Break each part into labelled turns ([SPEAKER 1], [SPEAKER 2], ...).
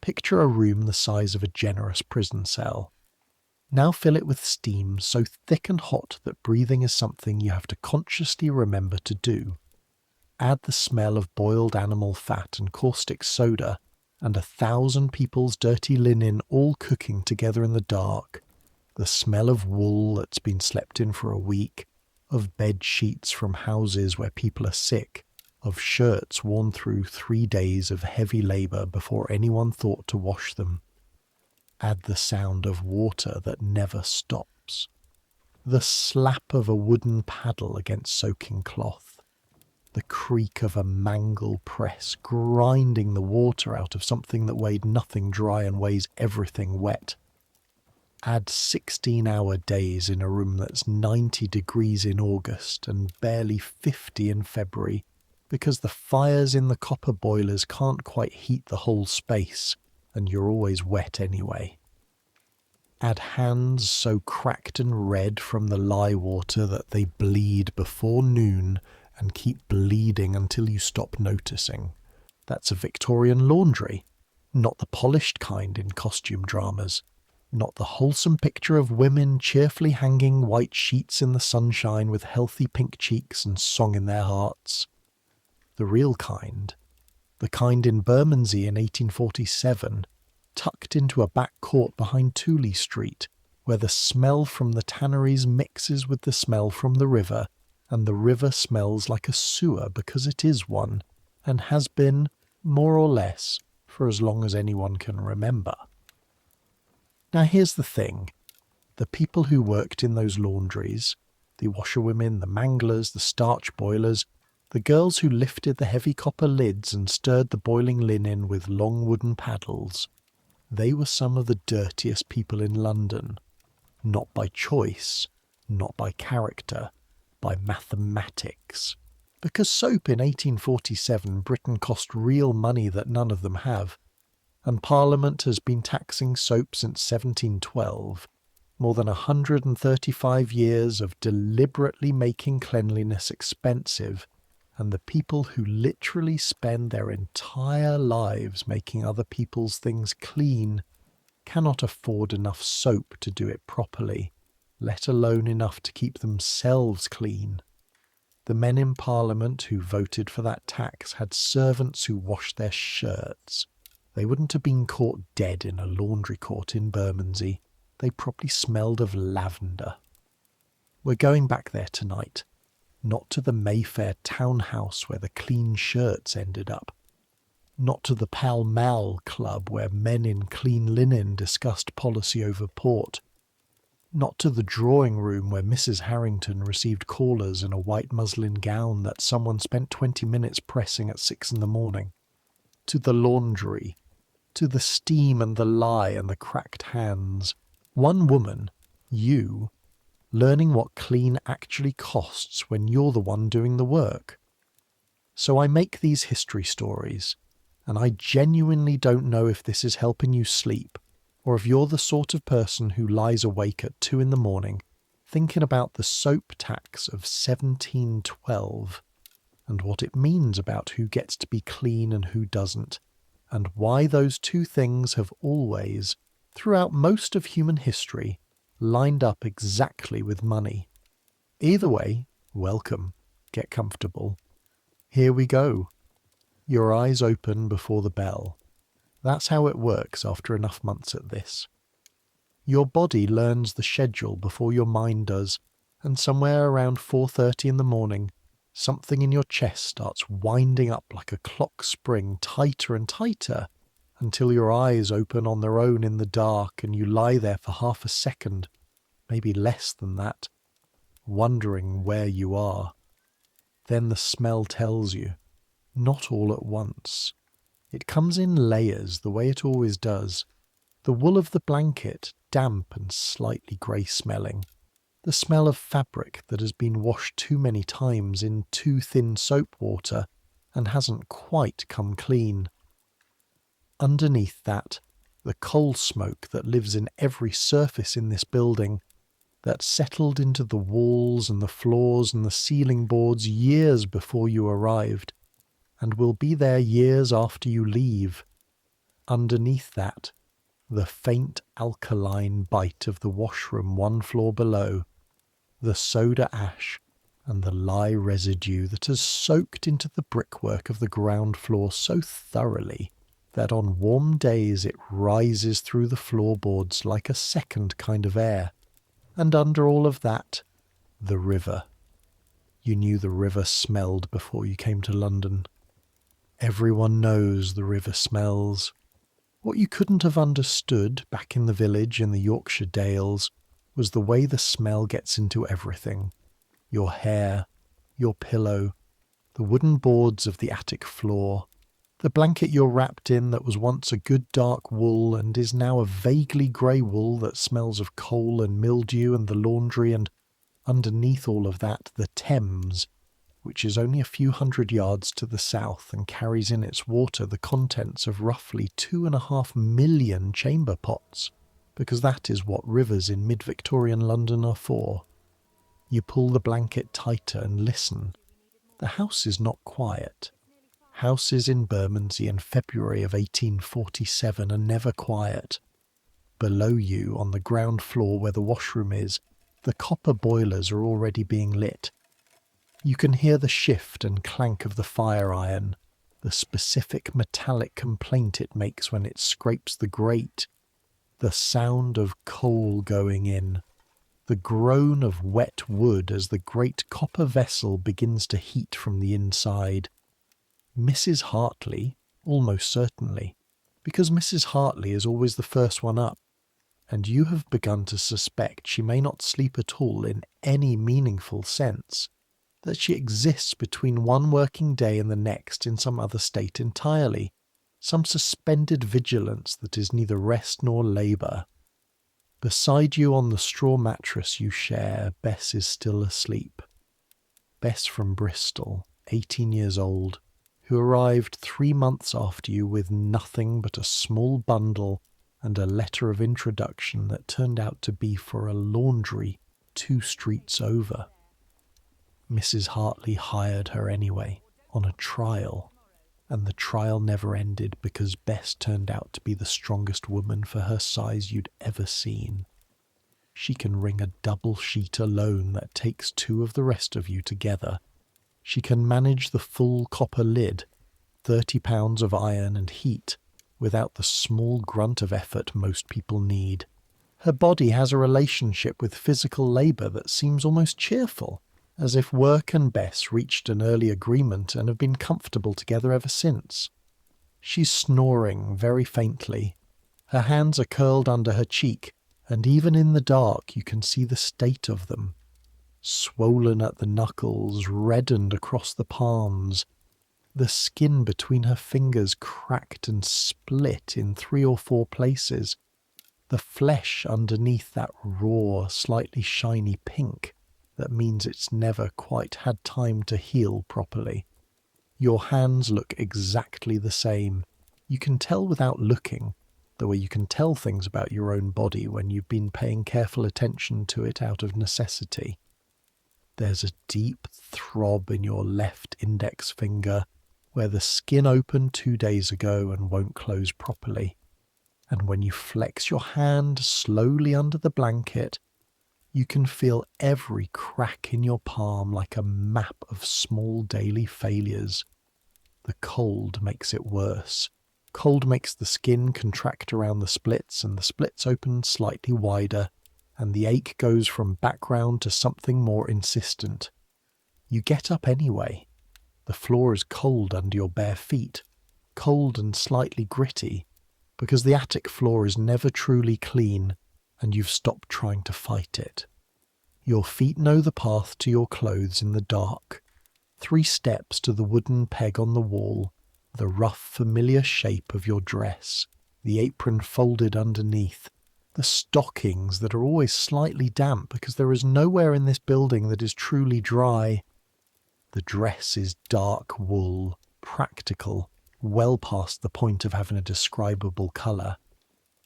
[SPEAKER 1] Picture a room the size of a generous prison cell. Now fill it with steam so thick and hot that breathing is something you have to consciously remember to do. Add the smell of boiled animal fat and caustic soda, and 1,000 people's dirty linen all cooking together in the dark, the smell of wool that's been slept in for a week, of bed sheets from houses where people are sick, of shirts worn through 3 days of heavy labour before anyone thought to wash them. Add the sound of water that never stops, the slap of a wooden paddle against soaking cloth, the creak of a mangle press grinding the water out of something that weighed nothing dry and weighs everything wet. Add 16-hour days in a room that's 90 degrees in August and barely 50 in February, because the fires in the copper boilers can't quite heat the whole space, and you're always wet anyway. Add hands so cracked and red from the lye water that they bleed before noon and keep bleeding until you stop noticing. That's a Victorian laundry, not the polished kind in costume dramas, not the wholesome picture of women cheerfully hanging white sheets in the sunshine with healthy pink cheeks and song in their hearts. The real kind, the kind in Bermondsey in 1847, tucked into a back court behind Tooley Street, where the smell from the tanneries mixes with the smell from the river, and the river smells like a sewer because it is one, and has been, more or less, for as long as anyone can remember. Now here's the thing. The people who worked in those laundries, the washerwomen, the manglers, the starch boilers, the girls who lifted the heavy copper lids and stirred the boiling linen with long wooden paddles, they were some of the dirtiest people in London. Not by choice, not by character, by mathematics. Because soap in 1847 Britain cost real money that none of them have, and Parliament has been taxing soap since 1712, more than 135 years of deliberately making cleanliness expensive, and the people who literally spend their entire lives making other people's things clean cannot afford enough soap to do it properly, let alone enough to keep themselves clean. The men in Parliament who voted for that tax had servants who washed their shirts. They wouldn't have been caught dead in a laundry court in Bermondsey. They probably smelled of lavender. We're going back there tonight, not to the Mayfair townhouse where the clean shirts ended up, not to the Pall Mall club where men in clean linen discussed policy over port, not to the drawing room where Mrs. Harrington received callers in a white muslin gown that someone spent 20 minutes pressing at 6 a.m, to the laundry, to the steam and the lye and the cracked hands. One woman, you, learning what clean actually costs when you're the one doing the work. So I make these history stories, and I genuinely don't know if this is helping you sleep, or if you're the sort of person who lies awake at 2 a.m, thinking about the soap tax of 1712, and what it means about who gets to be clean and who doesn't, and why those two things have always, throughout most of human history, lined up exactly with money. Either way, welcome, get comfortable. Here we go. Your eyes open before the bell. That's how it works after enough months at this. Your body learns the schedule before your mind does, and somewhere around 4:30 in the morning, something in your chest starts winding up like a clock spring tighter and tighter until your eyes open on their own in the dark and you lie there for half a second, maybe less than that, wondering where you are. Then the smell tells you, not all at once. It comes in layers the way it always does. The wool of the blanket, damp and slightly grey-smelling. The smell of fabric that has been washed too many times in too thin soap water and hasn't quite come clean. Underneath that, the coal smoke that lives in every surface in this building, that settled into the walls and the floors and the ceiling boards years before you arrived, and will be there years after you leave. Underneath that, the faint alkaline bite of the washroom one floor below, the soda ash and the lye residue that has soaked into the brickwork of the ground floor so thoroughly that on warm days it rises through the floorboards like a second kind of air. And under all of that, the river. You knew the river smelled before you came to London. Everyone knows the river smells. What you couldn't have understood back in the village in the Yorkshire Dales was the way the smell gets into everything. Your hair, your pillow, the wooden boards of the attic floor, the blanket you're wrapped in that was once a good dark wool and is now a vaguely grey wool that smells of coal and mildew and the laundry, and underneath all of that, the Thames, which is only a few hundred yards to the south and carries in its water the contents of roughly 2.5 million chamber pots, because that is what rivers in mid-Victorian London are for. You pull the blanket tighter and listen. The house is not quiet. Houses in Bermondsey in February of 1847 are never quiet. Below you, on the ground floor where the washroom is, the copper boilers are already being lit. You can hear the shift and clank of the fire iron, the specific metallic complaint it makes when it scrapes the grate, the sound of coal going in, the groan of wet wood as the great copper vessel begins to heat from the inside. Mrs. Hartley, almost certainly, because Mrs. Hartley is always the first one up, and you have begun to suspect she may not sleep at all in any meaningful sense, that she exists between one working day and the next in some other state entirely, some suspended vigilance that is neither rest nor labour. Beside you on the straw mattress you share, Bess is still asleep. Bess from Bristol, 18 years old, who arrived 3 months after you with nothing but a small bundle and a letter of introduction that turned out to be for a laundry 2 streets over. Mrs. Hartley hired her anyway, on a trial, and the trial never ended because Bess turned out to be the strongest woman for her size you'd ever seen. She can wring a double sheet alone that takes 2 of the rest of you together. She can manage the full copper lid, 30 pounds of iron and heat, without the small grunt of effort most people need. Her body has a relationship with physical labour that seems almost cheerful, as if work and Bess reached an early agreement and have been comfortable together ever since. She's snoring very faintly. Her hands are curled under her cheek, and even in the dark you can see the state of them. Swollen at the knuckles, reddened across the palms, the skin between her fingers cracked and split in 3 or 4 places, the flesh underneath that raw, slightly shiny pink that means it's never quite had time to heal properly. Your hands look exactly the same. You can tell without looking, the way you can tell things about your own body when you've been paying careful attention to it out of necessity. There's a deep throb in your left index finger where the skin opened 2 days ago and won't close properly. And when you flex your hand slowly under the blanket, you can feel every crack in your palm like a map of small daily failures. The cold makes it worse. Cold makes the skin contract around the splits and the splits open slightly wider, and the ache goes from background to something more insistent. You get up anyway. The floor is cold under your bare feet, cold and slightly gritty, because the attic floor is never truly clean, and you've stopped trying to fight it. Your feet know the path to your clothes in the dark. 3 steps to the wooden peg on the wall, the rough, familiar shape of your dress, the apron folded underneath, the stockings that are always slightly damp because there is nowhere in this building that is truly dry. The dress is dark wool, practical, well past the point of having a describable colour.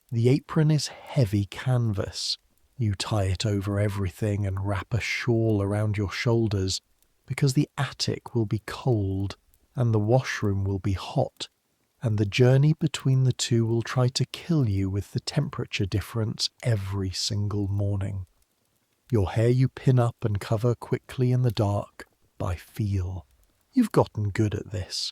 [SPEAKER 1] The apron is heavy canvas. You tie it over everything and wrap a shawl around your shoulders because the attic will be cold and the washroom will be hot, and the journey between the two will try to kill you with the temperature difference every single morning. Your hair you pin up and cover quickly in the dark by feel. You've gotten good at this.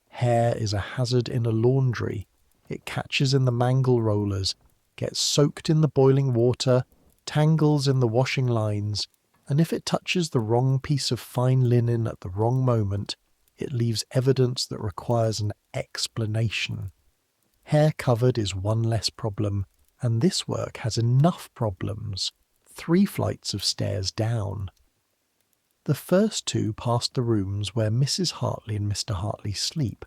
[SPEAKER 1] Hair is a hazard in a laundry. It catches in the mangle rollers, gets soaked in the boiling water, tangles in the washing lines, and if it touches the wrong piece of fine linen at the wrong moment, it leaves evidence that requires an explanation. Hair covered is one less problem, and this work has enough problems. 3 flights of stairs down. The first 2 past the rooms where Mrs. Hartley and Mr. Hartley sleep,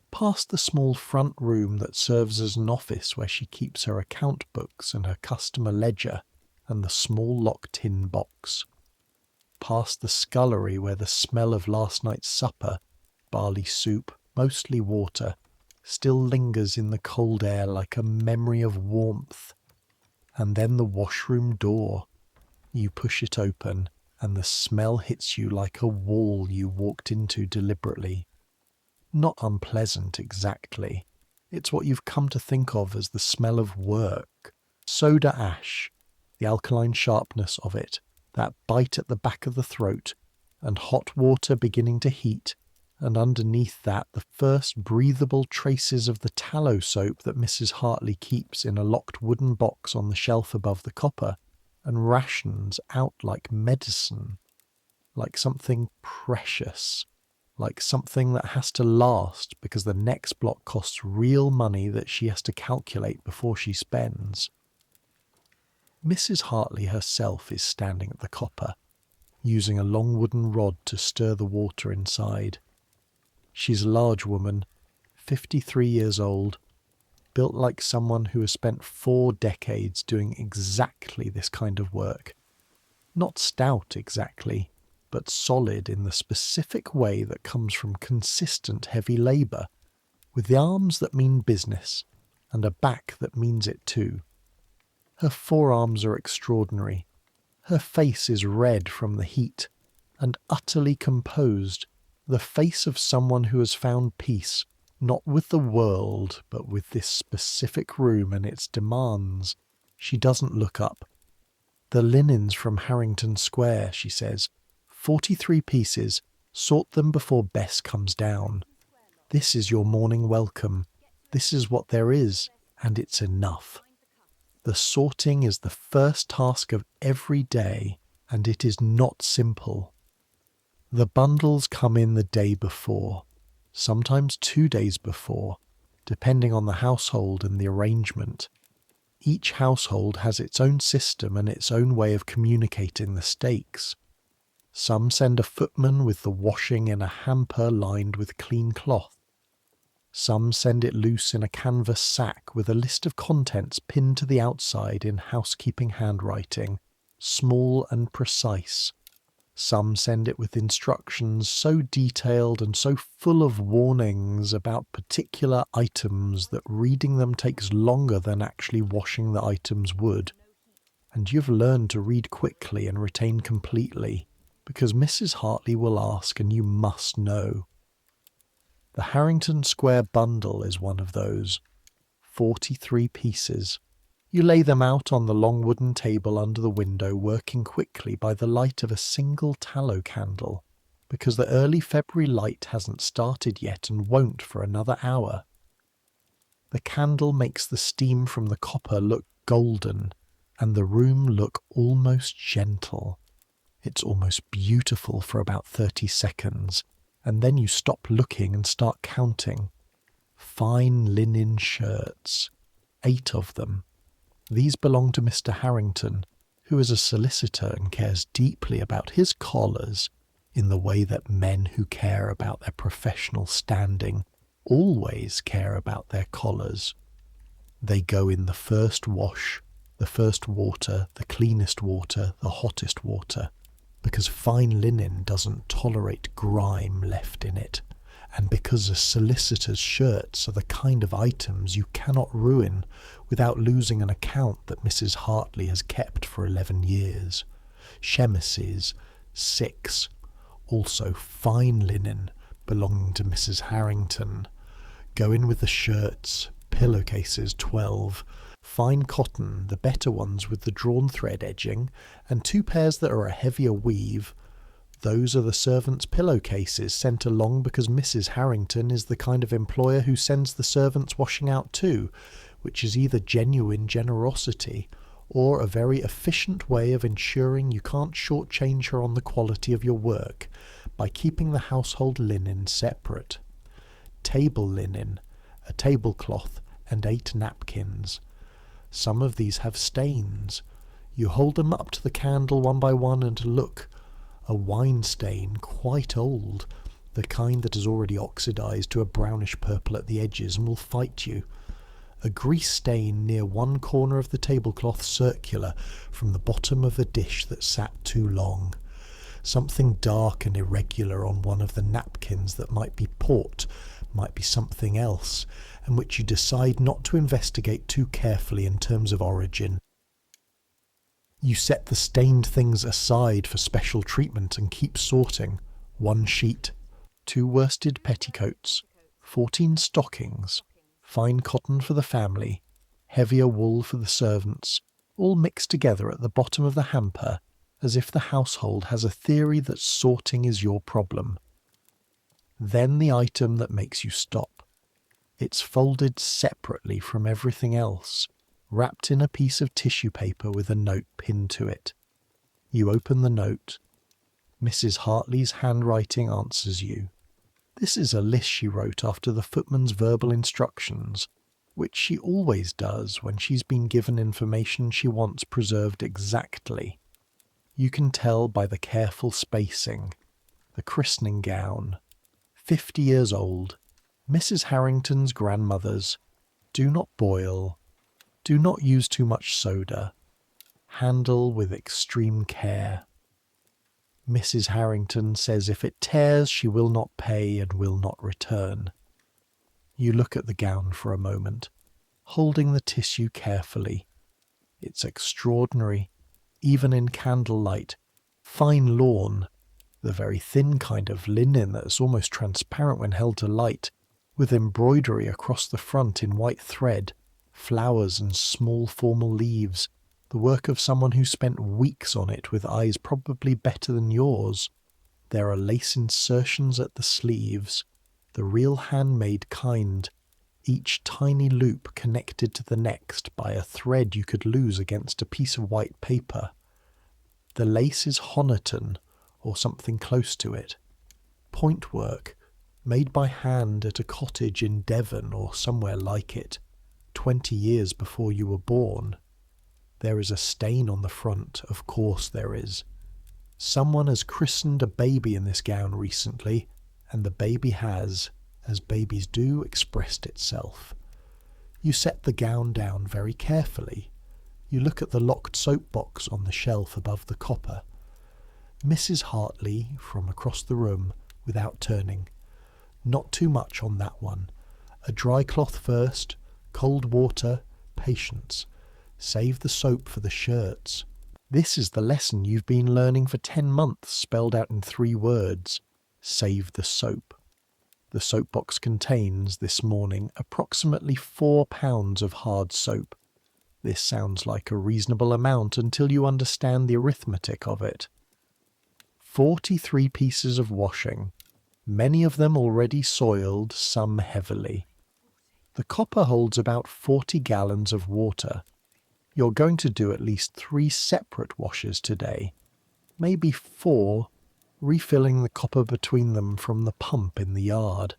[SPEAKER 1] past the small front room that serves as an office where she keeps her account books and her customer ledger, and the small locked tin box, past the scullery where the smell of last night's supper, barley soup, mostly water, still lingers in the cold air like a memory of warmth, and then the washroom door. You push it open, and the smell hits you like a wall you walked into deliberately. Not unpleasant exactly. It's what you've come to think of as the smell of work. Soda ash, the alkaline sharpness of it, that bite at the back of the throat, and hot water beginning to heat, and underneath that the first breathable traces of the tallow soap that Mrs. Hartley keeps in a locked wooden box on the shelf above the copper, and rations out like medicine, like something precious, like something that has to last because the next block costs real money that she has to calculate before she spends. Mrs. Hartley herself is standing at the copper, using a long wooden rod to stir the water inside. She's a large woman, 53 years old, built like someone who has spent 4 decades doing exactly this kind of work. Not stout exactly, but solid in the specific way that comes from consistent heavy labour, with the arms that mean business, and a back that means it too. Her forearms are extraordinary. Her face is red from the heat, and utterly composed, the face of someone who has found peace, not with the world, but with this specific room and its demands. She doesn't look up. The linens from Harrington Square, she says. 43 pieces. Sort them before Bess comes down. This is your morning welcome. This is what there is, and it's enough. The sorting is the first task of every day, and it is not simple. The bundles come in the day before, sometimes 2 days before, depending on the household and the arrangement. Each household has its own system and its own way of communicating the stakes. Some send a footman with the washing in a hamper lined with clean cloth. Some send it loose in a canvas sack with a list of contents pinned to the outside in housekeeping handwriting, small and precise. Some send it with instructions so detailed and so full of warnings about particular items that reading them takes longer than actually washing the items would. And you've learned to read quickly and retain completely, because Mrs. Hartley will ask and you must know. The Harrington Square bundle is one of those. 43 pieces. You lay them out on the long wooden table under the window, working quickly by the light of a single tallow candle, because the early February light hasn't started yet and won't for another hour. The candle makes the steam from the copper look golden, and the room look almost gentle. It's almost beautiful for about 30 seconds, and then you stop looking and start counting. Fine linen shirts, 8 of them. These belong to Mr. Harrington, who is a solicitor and cares deeply about his collars in the way that men who care about their professional standing always care about their collars. They go in the first wash, the first water, the cleanest water, the hottest water, because fine linen doesn't tolerate grime left in it, and because a solicitor's shirts are the kind of items you cannot ruin without losing an account that Mrs. Hartley has kept for 11 years. Chemises, 6, also fine linen belonging to Mrs. Harrington, Go in with the shirts, pillowcases 12, fine cotton, the better ones with the drawn thread edging, and 2 pairs that are a heavier weave. Those are the servants' pillowcases sent along because Mrs. Harrington is the kind of employer who sends the servants washing out too, which is either genuine generosity or a very efficient way of ensuring you can't shortchange her on the quality of your work by keeping the household linen separate. Table linen, a tablecloth, and 8 napkins. Some of these have stains. You hold them up to the candle one by one and look. A wine stain, quite old, the kind that has already oxidized to a brownish purple at the edges and will fight you. A grease stain near one corner of the tablecloth, circular, from the bottom of a dish that sat too long. Something dark and irregular on one of the napkins that might be port, might be something else, and which you decide not to investigate too carefully in terms of origin. You set the stained things aside for special treatment and keep sorting. 1 sheet, 2 worsted petticoats, 14 stockings, fine cotton for the family, heavier wool for the servants, all mixed together at the bottom of the hamper, as if the household has a theory that sorting is your problem. Then the item that makes you stop. It's folded separately from everything else, wrapped in a piece of tissue paper with a note pinned to it. You open the note. Mrs. Hartley's handwriting answers you. This is a list she wrote after the footman's verbal instructions, which she always does when she's been given information she wants preserved exactly. You can tell by the careful spacing. The christening gown. 50 years old. Mrs. Harrington's grandmother's. Do not boil. Do not use too much soda. Handle with extreme care. Mrs. Harrington says if it tears she will not pay and will not return. You look at the gown for a moment, holding the tissue carefully. It's extraordinary, even in candlelight. Fine lawn, the very thin kind of linen that's almost transparent when held to light, with embroidery across the front in white thread, flowers and small formal leaves, the work of someone who spent weeks on it with eyes probably better than yours. There are lace insertions at the sleeves, the real handmade kind, each tiny loop connected to the next by a thread you could lose against a piece of white paper. The lace is Honiton, or something close to it. Point work, made by hand at a cottage in Devon or somewhere like it, 20 years before you were born. There is a stain on the front, of course there is. Someone has christened a baby in this gown recently, and the baby has, as babies do, expressed itself. You set the gown down very carefully. You look at the locked soap box on the shelf above the copper. Mrs. Hartley, from across the room, without turning. Not too much on that one. A dry cloth first, cold water, patience. Save the soap for the shirts. This is the lesson you've been learning for 10 months, spelled out in 3 words. Save the soap. The soap box contains, this morning, approximately 4 pounds of hard soap. This sounds like a reasonable amount until you understand the arithmetic of it. 43 pieces of washing, many of them already soiled, some heavily. The copper holds about 40 gallons of water. You're going to do at least 3 separate washes today, maybe 4, refilling the copper between them from the pump in the yard.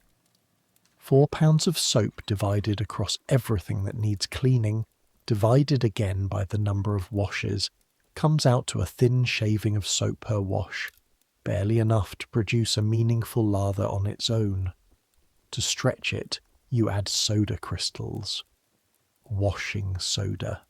[SPEAKER 1] 4 pounds of soap divided across everything that needs cleaning, divided again by the number of washes, comes out to a thin shaving of soap per wash, barely enough to produce a meaningful lather on its own. To stretch it, you add soda crystals. Washing soda.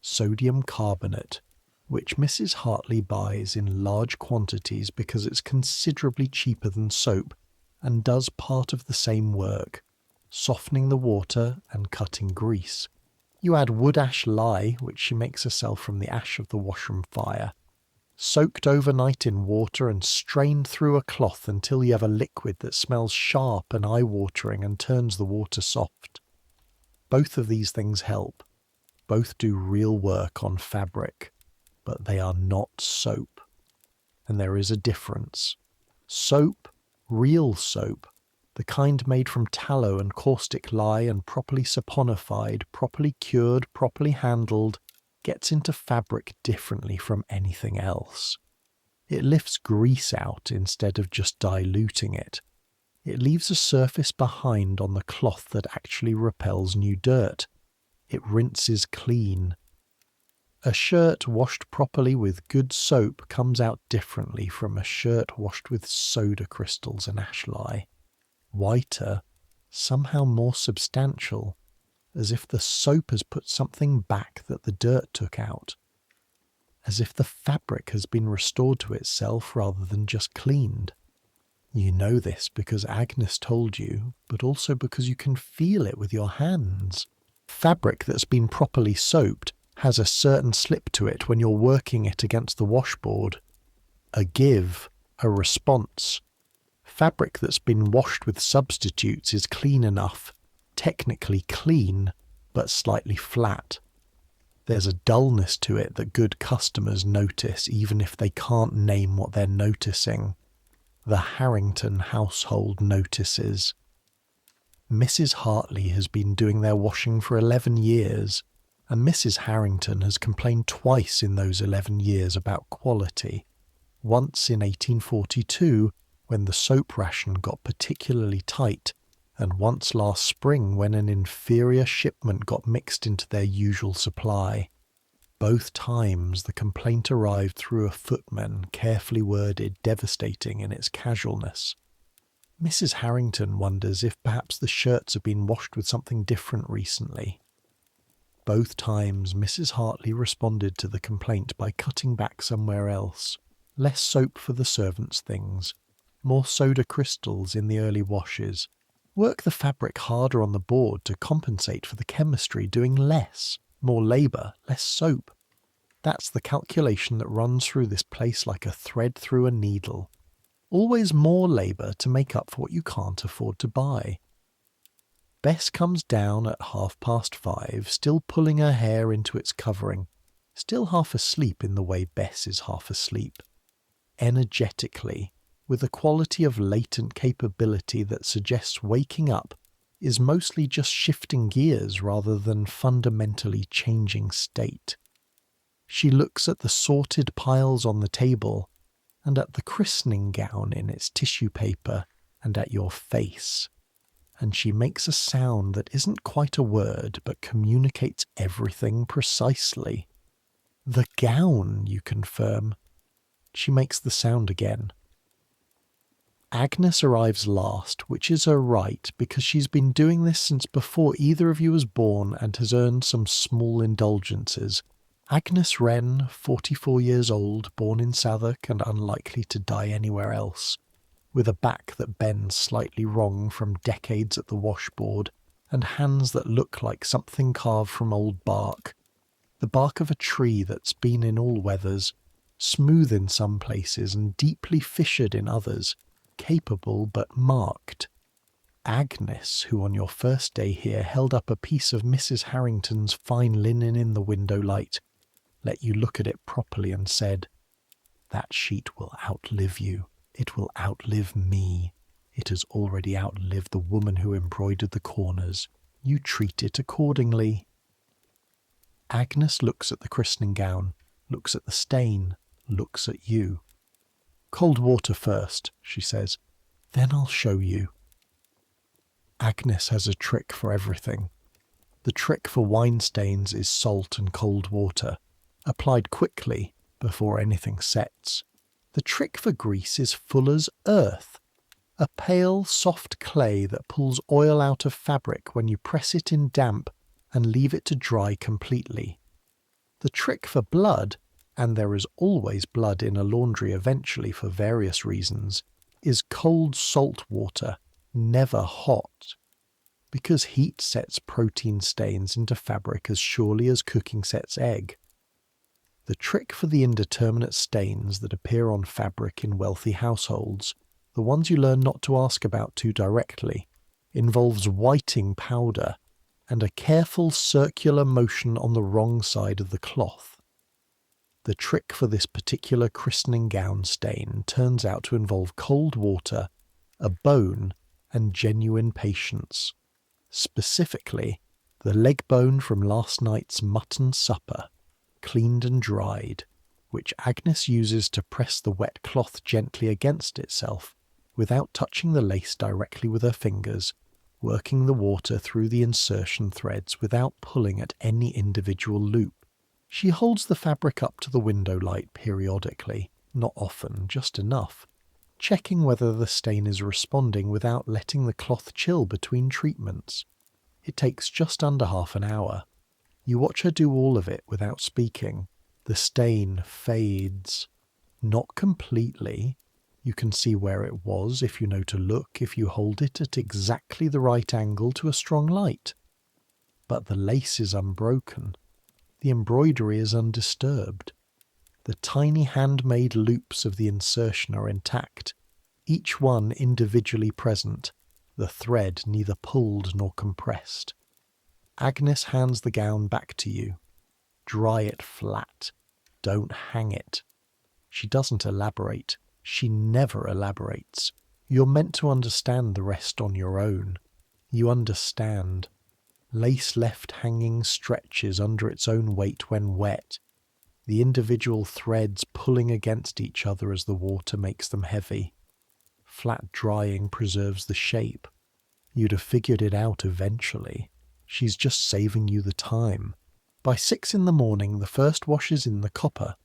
[SPEAKER 1] Sodium carbonate, which Mrs. Hartley buys in large quantities because it's considerably cheaper than soap and does part of the same work, softening the water and cutting grease. You add wood ash lye, which she makes herself from the ash of the washroom fire. soaked overnight in water and strained through a cloth until you have a liquid that smells sharp and eye-watering and turns the water soft. Both of these things help. Both do real work on fabric, but they are not soap. And there is a difference. Soap, real soap, the kind made from tallow and caustic lye and properly saponified, properly cured, properly handled, gets into fabric differently from anything else. It lifts grease out instead of just diluting it. It leaves a surface behind on the cloth that actually repels new dirt. It rinses clean. A shirt washed properly with good soap comes out differently from a shirt washed with soda crystals and ashlie. Whiter, somehow more substantial, as if the soap has put something back that the dirt took out. As if the fabric has been restored to itself rather than just cleaned. You know this because Agnes told you, but also because you can feel it with your hands. Fabric that's been properly soaped has a certain slip to it when you're working it against the washboard. A give, a response. Fabric that's been washed with substitutes is clean enough, technically clean, but slightly flat. There's a dullness to it that good customers notice even if they can't name what they're noticing. The Harrington household notices. Mrs. Hartley has been doing their washing for 11 years, and Mrs. Harrington has complained twice in those 11 years about quality. Once in 1842, when the soap ration got particularly tight, and once last spring when an inferior shipment got mixed into their usual supply. Both times the complaint arrived through a footman, carefully worded, devastating in its casualness. Mrs. Harrington wonders if perhaps the shirts have been washed with something different recently. Both times Mrs. Hartley responded to the complaint by cutting back somewhere else. Less soap for the servants' things, more soda crystals in the early washes. Work the fabric harder on the board to compensate for the chemistry doing less. More labour, less soap. That's the calculation that runs through this place like a thread through a needle. Always more labour to make up for what you can't afford to buy. Bess comes down at 5:30, still pulling her hair into its covering, still half asleep in the way Bess is half asleep. Energetically, with a quality of latent capability that suggests waking up is mostly just shifting gears rather than fundamentally changing state. She looks at the sorted piles on the table, and at the christening gown in its tissue paper, and at your face. And she makes a sound that isn't quite a word, but communicates everything precisely. The gown, you confirm. She makes the sound again. Agnes arrives last, which is her right, because she's been doing this since before either of you was born and has earned some small indulgences. Agnes Wren, 44 years old, born in Southwark and unlikely to die anywhere else, with a back that bends slightly wrong from decades at the washboard, and hands that look like something carved from old bark. The bark of a tree that's been in all weathers, smooth in some places and deeply fissured in others, capable but marked. Agnes, who on your first day here held up a piece of Mrs. Harrington's fine linen in the window light, let you look at it properly and said, "That sheet will outlive you. It will outlive me. It has already outlived the woman who embroidered the corners. You treat it accordingly." Agnes looks at the christening gown, looks at the stain, looks at you. "Cold water first," she says. "Then I'll show you." Agnes has a trick for everything. The trick for wine stains is salt and cold water, applied quickly before anything sets. The trick for grease is Fuller's earth, a pale, soft clay that pulls oil out of fabric when you press it in damp and leave it to dry completely. The trick for blood, and there is always blood in a laundry eventually for various reasons, is cold salt water, never hot. Because heat sets protein stains into fabric as surely as cooking sets egg. The trick for the indeterminate stains that appear on fabric in wealthy households, the ones you learn not to ask about too directly, involves whiting powder and a careful circular motion on the wrong side of the cloth. The trick for this particular christening gown stain turns out to involve cold water, a bone, and genuine patience. Specifically, the leg bone from last night's mutton supper, cleaned and dried, which Agnes uses to press the wet cloth gently against itself, without touching the lace directly with her fingers, working the water through the insertion threads without pulling at any individual loop. She holds the fabric up to the window light periodically, not often, just enough, checking whether the stain is responding without letting the cloth chill between treatments. It takes just under half an hour. You watch her do all of it without speaking. The stain fades. Not completely. You can see where it was if you know to look if you hold it at exactly the right angle to a strong light. But the lace is unbroken. The embroidery is undisturbed. The tiny handmade loops of the insertion are intact, each one individually present, the thread neither pulled nor compressed. Agnes hands the gown back to you. Dry it flat. Don't hang it. She doesn't elaborate. She never elaborates. You're meant to understand the rest on your own. You understand. Lace left hanging stretches under its own weight when wet, the individual threads pulling against each other as the water makes them heavy. Flat drying preserves the shape. You'd have figured it out eventually. She's just saving you the time. By 6 in the morning, the first wash is in the copper.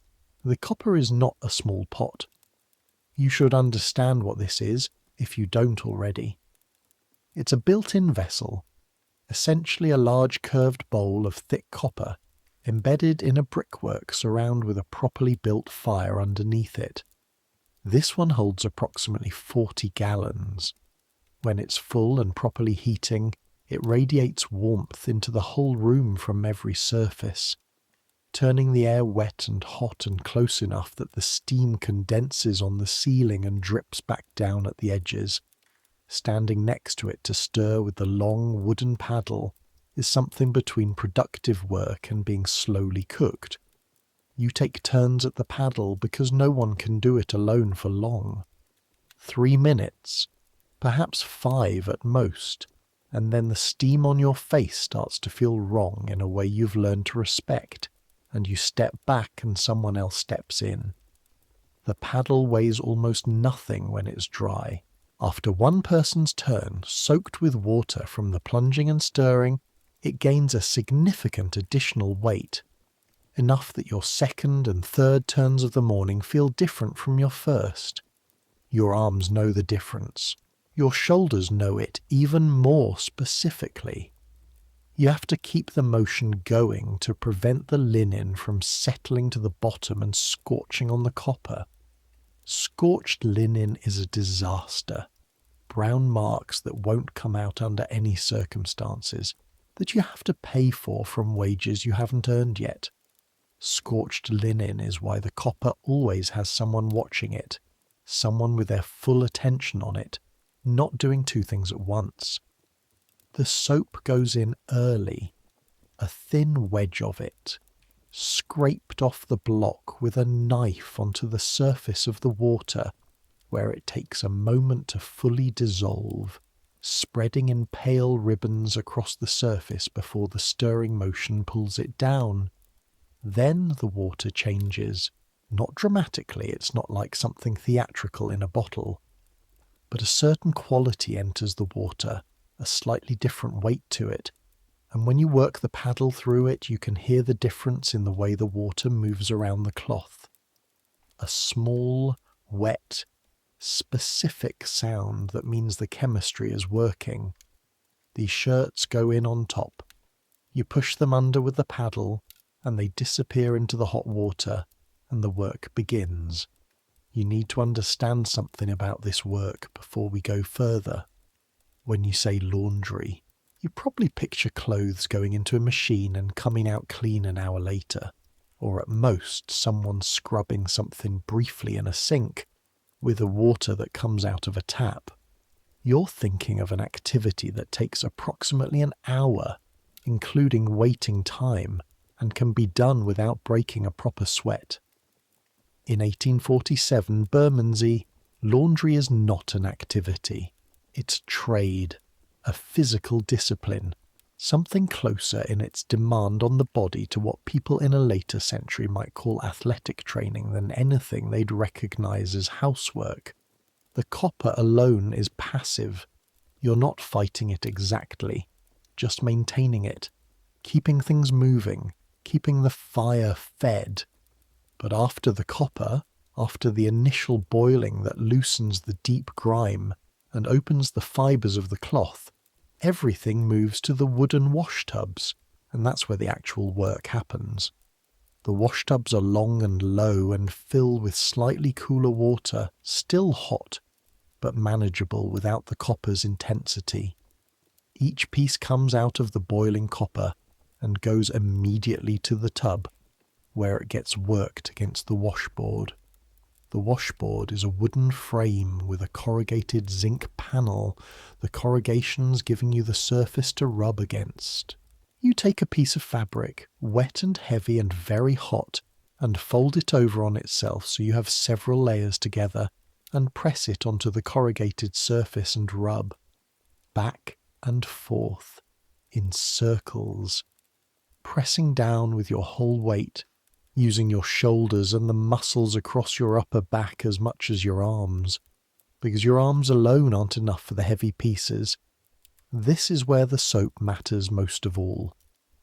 [SPEAKER 1] The copper is not a small pot. You should understand what this is, if you don't already. It's a built-in vessel, essentially a large curved bowl of thick copper, embedded in a brickwork surround with a properly built fire underneath it. This one holds approximately 40 gallons. When it's full and properly heating, it radiates warmth into the whole room from every surface, turning the air wet and hot and close enough that the steam condenses on the ceiling and drips back down at the edges. Standing next to it to stir with the long wooden paddle is something between productive work and being slowly cooked. You take turns at the paddle because no one can do it alone for long. 3 minutes, perhaps 5 at most, and then the steam on your face starts to feel wrong in a way you've learned to respect, and you step back and someone else steps in. The paddle weighs almost nothing when it's dry. After one person's turn, soaked with water from the plunging and stirring, it gains a significant additional weight, enough that your second and third turns of the morning feel different from your first. Your arms know the difference. Your shoulders know it even more specifically. You have to keep the motion going to prevent the linen from settling to the bottom and scorching on the copper. Scorched linen is a disaster. Brown marks that won't come out under any circumstances, that you have to pay for from wages you haven't earned yet. Scorched linen is why the copper always has someone watching it, someone with their full attention on it, not doing 2 things at once. The soap goes in early, a thin wedge of it, scraped off the block with a knife onto the surface of the water, where it takes a moment to fully dissolve, spreading in pale ribbons across the surface before the stirring motion pulls it down. Then the water changes. Not dramatically, it's not like something theatrical in a bottle, but a certain quality enters the water, a slightly different weight to it, and when you work the paddle through it, you can hear the difference in the way the water moves around the cloth. A small, wet, specific sound that means the chemistry is working. These shirts go in on top. You push them under with the paddle, and they disappear into the hot water, and the work begins. You need to understand something about this work before we go further. When you say laundry, you probably picture clothes going into a machine and coming out clean an hour later. or at most someone scrubbing something briefly in a sink with the water that comes out of a tap. You're thinking of an activity that takes approximately an hour, including waiting time, and can be done without breaking a proper sweat. In 1847 Bermondsey, laundry is not an activity. It's trade, a physical discipline, something closer in its demand on the body to what people in a later century might call athletic training than anything they'd recognise as housework. The copper alone is passive. You're not fighting it exactly, just maintaining it, keeping things moving, keeping the fire fed. But after the copper, after the initial boiling that loosens the deep grime and opens the fibres of the cloth, everything moves to the wooden washtubs, and that's where the actual work happens. The washtubs are long and low and fill with slightly cooler water, still hot, but manageable without the copper's intensity. Each piece comes out of the boiling copper and goes immediately to the tub, where it gets worked against the washboard. The washboard is a wooden frame with a corrugated zinc panel, the corrugations giving you the surface to rub against. You take a piece of fabric, wet and heavy and very hot, and fold it over on itself so you have several layers together, and press it onto the corrugated surface and rub. Back and forth, in circles, pressing down with your whole weight, using your shoulders and the muscles across your upper back as much as your arms, because your arms alone aren't enough for the heavy pieces. This is where the soap matters most of all.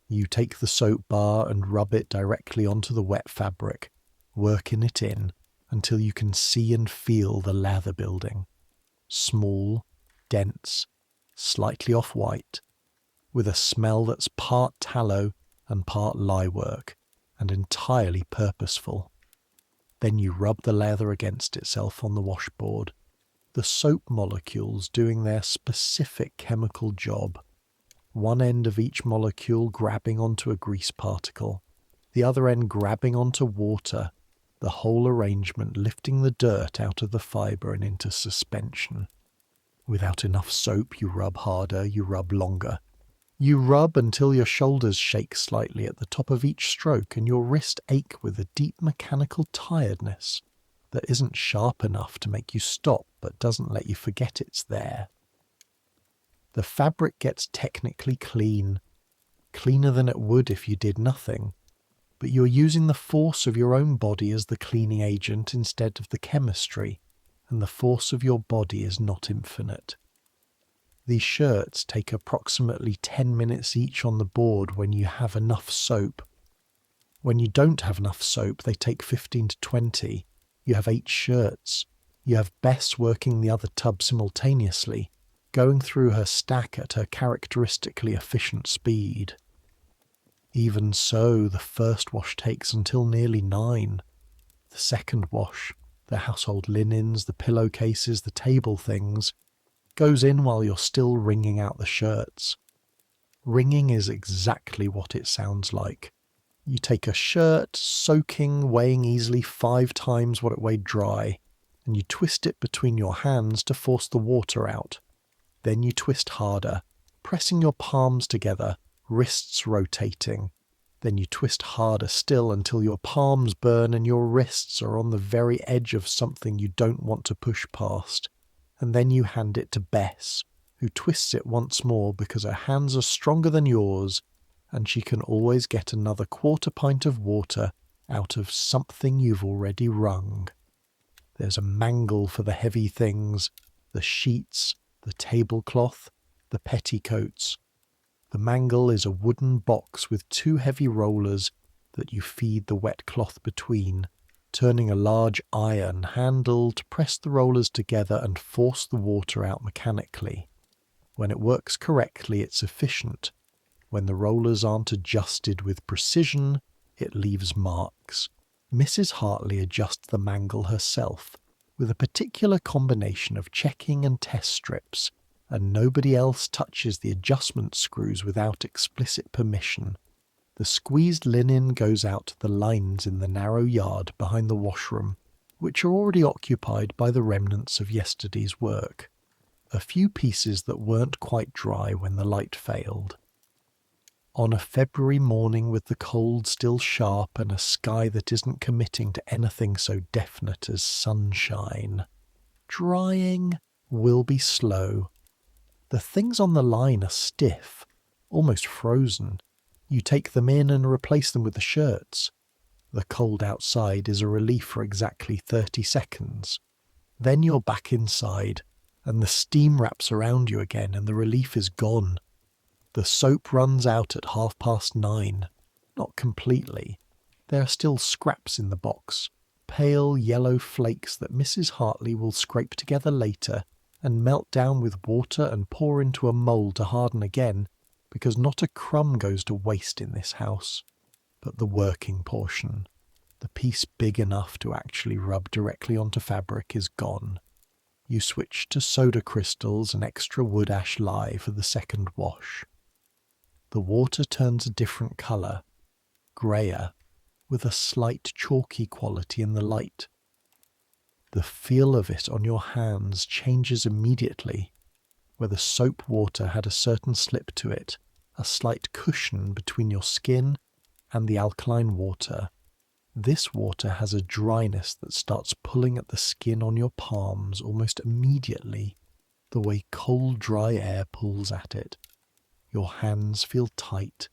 [SPEAKER 1] You take the soap bar and rub it directly onto the wet fabric, working it in until you can see and feel the lather building. Small, dense, slightly off-white, with a smell that's part tallow and part lye work, and entirely purposeful. Then you rub the leather against itself on the washboard, the soap molecules doing their specific chemical job, one end of each molecule grabbing onto a grease particle, the other end grabbing onto water, the whole arrangement lifting the dirt out of the fibre and into suspension. Without enough soap, you rub harder, you rub longer. You rub until your shoulders shake slightly at the top of each stroke and your wrist ache with a deep mechanical tiredness that isn't sharp enough to make you stop but doesn't let you forget it's there. The fabric gets technically clean, cleaner than it would if you did nothing, but you're using the force of your own body as the cleaning agent instead of the chemistry, and the force of your body is not infinite. These shirts take approximately 10 minutes each on the board when you have enough soap. When you don't have enough soap, they take 15 to 20. You have 8 shirts. You have Bess working the other tub simultaneously, going through her stack at her characteristically efficient speed. Even so, the first wash takes until nearly 9. The second wash, the household linens, the pillowcases, the table things, goes in while you're still wringing out the shirts. Wringing is exactly what it sounds like. You take a shirt, soaking, weighing easily 5 times what it weighed dry, and you twist it between your hands to force the water out. Then you twist harder, pressing your palms together, wrists rotating. Then you twist harder still until your palms burn and your wrists are on the very edge of something you don't want to push past. And then you hand it to Bess, who twists it once more because her hands are stronger than yours, and she can always get another 1/4 pint of water out of something you've already wrung. There's a mangle for the heavy things, the sheets, the tablecloth, the petticoats. The mangle is a wooden box with 2 heavy rollers that you feed the wet cloth between, turning a large iron handle to press the rollers together and force the water out mechanically. When it works correctly, it's efficient. When the rollers aren't adjusted with precision, it leaves marks. Mrs. Hartley adjusts the mangle herself, with a particular combination of checking and test strips, and nobody else touches the adjustment screws without explicit permission. The squeezed linen goes out to the lines in the narrow yard behind the washroom, which are already occupied by the remnants of yesterday's work. A few pieces that weren't quite dry when the light failed. On a February morning with the cold still sharp and a sky that isn't committing to anything so definite as sunshine, drying will be slow. The things on the line are stiff, almost frozen. You take them in and replace them with the shirts. The cold outside is a relief for exactly 30 seconds. Then you're back inside, and the steam wraps around you again and the relief is gone. The soap runs out at 9:30. Not completely. There are still scraps in the box, pale yellow flakes that Mrs. Hartley will scrape together later and melt down with water and pour into a mould to harden again, because not a crumb goes to waste in this house. But the working portion, the piece big enough to actually rub directly onto fabric, is gone. You switch to soda crystals and extra wood ash lye for the second wash. The water turns a different colour, greyer, with a slight chalky quality in the light. The feel of it on your hands changes immediately. Where the soap water had a certain slip to it, a slight cushion between your skin and the alkaline water, this water has a dryness that starts pulling at the skin on your palms almost immediately, the way cold dry air pulls at it. Your hands feel tight.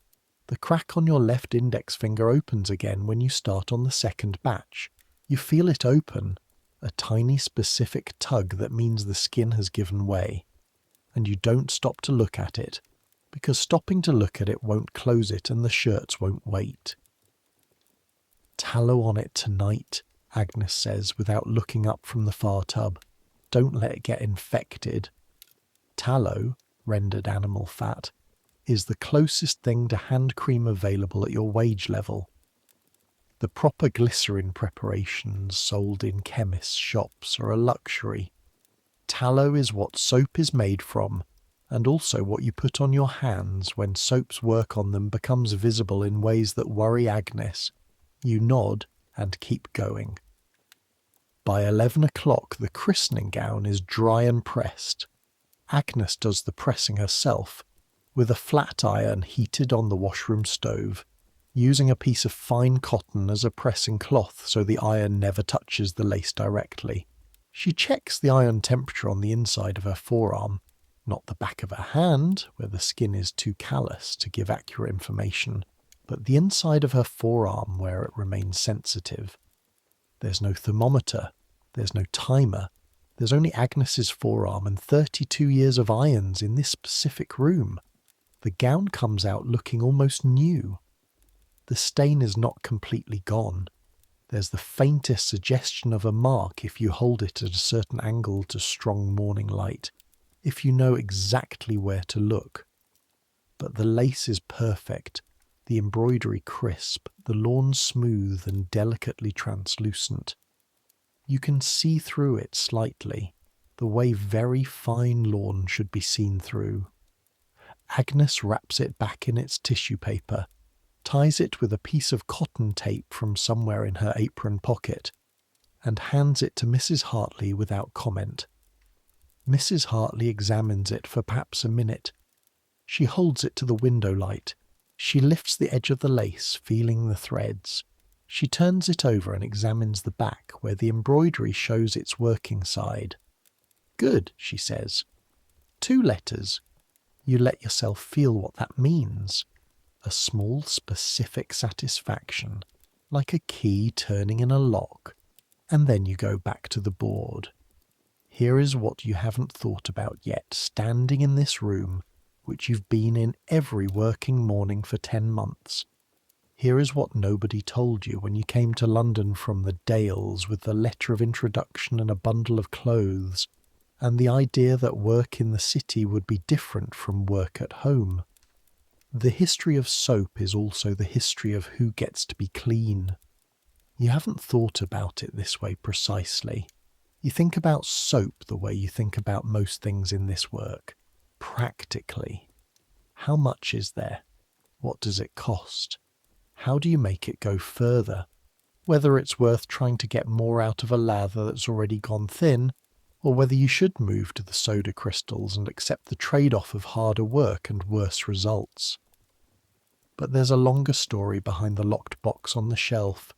[SPEAKER 1] The crack on your left index finger opens again when you start on the second batch. You feel it open, a tiny specific tug that means the skin has given way. And you don't stop to look at it, because stopping to look at it won't close it and the shirts won't wait. Tallow on it tonight, Agnes says without looking up from the far tub. Don't let it get infected. Tallow, rendered animal fat, is the closest thing to hand cream available at your wage level. The proper glycerin preparations sold in chemists' shops are a luxury. Tallow is what soap is made from, and also what you put on your hands when soap's work on them becomes visible in ways that worry Agnes. You nod and keep going. By 11 o'clock the christening gown is dry and pressed. Agnes does the pressing herself, with a flat iron heated on the washroom stove, using a piece of fine cotton as a pressing cloth so the iron never touches the lace directly. She checks the iron temperature on the inside of her forearm, not the back of her hand, where the skin is too callous to give accurate information, but the inside of her forearm where it remains sensitive. There's no thermometer, there's no timer, there's only Agnes's forearm and 32 years of irons in this specific room. The gown comes out looking almost new. The stain is not completely gone. There's the faintest suggestion of a mark if you hold it at a certain angle to strong morning light, if you know exactly where to look. But the lace is perfect, the embroidery crisp, the lawn smooth and delicately translucent. You can see through it slightly, the way very fine lawn should be seen through. Agnes wraps it back in its tissue paper, ties it with a piece of cotton tape from somewhere in her apron pocket, and hands it to Mrs. Hartley without comment. Mrs. Hartley examines it for perhaps a minute. She holds it to the window light. She lifts the edge of the lace, feeling the threads. She turns it over and examines the back, where the embroidery shows its working side. Good, she says. 2 letters. You let yourself feel what that means. A small, specific satisfaction, like a key turning in a lock, and then you go back to the board. Here is what you haven't thought about yet, standing in this room, which you've been in every working morning for 10 months. Here is what nobody told you when you came to London from the Dales with the letter of introduction and a bundle of clothes, and the idea that work in the city would be different from work at home. The history of soap is also the history of who gets to be clean. You haven't thought about it this way precisely. You think about soap the way you think about most things in this work. Practically. How much is there? What does it cost? how do you make it go further? Whether it's worth trying to get more out of a lather that's already gone thin, or whether you should move to the soda crystals and accept the trade-off of harder work and worse results. But there's a longer story behind the locked box on the shelf,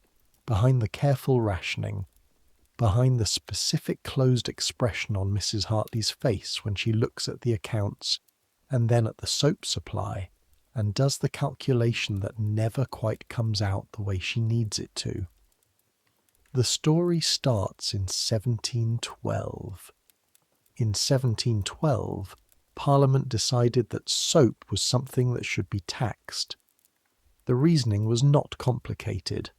[SPEAKER 1] behind the careful rationing, behind the specific closed expression on Mrs. Hartley's face when she looks at the accounts and then at the soap supply and does the calculation that never quite comes out the way she needs it to. The story starts in 1712. In 1712, Parliament decided that soap was something that should be taxed. The reasoning was not complicated.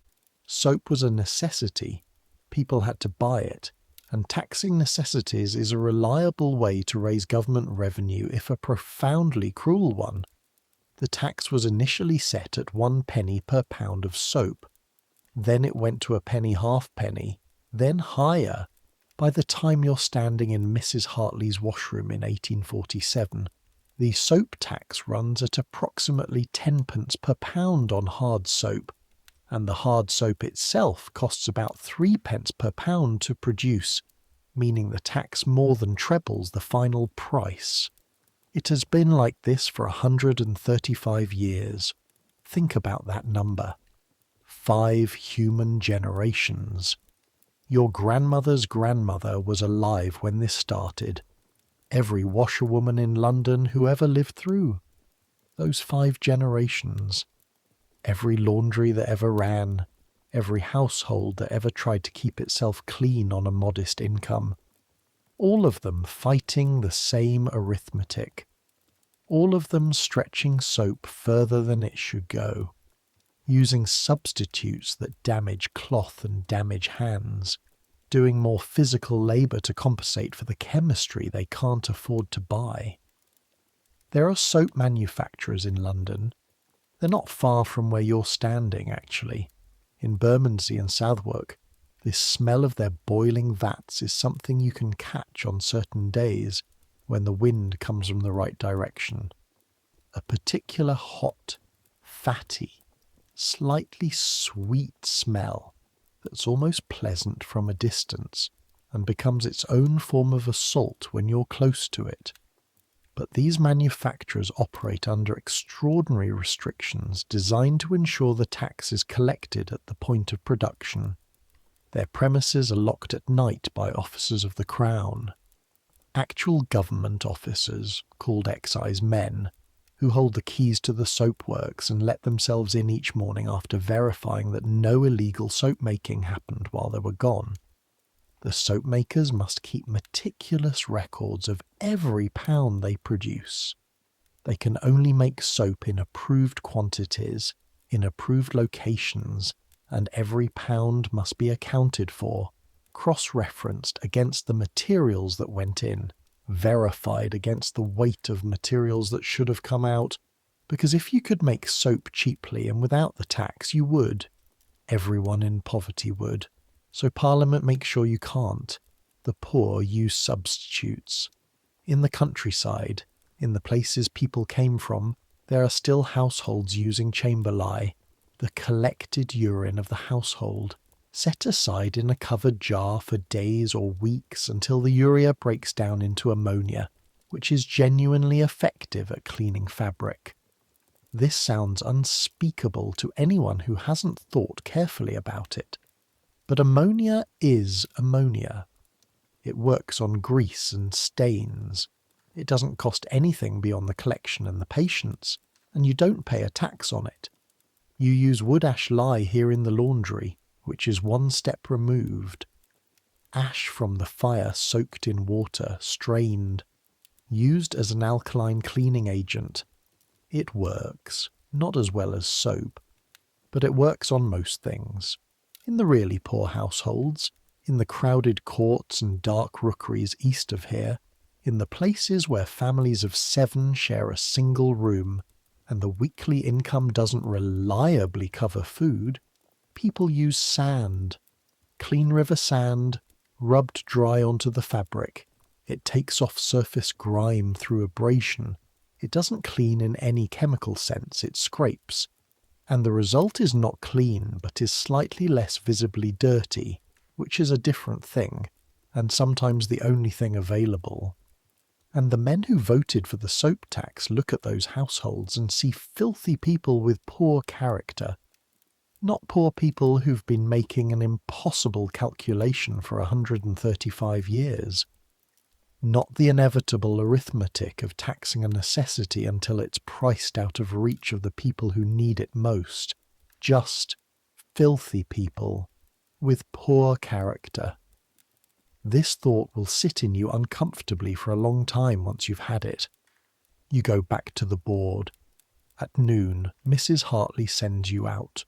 [SPEAKER 1] Soap was a necessity. People had to buy it, and taxing necessities is a reliable way to raise government revenue, if a profoundly cruel one. The tax was initially set at 1 penny per pound of soap. Then it went to a penny halfpenny, then higher. By the time you're standing in Mrs. Hartley's washroom in 1847, the soap tax runs at approximately 10p per pound on hard soap, and the hard soap itself costs about 3p per pound to produce, meaning the tax more than trebles the final price. It has been like this for 135 years. Think about that number. 5 human generations. Your grandmother's grandmother was alive when this started. Every washerwoman in London who ever lived through those 5 generations. Every laundry that ever ran. Every household that ever tried to keep itself clean on a modest income. All of them fighting the same arithmetic. All of them stretching soap further than it should go. Using substitutes that damage cloth and damage hands, doing more physical labour to compensate for the chemistry they can't afford to buy. There are soap manufacturers in London. They're not far from where you're standing, actually. In Bermondsey and Southwark, this smell of their boiling vats is something you can catch on certain days when the wind comes from the right direction. A particular hot, fatty, slightly sweet smell that's almost pleasant from a distance and becomes its own form of assault when you're close to it. But these manufacturers operate under extraordinary restrictions designed to ensure the tax is collected at the point of production. Their premises are locked at night by officers of the Crown. Actual government officers, called excise men, who hold the keys to the soapworks and let themselves in each morning after verifying that no illegal soap making happened while they were gone. The soap makers must keep meticulous records of every pound they produce. They can only make soap in approved quantities, in approved locations, and every pound must be accounted for, cross-referenced against the materials that went in, verified against the weight of materials that should have come out, because if you could make soap cheaply and without the tax, you would. Everyone in poverty would. So Parliament makes sure you can't. The poor use substitutes. In the countryside, in the places people came from, there are still households using chamber lye, the collected urine of the household, set aside in a covered jar for days or weeks until the urea breaks down into ammonia, which is genuinely effective at cleaning fabric. This sounds unspeakable to anyone who hasn't thought carefully about it. But ammonia is ammonia. It works on grease and stains. It doesn't cost anything beyond the collection and the patience, and you don't pay a tax on it. You use wood ash lye here in the laundry, which is one step removed. Ash from the fire soaked in water, strained, used as an alkaline cleaning agent. It works, not as well as soap, but it works on most things. In the really poor households, in the crowded courts and dark rookeries east of here, in the places where families of 7 share a single room, and the weekly income doesn't reliably cover food, people use sand. Clean river sand, rubbed dry onto the fabric. It takes off surface grime through abrasion. It doesn't clean in any chemical sense, it scrapes. And the result is not clean, but is slightly less visibly dirty, which is a different thing, and sometimes the only thing available. And the men who voted for the soap tax look at those households and see filthy people with poor character. Not poor people who've been making an impossible calculation for 135 years. Not the inevitable arithmetic of taxing a necessity until it's priced out of reach of the people who need it most. Just filthy people with poor character. This thought will sit in you uncomfortably for a long time once you've had it. You go back to the board. At noon, Mrs. Hartley sends you out.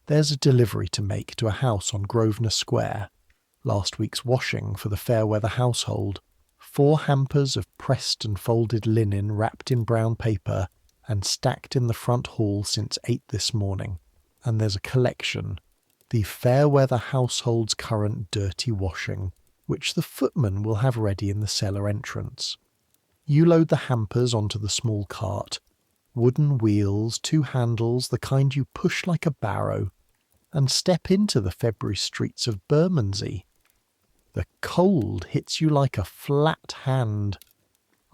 [SPEAKER 1] There's a delivery to make to a house on Grosvenor Square. Last week's washing for the Fairweather household. 4 hampers of pressed and folded linen wrapped in brown paper and stacked in the front hall since 8 this morning. And there's a collection. The Fairweather household's current dirty washing, which the footman will have ready in the cellar entrance. You load the hampers onto the small cart. Wooden wheels, 2 handles, the kind you push like a barrow, and step into the February streets of Bermondsey. The cold hits you like a flat hand.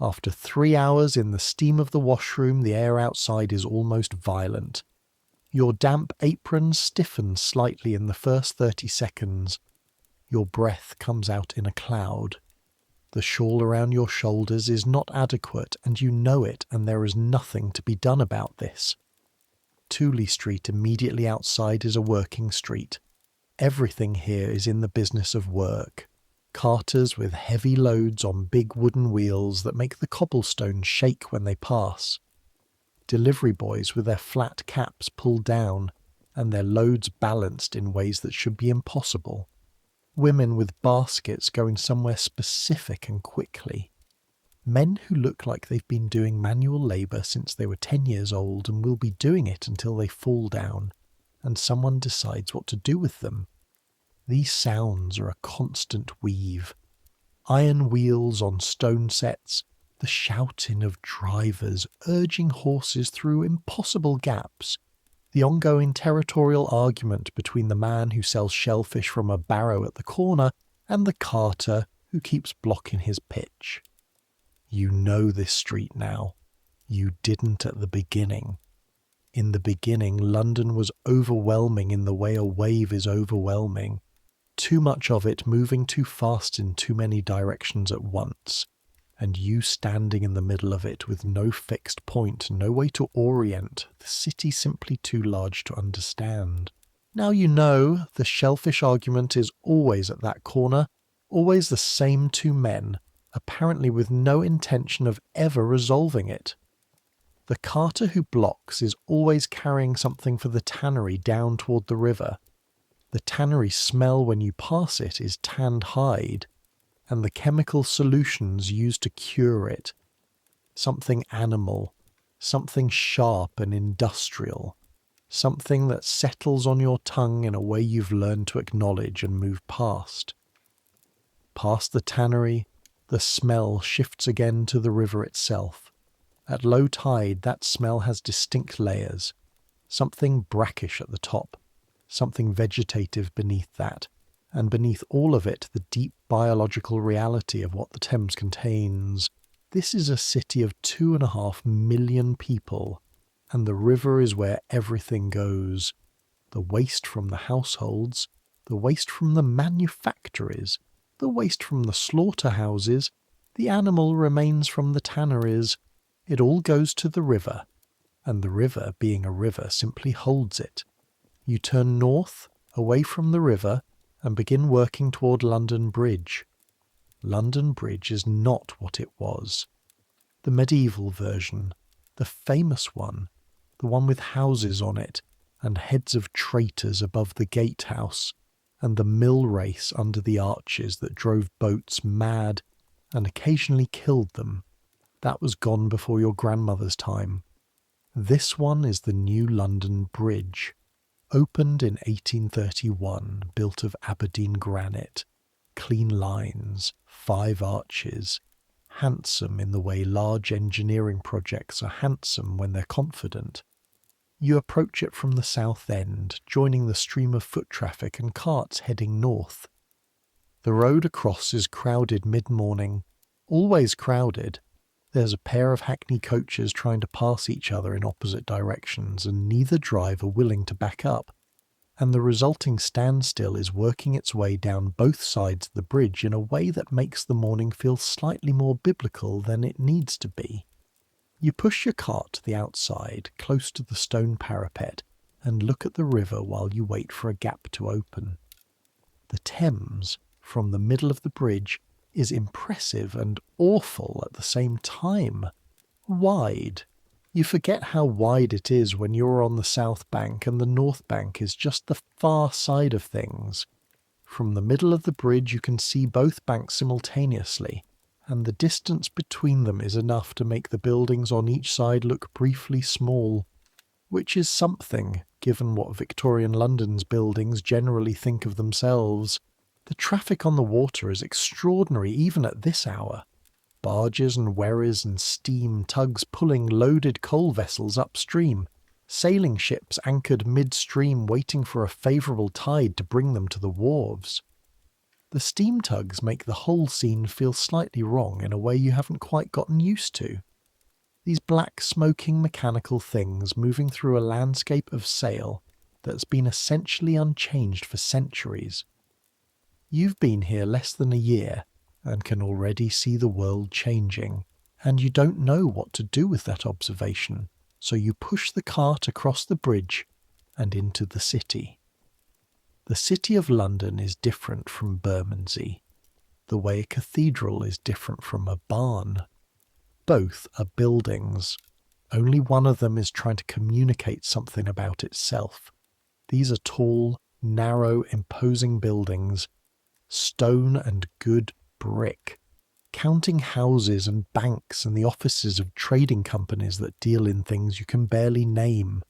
[SPEAKER 1] After 3 hours in the steam of the washroom, the air outside is almost violent. Your damp apron stiffens slightly in the first 30 seconds. Your breath comes out in a cloud. The shawl around your shoulders is not adequate, and you know it, and there is nothing to be done about this. Tooley Street immediately outside is a working street. Everything here is in the business of work. Carters with heavy loads on big wooden wheels that make the cobblestones shake when they pass. Delivery boys with their flat caps pulled down and their loads balanced in ways that should be impossible. Women with baskets going somewhere specific and quickly. Men who look like they've been doing manual labour since they were 10 years old and will be doing it until they fall down, and someone decides what to do with them. These sounds are a constant weave. Iron wheels on stone sets, the shouting of drivers urging horses through impossible gaps, the ongoing territorial argument between the man who sells shellfish from a barrow at the corner and the carter who keeps blocking his pitch. You know this street now. You didn't at the beginning. In the beginning, London was overwhelming in the way a wave is overwhelming. Too much of it moving too fast in too many directions at once, and you standing in the middle of it with no fixed point, no way to orient, the city simply too large to understand. Now you know the shellfish argument is always at that corner, always the same 2 men, apparently with no intention of ever resolving it. The carter who blocks is always carrying something for the tannery down toward the river. The tannery smell when you pass it is tanned hide, and the chemical solutions used to cure it. Something animal, something sharp and industrial, something that settles on your tongue in a way you've learned to acknowledge and move past. Past the tannery, the smell shifts again to the river itself. At low tide, that smell has distinct layers. Something brackish at the top, something vegetative beneath that, and beneath all of it the deep biological reality of what the Thames contains. This is a city of 2.5 million people, and the river is where everything goes. The waste from the households, the waste from the manufactories, the waste from the slaughterhouses, the animal remains from the tanneries. It all goes to the river, and the river, being a river, simply holds it. You turn north, away from the river, and begin working toward London Bridge. London Bridge is not what it was. The medieval version, the famous one, the one with houses on it, and heads of traitors above the gatehouse, and the mill race under the arches that drove boats mad and occasionally killed them. That was gone before your grandmother's time. This one is the new London Bridge, opened in 1831, built of Aberdeen granite, clean lines, 5 arches, handsome in the way large engineering projects are handsome when they're confident. You approach it from the south end, joining the stream of foot traffic and carts heading north. The road across is crowded mid-morning, always crowded. There's a pair of hackney coaches trying to pass each other in opposite directions, and neither driver willing to back up, and the resulting standstill is working its way down both sides of the bridge in a way that makes the morning feel slightly more biblical than it needs to be. You push your cart to the outside, close to the stone parapet, and look at the river while you wait for a gap to open. The Thames, from the middle of the bridge, is impressive and awful at the same time. Wide. You forget how wide it is when you're on the south bank and the north bank is just the far side of things. From the middle of the bridge you can see both banks simultaneously, and the distance between them is enough to make the buildings on each side look briefly small, which is something, given what Victorian London's buildings generally think of themselves. The traffic on the water is extraordinary even at this hour. Barges and wherries and steam tugs pulling loaded coal vessels upstream, sailing ships anchored midstream waiting for a favourable tide to bring them to the wharves. The steam tugs make the whole scene feel slightly wrong in a way you haven't quite gotten used to. These black smoking mechanical things moving through a landscape of sail that's been essentially unchanged for centuries. You've been here less than a year and can already see the world changing, and you don't know what to do with that observation, so you push the cart across the bridge and into the city. The city of London is different from Bermondsey, the way a cathedral is different from a barn. Both are buildings. Only one of them is trying to communicate something about itself. These are tall, narrow, imposing buildings, stone and good brick, counting houses and banks and the offices of trading companies that deal in things you can barely name,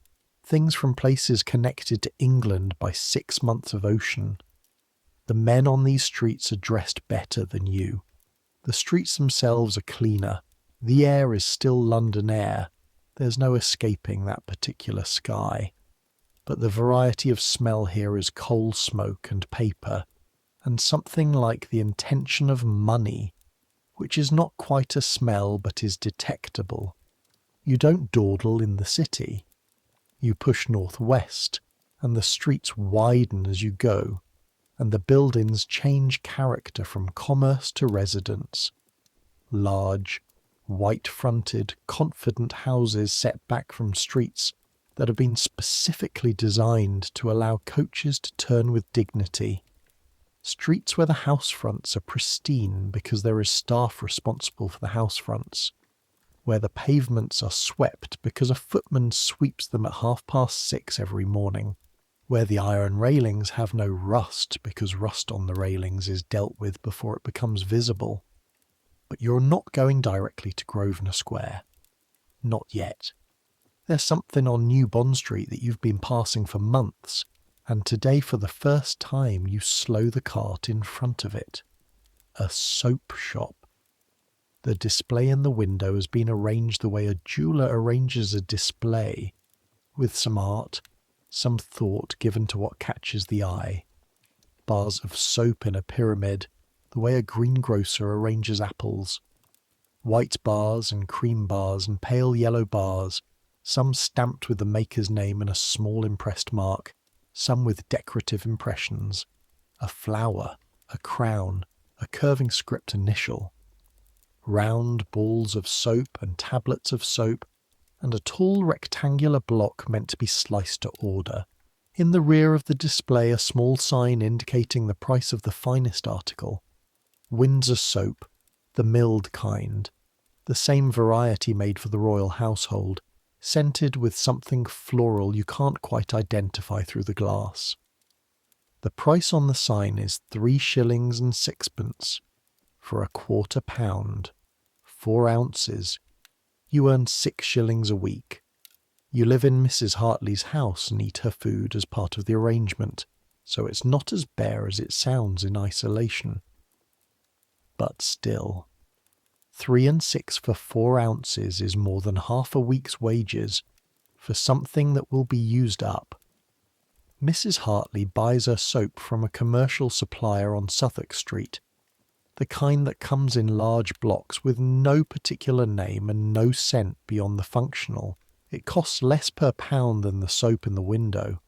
[SPEAKER 1] things from places connected to England by 6 months of ocean. The men on these streets are dressed better than you. The streets themselves are cleaner. The air is still London air. There's no escaping that particular sky. But the variety of smell here is coal smoke and paper, and something like the intention of money, which is not quite a smell but is detectable. You don't dawdle in the city. You push northwest, and the streets widen as you go, and the buildings change character from commerce to residence. Large, white-fronted, confident houses set back from streets that have been specifically designed to allow coaches to turn with dignity. Streets where the house fronts are pristine because there is staff responsible for the house fronts, where the pavements are swept because a footman sweeps them at 6:30 every morning, where the iron railings have no rust because rust on the railings is dealt with before it becomes visible. But you're not going directly to Grosvenor Square. Not yet. There's something on New Bond Street that you've been passing for months, and today for the first time you slow the cart in front of it. A soap shop. The display in the window has been arranged the way a jeweller arranges a display, with some art, some thought given to what catches the eye. Bars of soap in a pyramid, the way a greengrocer arranges apples. White bars and cream bars and pale yellow bars, some stamped with the maker's name and a small impressed mark, some with decorative impressions. A flower, a crown, a curving script initial. Round balls of soap and tablets of soap, and a tall rectangular block meant to be sliced to order. In the rear of the display a small sign indicating the price of the finest article. Windsor soap, the milled kind, the same variety made for the royal household, scented with something floral you can't quite identify through the glass. The price on the sign is 3 shillings and 6pence. For £1/4, 4 ounces. You earn 6 shillings a week. You live in Mrs. Hartley's house and eat her food as part of the arrangement, so it's not as bare as it sounds in isolation. But still, 3 and 6 for 4 ounces is more than half a week's wages. for something that will be used up. Mrs. Hartley buys her soap from a commercial supplier on Southwark Street, the kind that comes in large blocks with no particular name and no scent beyond the functional. It costs less per pound than the soap in the window,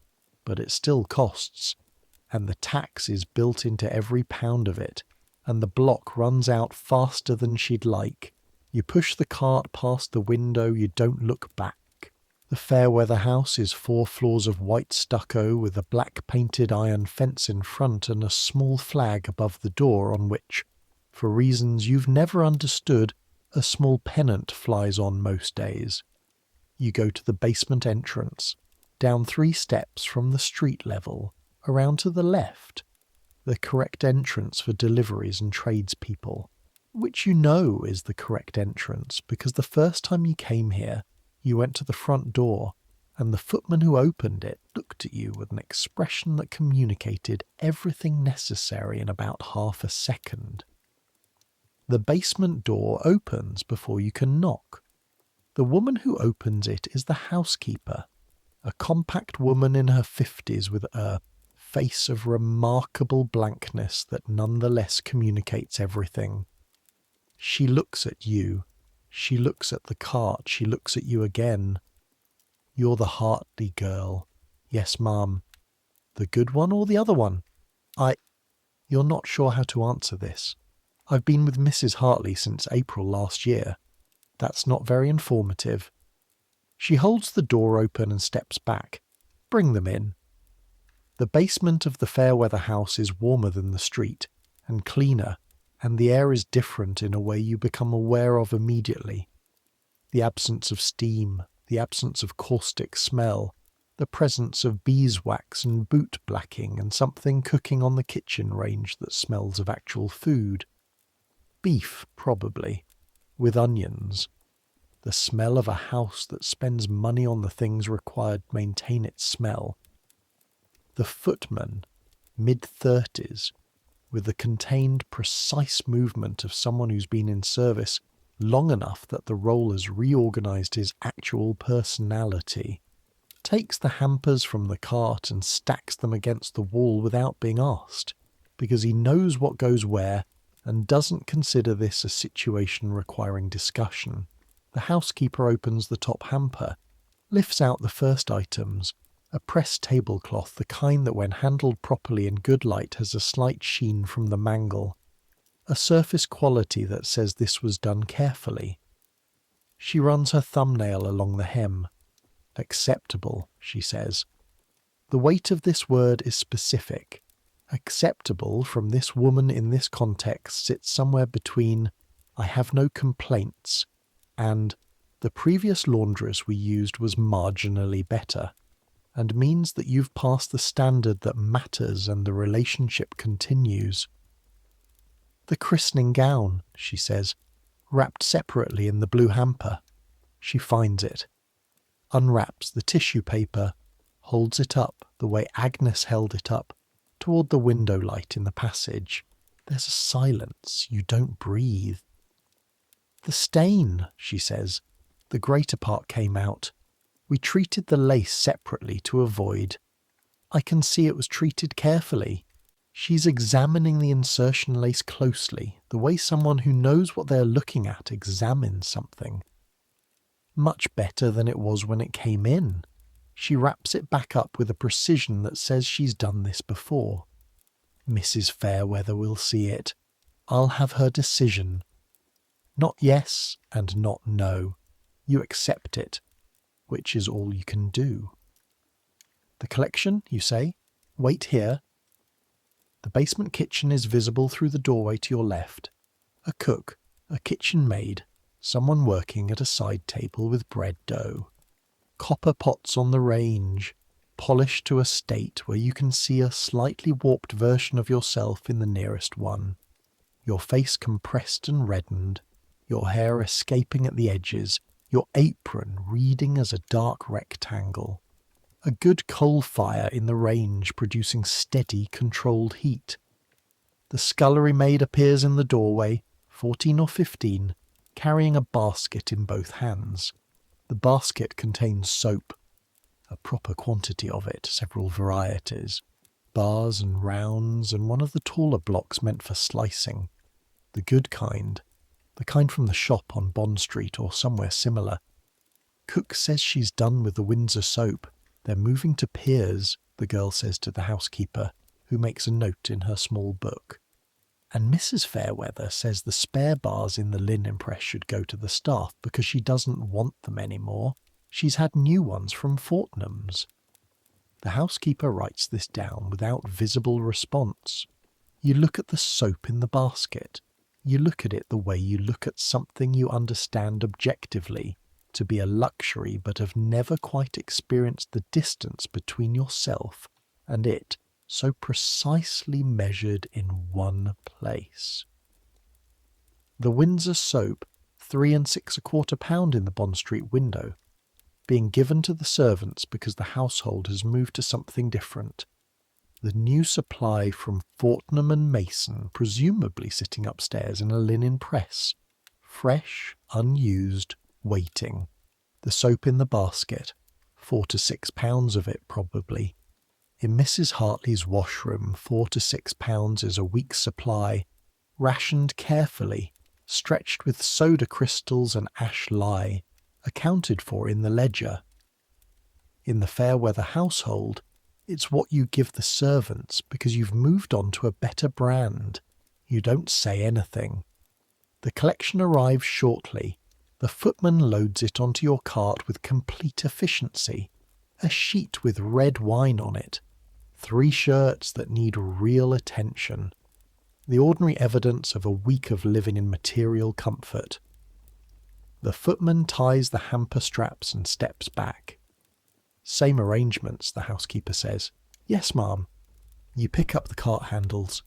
[SPEAKER 1] but it still costs, and the tax is built into every pound of it, and the block runs out faster than she'd like. You push the cart past the window, you don't look back. The Fairweather house is 4 floors of white stucco with a black painted iron fence in front and a small flag above the door on which, for reasons you've never understood, a small pennant flies on most days. You go to the basement entrance, down 3 steps from the street level, around to the left, the correct entrance for deliveries and tradespeople, which you know is the correct entrance because the first time you came here, you went to the front door, and the footman who opened it looked at you with an expression that communicated everything necessary in about half a second. The basement door opens before you can knock. The woman who opens it is the housekeeper, a compact woman in her 50s with a face of remarkable blankness that nonetheless communicates everything. She looks at you. She looks at the cart. She looks at you again. You're the Hartley girl. Yes, ma'am. The good one or the other one? You're not sure how to answer this. I've been with Mrs. Hartley since April last year. That's not very informative. She holds the door open and steps back. Bring them in. The basement of the Fairweather house is warmer than the street, and cleaner, and the air is different in a way you become aware of immediately. The absence of steam, the absence of caustic smell, the presence of beeswax and boot blacking and something cooking on the kitchen range that smells of actual food. Beef, probably, with onions. The smell of a house that spends money on the things required to maintain its smell. The footman, mid-30s, with the contained, precise movement of someone who's been in service long enough that the role has reorganised his actual personality, takes the hampers from the cart and stacks them against the wall without being asked, because he knows what goes where and doesn't consider this a situation requiring discussion. The housekeeper opens the top hamper, lifts out the first items, a pressed tablecloth, the kind that when handled properly in good light has a slight sheen from the mangle, a surface quality that says this was done carefully. She runs her thumbnail along the hem. Acceptable, she says. The weight of this word is specific. Acceptable from this woman in this context sits somewhere between I have no complaints and the previous laundress we used was marginally better, and means that you've passed the standard that matters and the relationship continues. The christening gown, she says, wrapped separately in the blue hamper. She finds it, unwraps the tissue paper, holds it up the way Agnes held it up, toward the window light in the passage. There's a silence. You don't breathe. The stain, she says. The greater part came out. We treated the lace separately to avoid. I can see it was treated carefully. She's examining the insertion lace closely, the way someone who knows what they're looking at examines something. Much better than it was when it came in. She wraps it back up with a precision that says she's done this before. Mrs. Fairweather will see it. I'll have her decision. Not yes and not no. You accept it, which is all you can do. The collection, you say? Wait here. The basement kitchen is visible through the doorway to your left. A cook, a kitchen maid, someone working at a side table with bread dough. Copper pots on the range, polished to a state where you can see a slightly warped version of yourself in the nearest one. Your face compressed and reddened, your hair escaping at the edges, your apron reading as a dark rectangle. A good coal fire in the range producing steady, controlled heat. The scullery maid appears in the doorway, 14 or 15, carrying a basket in both hands. The basket contains soap, a proper quantity of it, several varieties, bars and rounds, and one of the taller blocks meant for slicing, the good kind, the kind from the shop on Bond Street or somewhere similar. Cook says she's done with the Windsor soap. They're moving to Piers, the girl says to the housekeeper, who makes a note in her small book. And Mrs. Fairweather says the spare bars in the linen press should go to the staff because she doesn't want them anymore. She's had new ones from Fortnum's. The housekeeper writes this down without visible response. You look at the soap in the basket. You look at it the way you look at something you understand objectively to be a luxury but have never quite experienced the distance between yourself and it so precisely measured in one place. The Windsor soap, 3 6/4 pound in the Bond Street window, being given to the servants because the household has moved to something different. The new supply from Fortnum and Mason, presumably sitting upstairs in a linen press, fresh, unused, waiting. The soap in the basket, 4 to 6 pounds of it probably. In Mrs. Hartley's washroom, 4 to 6 pounds is a week's supply, rationed carefully, stretched with soda crystals and ash lye, accounted for in the ledger. In the Fairweather household, it's what you give the servants because you've moved on to a better brand. You don't say anything. The collection arrives shortly. The footman loads it onto your cart with complete efficiency. A sheet with red wine on it. 3 shirts that need real attention. The ordinary evidence of a week of living in material comfort. The footman ties the hamper straps and steps back. Same arrangements, the housekeeper says. Yes, ma'am. You pick up the cart handles.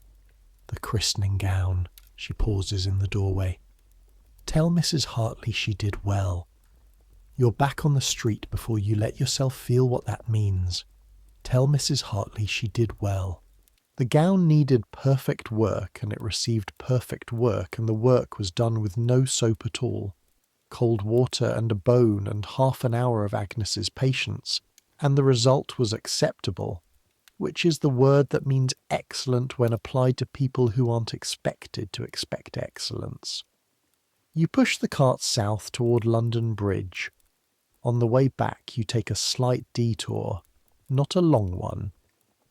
[SPEAKER 1] The christening gown. She pauses in the doorway. Tell Mrs. Hartley she did well. You're back on the street before you let yourself feel what that means. Tell Mrs. Hartley she did well. The gown needed perfect work, and it received perfect work, and the work was done with no soap at all. Cold water and a bone and half an hour of Agnes's patience, and the result was acceptable, which is the word that means excellent when applied to people who aren't expected to expect excellence. You push the cart south toward London Bridge. On the way back you take a slight detour, not a long one.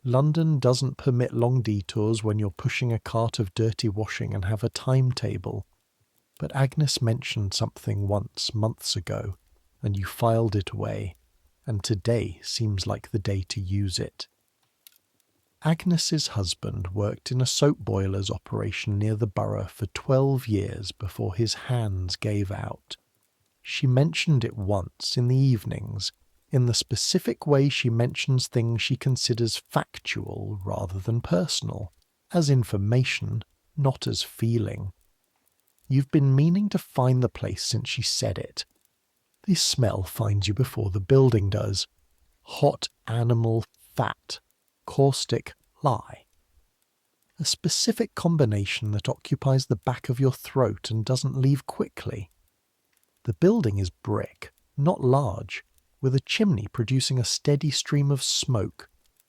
[SPEAKER 1] London doesn't permit long detours when you're pushing a cart of dirty washing and have a timetable. But Agnes mentioned something once, months ago, and you filed it away, and today seems like the day to use it. Agnes's husband worked in a soap boilers operation near the borough for 12 years before his hands gave out. She mentioned it once in the evenings, in the specific way she mentions things she considers factual rather than personal, as information, not as feeling. You've been meaning to find the place since she said it. The smell finds you before the building does. Hot animal fat. Caustic lye. A specific combination that occupies the back of your throat and doesn't leave quickly. The building is brick, not large, with a chimney producing a steady stream of smoke,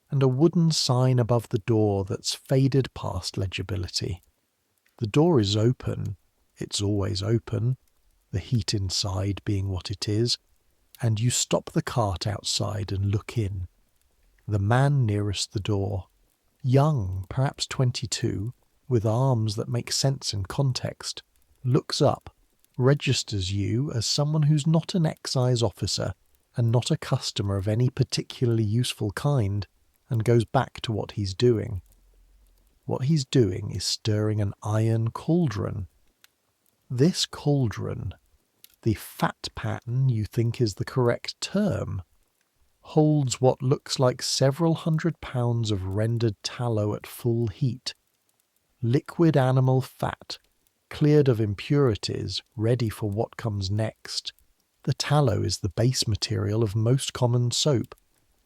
[SPEAKER 1] and a wooden sign above the door that's faded past legibility. The door is open. It's always open, the heat inside being what it is, and you stop the cart outside and look in. The man nearest the door, young, perhaps 22, with arms that make sense in context, looks up, registers you as someone who's not an excise officer and not a customer of any particularly useful kind, and goes back to what he's doing. What he's doing is stirring an iron cauldron. This cauldron, the fat pattern you think is the correct term, holds what looks like several hundred pounds of rendered tallow at full heat. Liquid animal fat, cleared of impurities, ready for what comes next. The tallow is the base material of most common soap,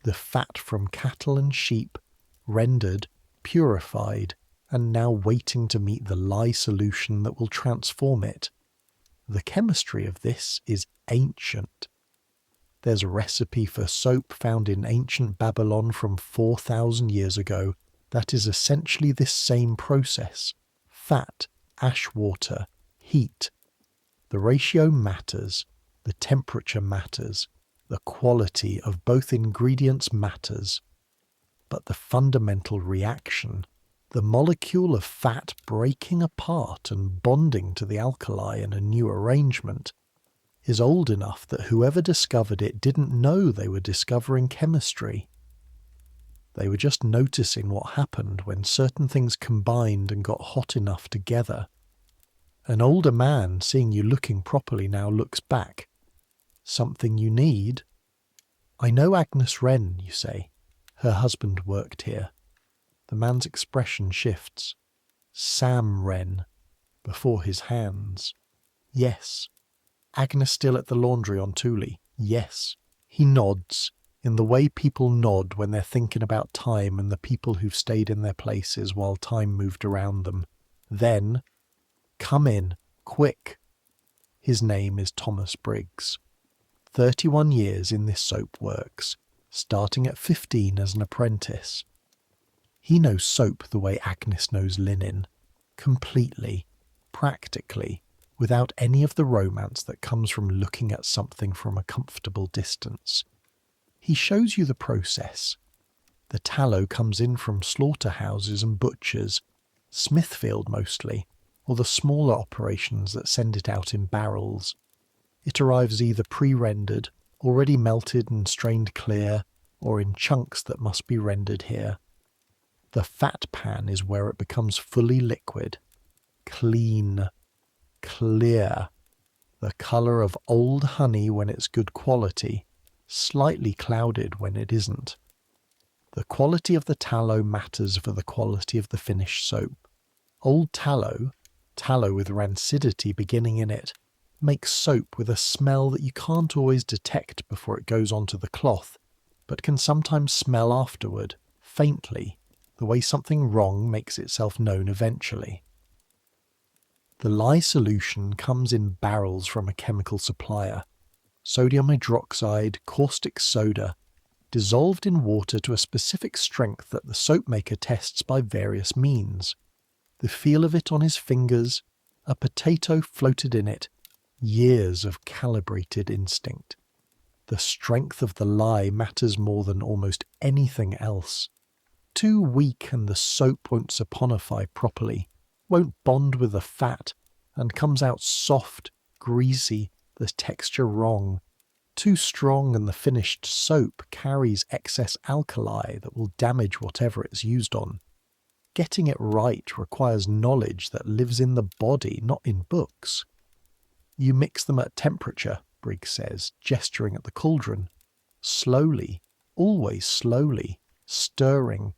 [SPEAKER 1] the fat from cattle and sheep, rendered, purified, and now waiting to meet the lye solution that will transform it. The chemistry of this is ancient. There's a recipe for soap found in ancient Babylon from 4,000 years ago that is essentially this same process. Fat, ash water, heat. The ratio matters, the temperature matters, the quality of both ingredients matters. But the fundamental reaction, the molecule of fat breaking apart and bonding to the alkali in a new arrangement, is old enough that whoever discovered it didn't know they were discovering chemistry. They were just noticing what happened when certain things combined and got hot enough together. An older man seeing you looking properly now looks back. Something you need? I know Agnes Wren, you say. Her husband worked here. The man's expression shifts. Sam Wren, before his hands. Yes. Agnes still at the laundry on Thule? Yes. He nods, in the way people nod when they're thinking about time and the people who've stayed in their places while time moved around them. Then, come in, quick. His name is Thomas Briggs. 31 years in this soap works, starting at 15 as an apprentice. He knows soap the way Agnes knows linen, completely, practically, without any of the romance that comes from looking at something from a comfortable distance. He shows you the process. The tallow comes in from slaughterhouses and butchers, Smithfield mostly, or the smaller operations that send it out in barrels. It arrives either pre-rendered, already melted and strained clear, or in chunks that must be rendered here. The fat pan is where it becomes fully liquid, clean, clear, the colour of old honey when it's good quality, slightly clouded when it isn't. The quality of the tallow matters for the quality of the finished soap. Old tallow with rancidity beginning in it, makes soap with a smell that you can't always detect before it goes onto the cloth, but can sometimes smell afterward, faintly, the way something wrong makes itself known eventually. The lye solution comes in barrels from a chemical supplier. Sodium hydroxide, caustic soda, dissolved in water to a specific strength that the soap maker tests by various means. The feel of it on his fingers, a potato floated in it, years of calibrated instinct. The strength of the lye matters more than almost anything else. Too weak and the soap won't saponify properly, won't bond with the fat, and comes out soft, greasy, the texture wrong. Too strong and the finished soap carries excess alkali that will damage whatever it's used on. Getting it right requires knowledge that lives in the body, not in books. You mix them at temperature, Briggs says, gesturing at the cauldron. Slowly, always slowly, stirring.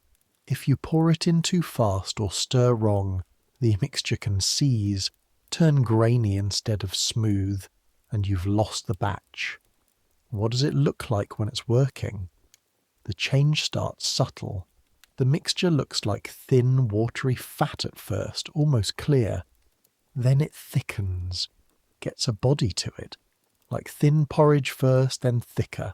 [SPEAKER 1] If you pour it in too fast or stir wrong, the mixture can seize, turn grainy instead of smooth, and you've lost the batch. What does it look like when it's working? The change starts subtle. The mixture looks like thin, watery fat at first, almost clear. Then it thickens, gets a body to it, like thin porridge first, then thicker.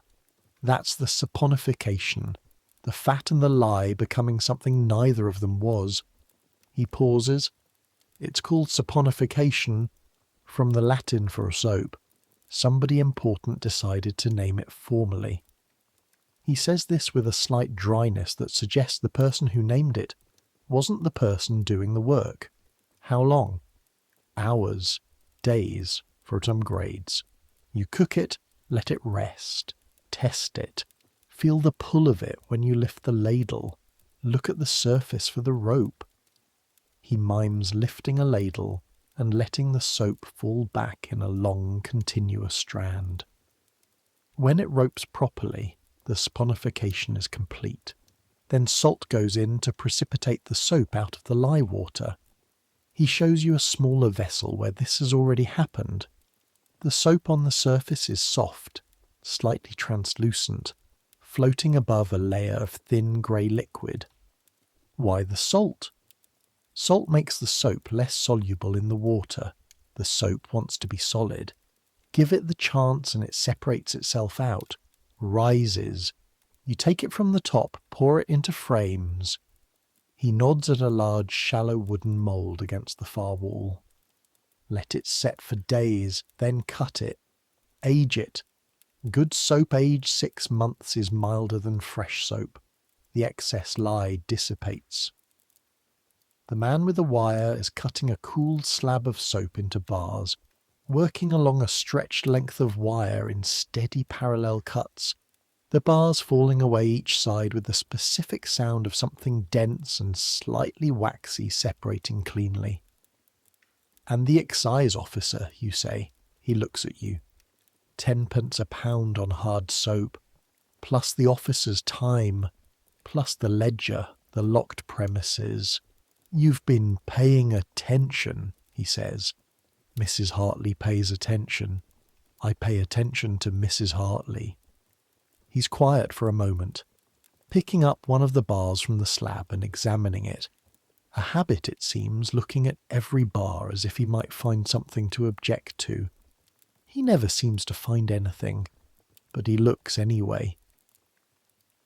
[SPEAKER 1] That's the saponification, the fat and the lye becoming something neither of them was. He pauses. It's called saponification, from the Latin for a soap. Somebody important decided to name it formally. He says this with a slight dryness that suggests the person who named it wasn't the person doing the work. How long? Hours, days, for some grades. You cook it, let it rest, test it, feel the pull of it when you lift the ladle, look at the surface for the rope. He mimes lifting a ladle and letting the soap fall back in a long, continuous strand. When it ropes properly, the saponification is complete. Then salt goes in to precipitate the soap out of the lye water. He shows you a smaller vessel where this has already happened. The soap on the surface is soft, slightly translucent, floating above a layer of thin grey liquid. Why the salt? Salt makes the soap less soluble in the water. The soap wants to be solid. Give it the chance and it separates itself out, rises. You take it from the top, pour it into frames. He nods at a large, shallow wooden mould against the far wall. Let it set for days, then cut it. Age it. Good soap aged 6 months is milder than fresh soap. The excess lye dissipates. The man with the wire is cutting a cooled slab of soap into bars, working along a stretched length of wire in steady parallel cuts, the bars falling away each side with the specific sound of something dense and slightly waxy separating cleanly. And the excise officer, you say. He looks at you. 10p a pound on hard soap, plus the officer's time, plus the ledger, the locked premises. You've been paying attention, he says. Mrs. Hartley pays attention. I pay attention to Mrs. Hartley. He's quiet for a moment, picking up one of the bars from the slab and examining it. A habit, it seems, looking at every bar as if he might find something to object to. He never seems to find anything, but he looks anyway.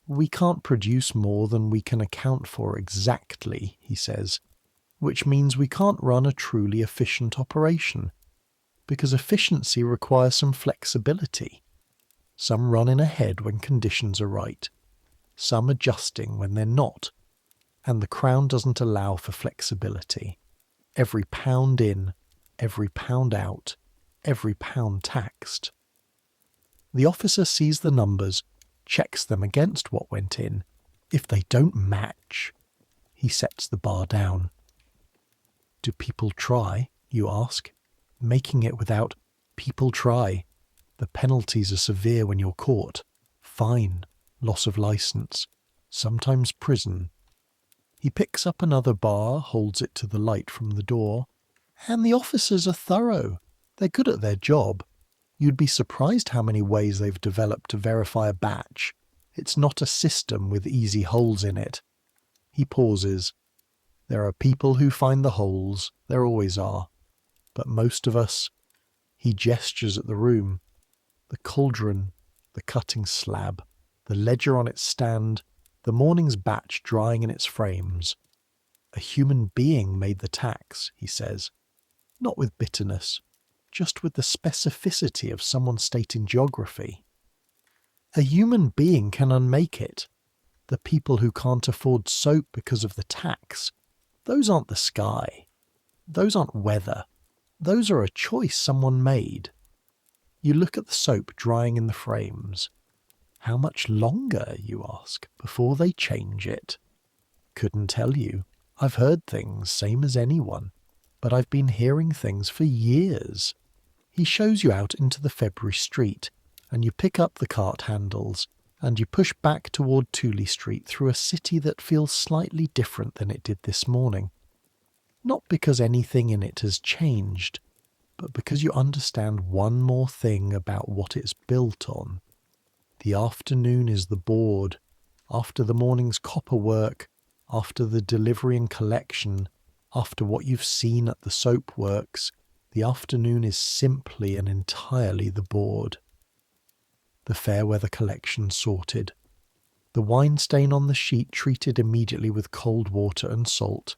[SPEAKER 1] We can't produce more than we can account for exactly, he says, which means we can't run a truly efficient operation, because efficiency requires some flexibility. Some running ahead when conditions are right, some adjusting when they're not, and the Crown doesn't allow for flexibility. Every pound in, every pound out, every pound taxed. The officer sees the numbers, checks them against what went in. If they don't match, he sets the bar down. Do people try, you ask? Making it without people try. The penalties are severe when you're caught. Fine, loss of licence, sometimes prison. He picks up another bar, holds it to the light from the door. And the officers are thorough. They're good at their job. You'd be surprised how many ways they've developed to verify a batch. It's not a system with easy holes in it. He pauses. There are people who find the holes, there always are. But most of us... He gestures at the room. The cauldron, the cutting slab, the ledger on its stand, the morning's batch drying in its frames. A human being made the tax, he says. Not with bitterness, just with the specificity of someone stating geography. A human being can unmake it. The people who can't afford soap because of the tax, those aren't the sky. Those aren't weather. Those are a choice someone made. You look at the soap drying in the frames. How much longer, you ask, before they change it? Couldn't tell you. I've heard things, same as anyone. But I've been hearing things for years. He shows you out into the February street, and you pick up the cart handles, and you push back toward Tooley Street through a city that feels slightly different than it did this morning. Not because anything in it has changed, but because you understand one more thing about what it's built on. The afternoon is the board. After the morning's copper work, after the delivery and collection, after what you've seen at the soap works, the afternoon is simply and entirely the board. The Fairweather collection sorted. The wine stain on the sheet treated immediately with cold water and salt.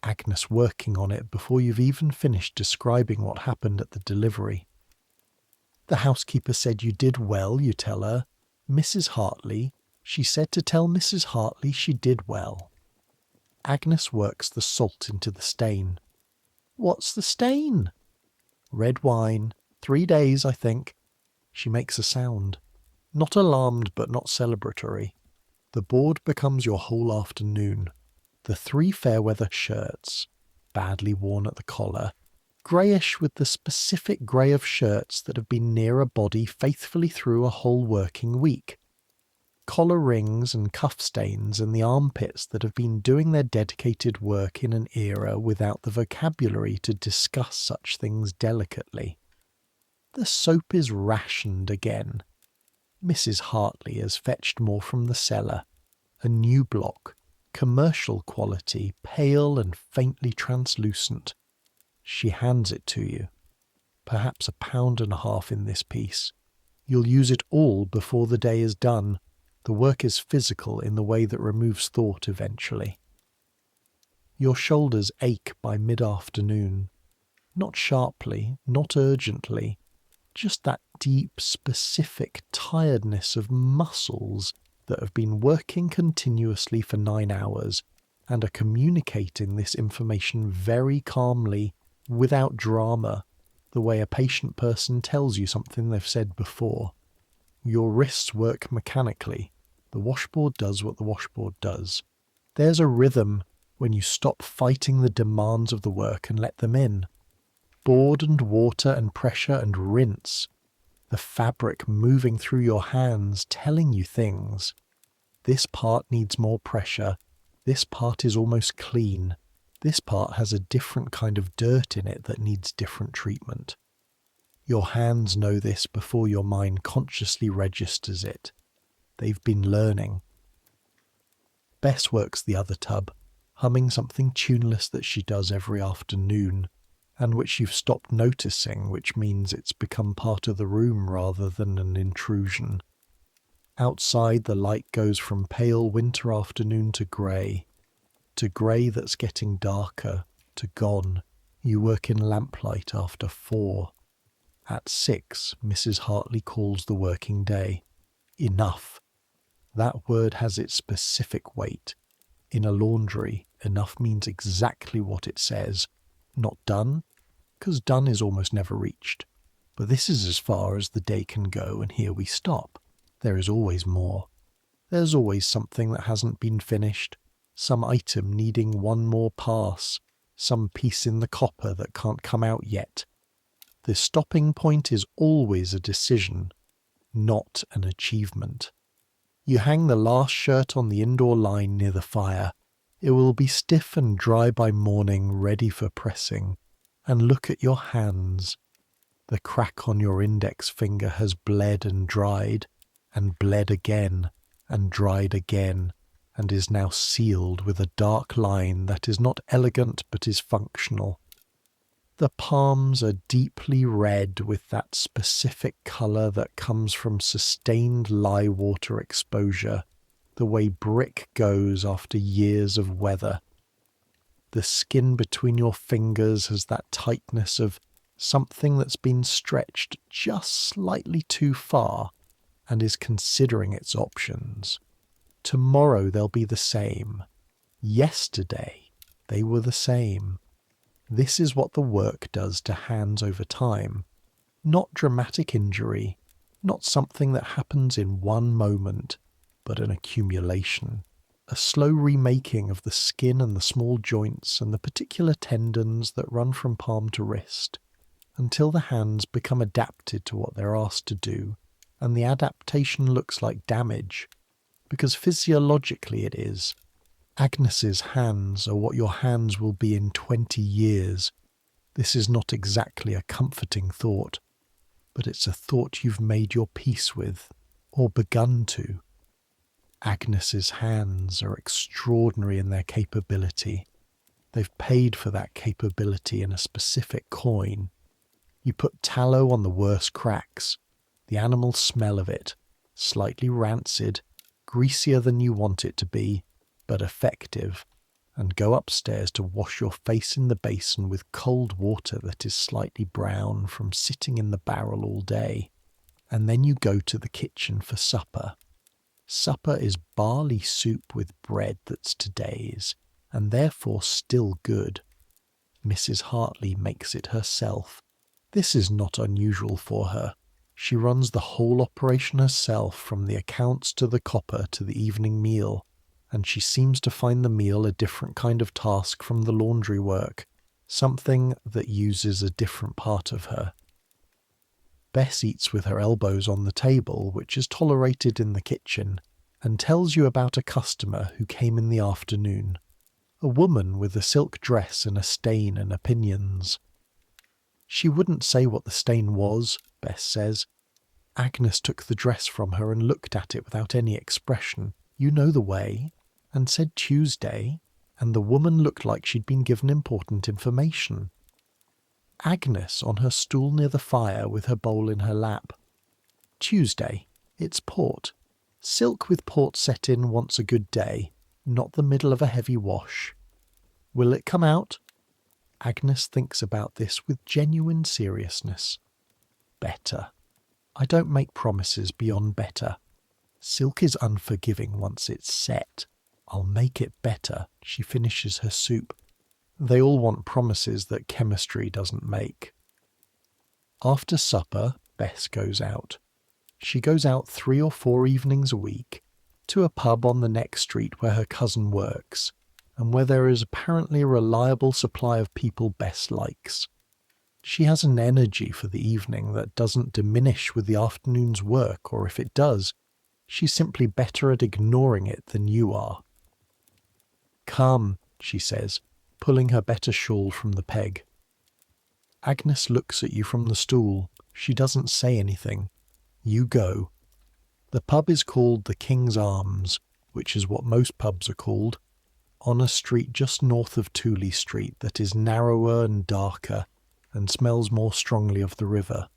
[SPEAKER 1] Agnes working on it before you've even finished describing what happened at the delivery. The housekeeper said you did well, you tell her. Mrs. Hartley, she said to tell Mrs. Hartley she did well. Agnes works the salt into the stain. What's the stain? Red wine. 3 days, I think. She makes a sound. Not alarmed, but not celebratory. The board becomes your whole afternoon. The 3 Fairweather shirts, badly worn at the collar, greyish with the specific grey of shirts that have been near a body faithfully through a whole working week. Collar rings and cuff stains and the armpits that have been doing their dedicated work in an era without the vocabulary to discuss such things delicately. The soap is rationed again. Mrs. Hartley has fetched more from the cellar. A new block, commercial quality, pale and faintly translucent. She hands it to you. Perhaps £1.50 in this piece. You'll use it all before the day is done. The work is physical in the way that removes thought eventually. Your shoulders ache by mid-afternoon. Not sharply, not urgently, just that deep, specific tiredness of muscles that have been working continuously for 9 hours and are communicating this information very calmly, without drama, the way a patient person tells you something they've said before. Your wrists work mechanically. The washboard does what the washboard does. There's a rhythm when you stop fighting the demands of the work and let them in. Board and water and pressure and rinse. The fabric moving through your hands telling you things. This part needs more pressure. This part is almost clean. This part has a different kind of dirt in it that needs different treatment. Your hands know this before your mind consciously registers it. They've been learning. Bess works the other tub, humming something tuneless that she does every afternoon, and which you've stopped noticing, which means it's become part of the room rather than an intrusion. Outside, the light goes from pale winter afternoon to grey that's getting darker, to gone. You work in lamplight after 4. At 6, Mrs. Hartley calls the working day. Enough. That word has its specific weight. In a laundry, enough means exactly what it says. Not done, because done is almost never reached. But this is as far as the day can go, and here we stop. There is always more. There's always something that hasn't been finished, some item needing one more pass, some piece in the copper that can't come out yet. The stopping point is always a decision, not an achievement. You hang the last shirt on the indoor line near the fire. It will be stiff and dry by morning, ready for pressing. And look at your hands. The crack on your index finger has bled and bled again, and dried again, and is now sealed with a dark line that is not elegant but is functional. The palms are deeply red with that specific colour that comes from sustained lye water exposure, the way brick goes after years of weather. The skin between your fingers has that tightness of something that's been stretched just slightly too far and is considering its options. Tomorrow they'll be the same. Yesterday they were the same. This is what the work does to hands over time. Not dramatic injury, not something that happens in one moment, but an accumulation. A slow remaking of the skin and the small joints and the particular tendons that run from palm to wrist, until the hands become adapted to what they're asked to do, and the adaptation looks like damage, because physiologically it is. Agnes's hands are what your hands will be in 20 years. This is not exactly a comforting thought, but it's a thought you've made your peace with, or begun to. Agnes's hands are extraordinary in their capability. They've paid for that capability in a specific coin. You put tallow on the worst cracks. The animals smell of it, slightly rancid, greasier than you want it to be, but effective, and go upstairs to wash your face in the basin with cold water that is slightly brown from sitting in the barrel all day. And then you go to the kitchen for supper. Supper is barley soup with bread that's today's, and therefore still good. Mrs. Hartley makes it herself. This is not unusual for her. She runs the whole operation herself, from the accounts to the copper to the evening meal, and she seems to find the meal a different kind of task from the laundry work, something that uses a different part of her. Bess eats with her elbows on the table, which is tolerated in the kitchen, and tells you about a customer who came in the afternoon. A woman with a silk dress and a stain and opinions. She wouldn't say what the stain was, Bess says. Agnes took the dress from her and looked at it without any expression. You know the way. And said Tuesday, and the woman looked like she'd been given important information. Agnes on her stool near the fire with her bowl in her lap. Tuesday. It's port. Silk with port set in wants a good day, not the middle of a heavy wash. Will it come out? Agnes thinks about this with genuine seriousness. Better. I don't make promises beyond better. Silk is unforgiving once it's set. I'll make it better. She finishes her soup. They all want promises that chemistry doesn't make. After supper, Bess goes out. She goes out 3 or 4 evenings a week to a pub on the next street where her cousin works, and where there is apparently a reliable supply of people Bess likes. She has an energy for the evening that doesn't diminish with the afternoon's work, or if it does, she's simply better at ignoring it than you are. Come, she says, pulling her better shawl from the peg. Agnes looks at you from the stool. She doesn't say anything. You go. The pub is called the King's Arms, which is what most pubs are called, on a street just north of Tooley Street that is narrower and darker and smells more strongly of the river.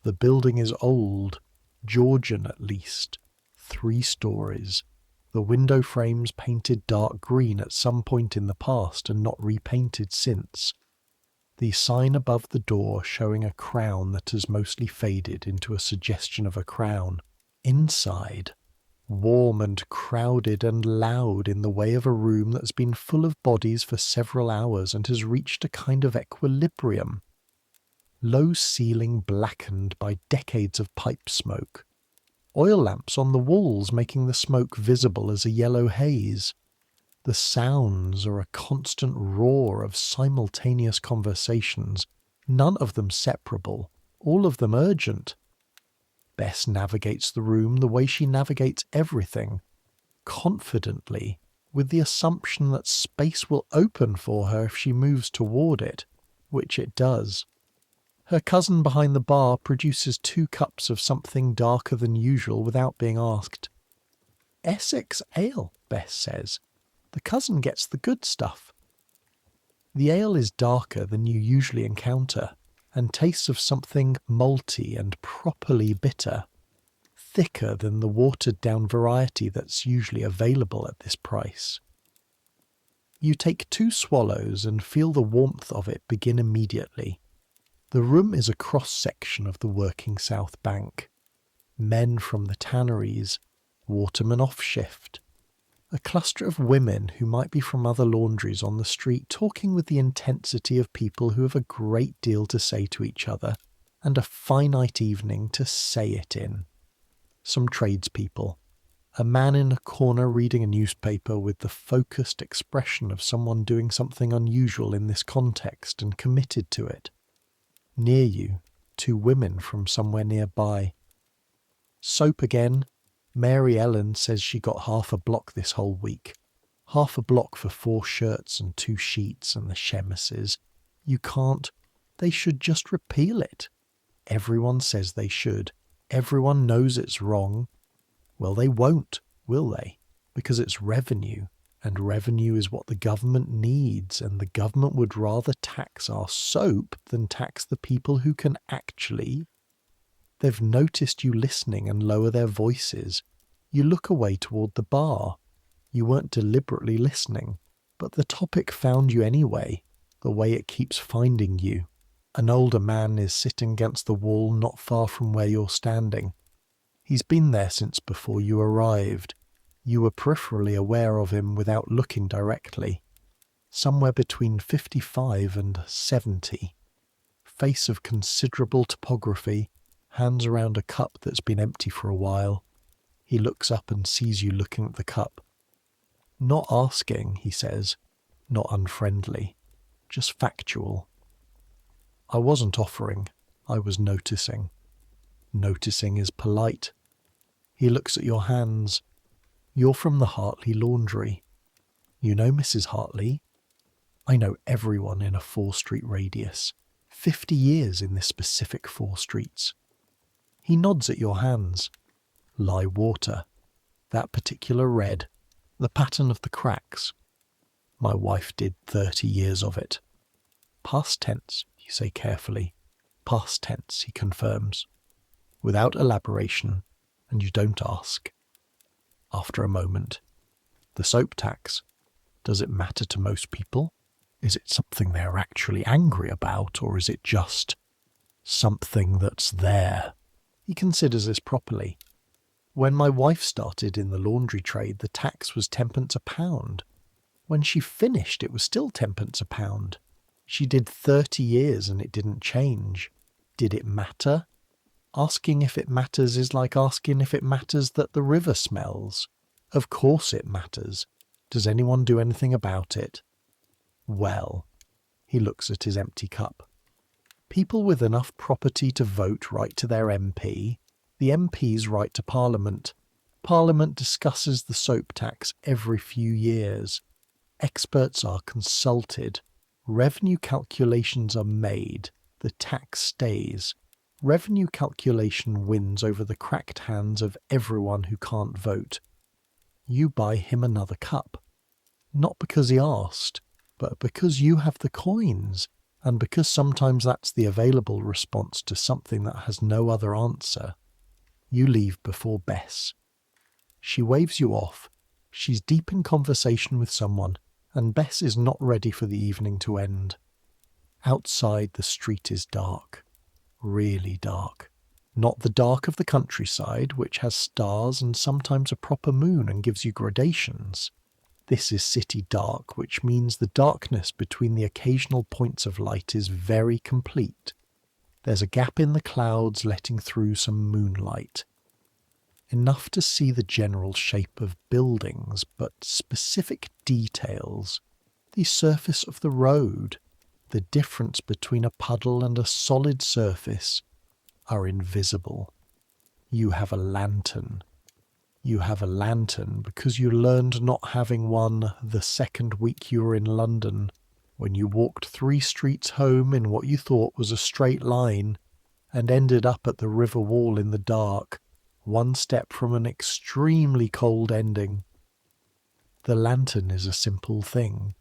[SPEAKER 1] The building is old, Georgian at least, 3 stories, the window frames painted dark green at some point in the past and not repainted since. The sign above the door showing a crown that has mostly faded into a suggestion of a crown. Inside, warm and crowded and loud in the way of a room that's been full of bodies for several hours and has reached a kind of equilibrium. Low ceiling blackened by decades of pipe smoke. Oil lamps on the walls making the smoke visible as a yellow haze. The sounds are a constant roar of simultaneous conversations, none of them separable, all of them urgent. Bess navigates the room the way she navigates everything, confidently, with the assumption that space will open for her if she moves toward it, which it does. Her cousin behind the bar produces 2 cups of something darker than usual without being asked. Essex ale, Bess says. The cousin gets the good stuff. The ale is darker than you usually encounter, and tastes of something malty and properly bitter, thicker than the watered-down variety that's usually available at this price. You take 2 swallows and feel the warmth of it begin immediately. The room is a cross-section of the working South Bank. Men from the tanneries, watermen off shift, a cluster of women who might be from other laundries on the street talking with the intensity of people who have a great deal to say to each other and a finite evening to say it in. Some tradespeople. A man in a corner reading a newspaper with the focused expression of someone doing something unusual in this context and committed to it. Near you, 2 women from somewhere nearby. Soap again. Mary Ellen says she got half a block this whole week. Half a block for 4 shirts and 2 sheets and the chemises. You can't. They should just repeal it. Everyone says they should. Everyone knows it's wrong. Well, they won't, will they? Because it's revenue, and revenue is what the government needs, and the government would rather tax our soap than tax the people who can actually. They've noticed you listening and lower their voices. You look away toward the bar. You weren't deliberately listening, but the topic found you anyway, the way it keeps finding you. An older man is sitting against the wall not far from where you're standing. He's been there since before you arrived. You were peripherally aware of him without looking directly. Somewhere between 55 and 70. Face of considerable topography, hands around a cup that's been empty for a while. He looks up and sees you looking at the cup. Not asking, he says, not unfriendly, just factual. I wasn't offering, I was noticing. Noticing is polite. He looks at your hands. You're from the Hartley laundry. You know Mrs. Hartley? I know everyone in a 4-street radius. 50 years in this specific 4 streets. He nods at your hands. Lye water. That particular red. The pattern of the cracks. My wife did 30 years of it. Past tense, you say carefully. Past tense, he confirms. without elaboration, and you don't ask. After a moment, the soap tax. Does it matter to most people? Is it something they're actually angry about, or is it just something that's there? He considers this properly. When my wife started in the laundry trade, the tax was 10p a pound. When she finished, it was still 10p a pound. She did 30 years and it didn't change. Did it matter? Asking if it matters is like asking if it matters that the river smells. Of course it matters. Does anyone do anything about it? Well, he looks at his empty cup. People with enough property to vote write to their MP. The MPs write to Parliament. Parliament discusses the soap tax every few years. Experts are consulted. Revenue calculations are made. The tax stays. Revenue calculation wins over the cracked hands of everyone who can't vote. You buy him another cup. Not because he asked, but because you have the coins, and because sometimes that's the available response to something that has no other answer. You leave before Bess. She waves you off. She's deep in conversation with someone, and Bess is not ready for the evening to end. Outside, the street is dark. Really dark. Not the dark of the countryside, which has stars and sometimes a proper moon and gives you gradations. This is city dark, which means the darkness between the occasional points of light is very complete. There's a gap in the clouds letting through some moonlight. Enough to see the general shape of buildings, but specific details. The surface of the road, the difference between a puddle and a solid surface, are invisible. You have a lantern. You have a lantern because you learned not having one the second week you were in London, when you walked 3 streets home in what you thought was a straight line and ended up at the river wall in the dark, 1 step from an extremely cold ending. The lantern is a simple thing.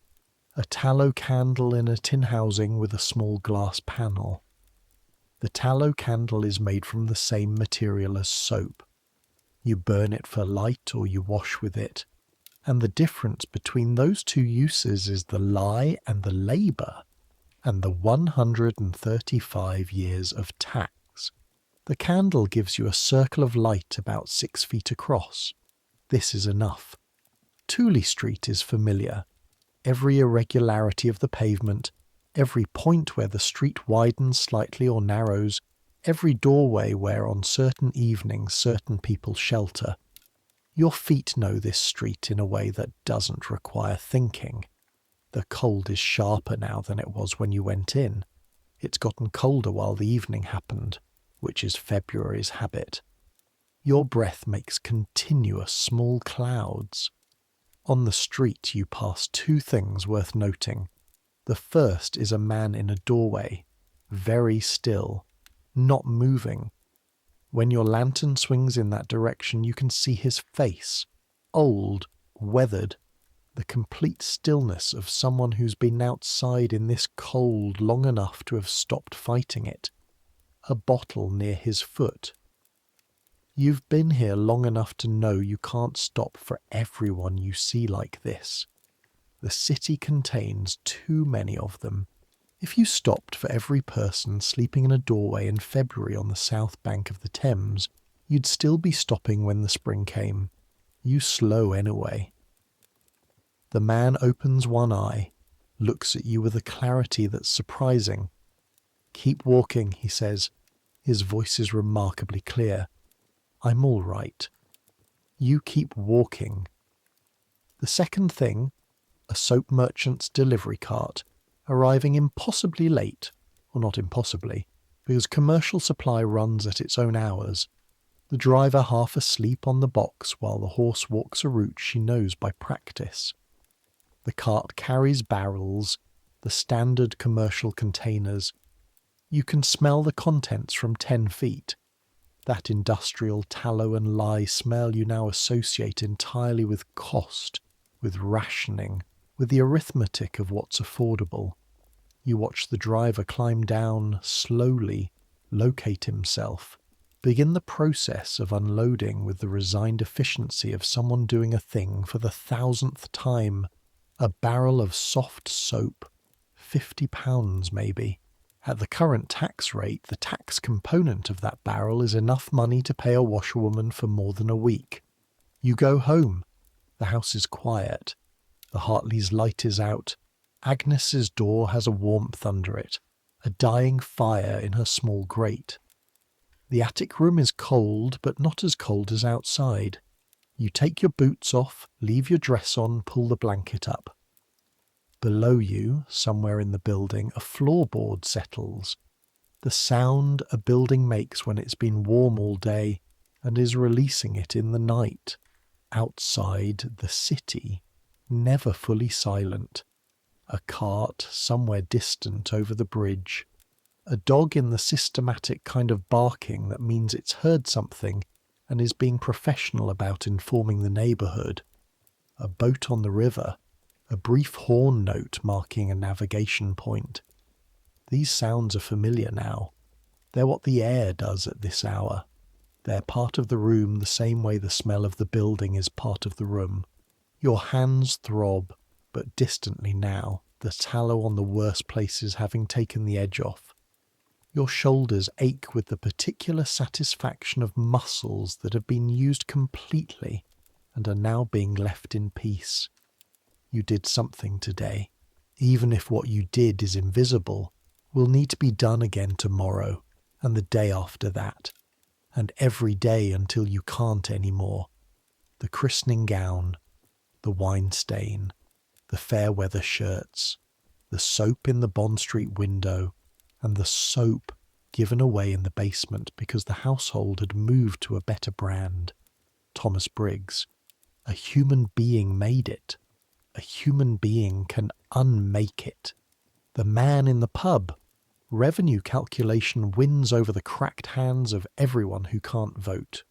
[SPEAKER 1] A tallow candle in a tin housing with a small glass panel. The tallow candle is made from the same material as soap. You burn it for light or you wash with it. And the difference between those 2 uses is the lie and the labour, and the 135 years of tax. The candle gives you a circle of light about 6 feet across. This is enough. Tooley Street is familiar. Every irregularity of the pavement, every point where the street widens slightly or narrows, every doorway where on certain evenings certain people shelter. Your feet know this street in a way that doesn't require thinking. The cold is sharper now than it was when you went in. It's gotten colder while the evening happened, which is February's habit. Your breath makes continuous small clouds. On the street you pass 2 things worth noting. The first is a man in a doorway, very still, not moving. When your lantern swings in that direction, you can see his face, old, weathered, the complete stillness of someone who's been outside in this cold long enough to have stopped fighting it. A bottle near his foot. You've been here long enough to know you can't stop for everyone you see like this. The city contains too many of them. If you stopped for every person sleeping in a doorway in February on the south bank of the Thames, you'd still be stopping when the spring came. You slow anyway. The man opens one eye, looks at you with a clarity that's surprising. "Keep walking," he says. His voice is remarkably clear. "I'm all right." You keep walking. The second thing, a soap merchant's delivery cart, arriving impossibly late, or not impossibly, because commercial supply runs at its own hours. The driver half asleep on the box while the horse walks a route she knows by practice. The cart carries barrels, the standard commercial containers. You can smell the contents from 10 feet. That industrial tallow and lye smell you now associate entirely with cost, with rationing, with the arithmetic of what's affordable. You watch the driver climb down slowly, locate himself. Begin the process of unloading with the resigned efficiency of someone doing a thing for the 1,000th time. A barrel of soft soap, £50 maybe. At the current tax rate, the tax component of that barrel is enough money to pay a washerwoman for more than a week. You go home. The house is quiet. The Hartley's light is out. Agnes's door has a warmth under it, a dying fire in her small grate. The attic room is cold, but not as cold as outside. You take your boots off, leave your dress on, pull the blanket up. Below you, somewhere in the building, a floorboard settles. The sound a building makes when it's been warm all day and is releasing it in the night. Outside, the city, never fully silent. A cart somewhere distant over the bridge. A dog in the systematic kind of barking that means it's heard something and is being professional about informing the neighbourhood. A boat on the river. A brief horn note marking a navigation point. These sounds are familiar now. They're what the air does at this hour. They're part of the room the same way the smell of the building is part of the room. Your hands throb, but distantly now, the tallow on the worst places having taken the edge off. Your shoulders ache with the particular satisfaction of muscles that have been used completely and are now being left in peace. You did something today. Even if what you did is invisible, will need to be done again tomorrow, and the day after that, and every day until you can't anymore. The christening gown, the wine stain, the fair weather shirts, the soap in the Bond Street window, and the soap given away in the basement because the household had moved to a better brand. Thomas Briggs. A human being made it. A human being can unmake it. The man in the pub. Revenue calculation wins over the cracked hands of everyone who can't vote.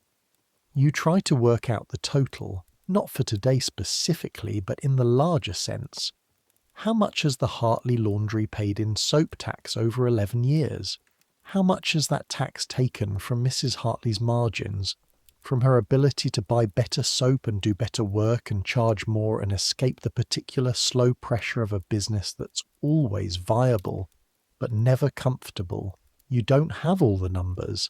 [SPEAKER 1] You try to work out the total, not for today specifically, but in the larger sense. How much has the Hartley laundry paid in soap tax over 11 years? How much has that tax taken from Mrs. Hartley's margins, from her ability to buy better soap and do better work and charge more and escape the particular slow pressure of a business that's always viable, but never comfortable? You don't have all the numbers,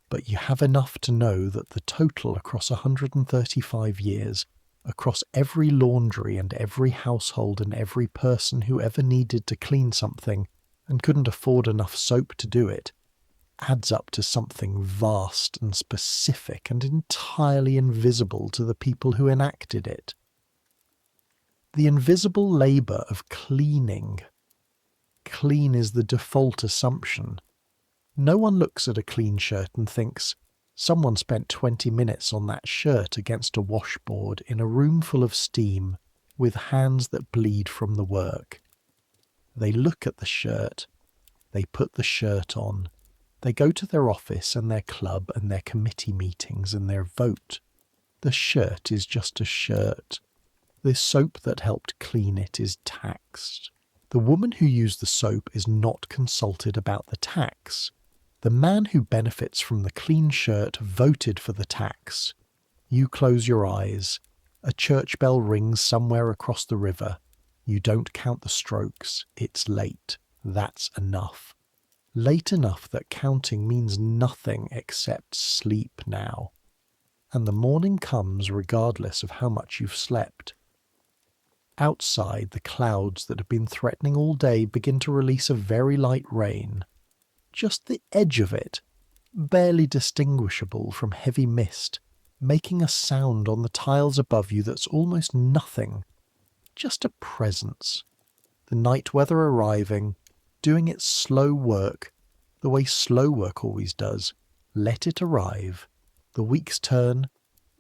[SPEAKER 1] but you have enough to know that the total across 135 years, across every laundry and every household and every person who ever needed to clean something and couldn't afford enough soap to do it, adds up to something vast and specific and entirely invisible to the people who enacted it. The invisible labour of cleaning. Clean is the default assumption. No one looks at a clean shirt and thinks, someone spent 20 minutes on that shirt against a washboard in a room full of steam, with hands that bleed from the work. They look at the shirt. They put the shirt on. They go to their office and their club and their committee meetings and their vote. The shirt is just a shirt. The soap that helped clean it is taxed. The woman who used the soap is not consulted about the tax. The man who benefits from the clean shirt voted for the tax. You close your eyes. A church bell rings somewhere across the river. You don't count the strokes. It's late. That's enough. Late enough that counting means nothing except sleep now. And the morning comes regardless of how much you've slept. Outside, the clouds that have been threatening all day begin to release a very light rain. Just the edge of it, barely distinguishable from heavy mist, making a sound on the tiles above you that's almost nothing. Just a presence. The night weather arriving, doing its slow work, the way slow work always does. Let it arrive. The weeks turn,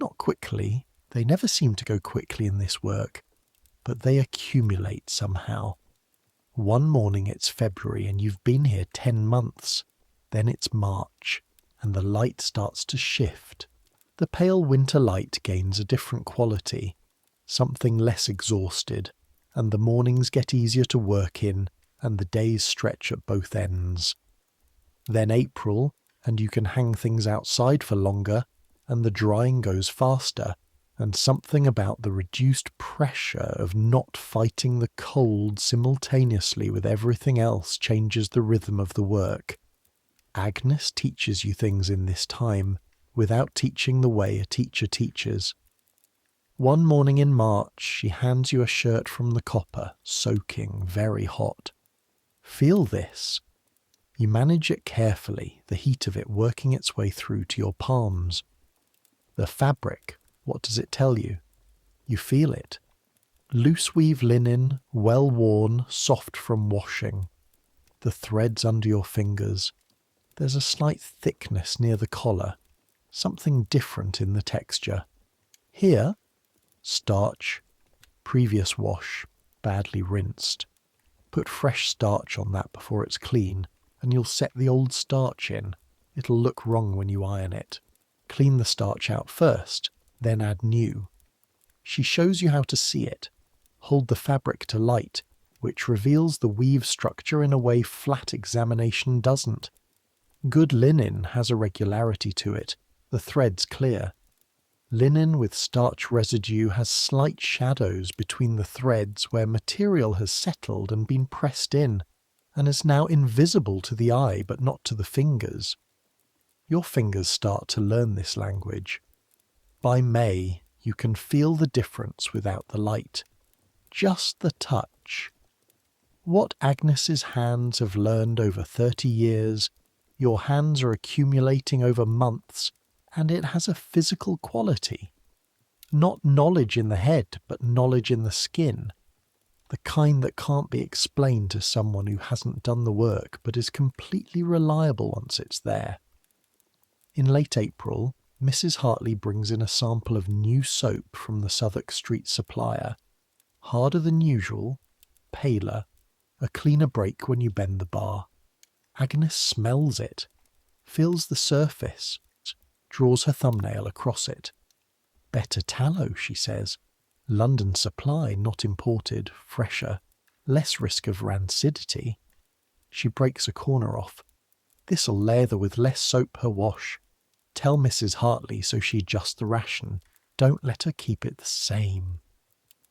[SPEAKER 1] not quickly, they never seem to go quickly in this work, but they accumulate somehow. One morning it's February and you've been here 10 months. Then it's March, and the light starts to shift. The pale winter light gains a different quality, something less exhausted, and the mornings get easier to work in, and the days stretch at both ends. Then April, and you can hang things outside for longer, and the drying goes faster, and something about the reduced pressure of not fighting the cold simultaneously with everything else changes the rhythm of the work. Agnes teaches you things in this time, without teaching the way a teacher teaches. One morning in March, she hands you a shirt from the copper, soaking, very hot. Feel this. You manage it carefully, the heat of it working its way through to your palms. The fabric, what does it tell you? You feel it. Loose weave linen, well worn, soft from washing. The threads under your fingers. There's a slight thickness near the collar, something different in the texture. Here, starch, previous wash, badly rinsed. Put fresh starch on that before it's clean, and you'll set the old starch in. It'll look wrong when you iron it. Clean the starch out first, then add new. She shows you how to see it. Hold the fabric to light, which reveals the weave structure in a way flat examination doesn't. Good linen has a regularity to it, the threads clear. Linen with starch residue has slight shadows between the threads where material has settled and been pressed in, and is now invisible to the eye but not to the fingers. Your fingers start to learn this language. By May, you can feel the difference without the light. Just the touch. What Agnes's hands have learned over 30 years, your hands are accumulating over months, and it has a physical quality. Not knowledge in the head, but knowledge in the skin. The kind that can't be explained to someone who hasn't done the work but is completely reliable once it's there. In late April, Mrs. Hartley brings in a sample of new soap from the Southwark Street supplier. Harder than usual, paler, a cleaner break when you bend the bar. Agnes smells it, feels the surface, draws her thumbnail across it. Better tallow, she says. London supply, not imported, fresher, less risk of rancidity. She breaks a corner off. This'll lather with less soap per wash. Tell Mrs. Hartley so she adjusts the ration. Don't let her keep it the same.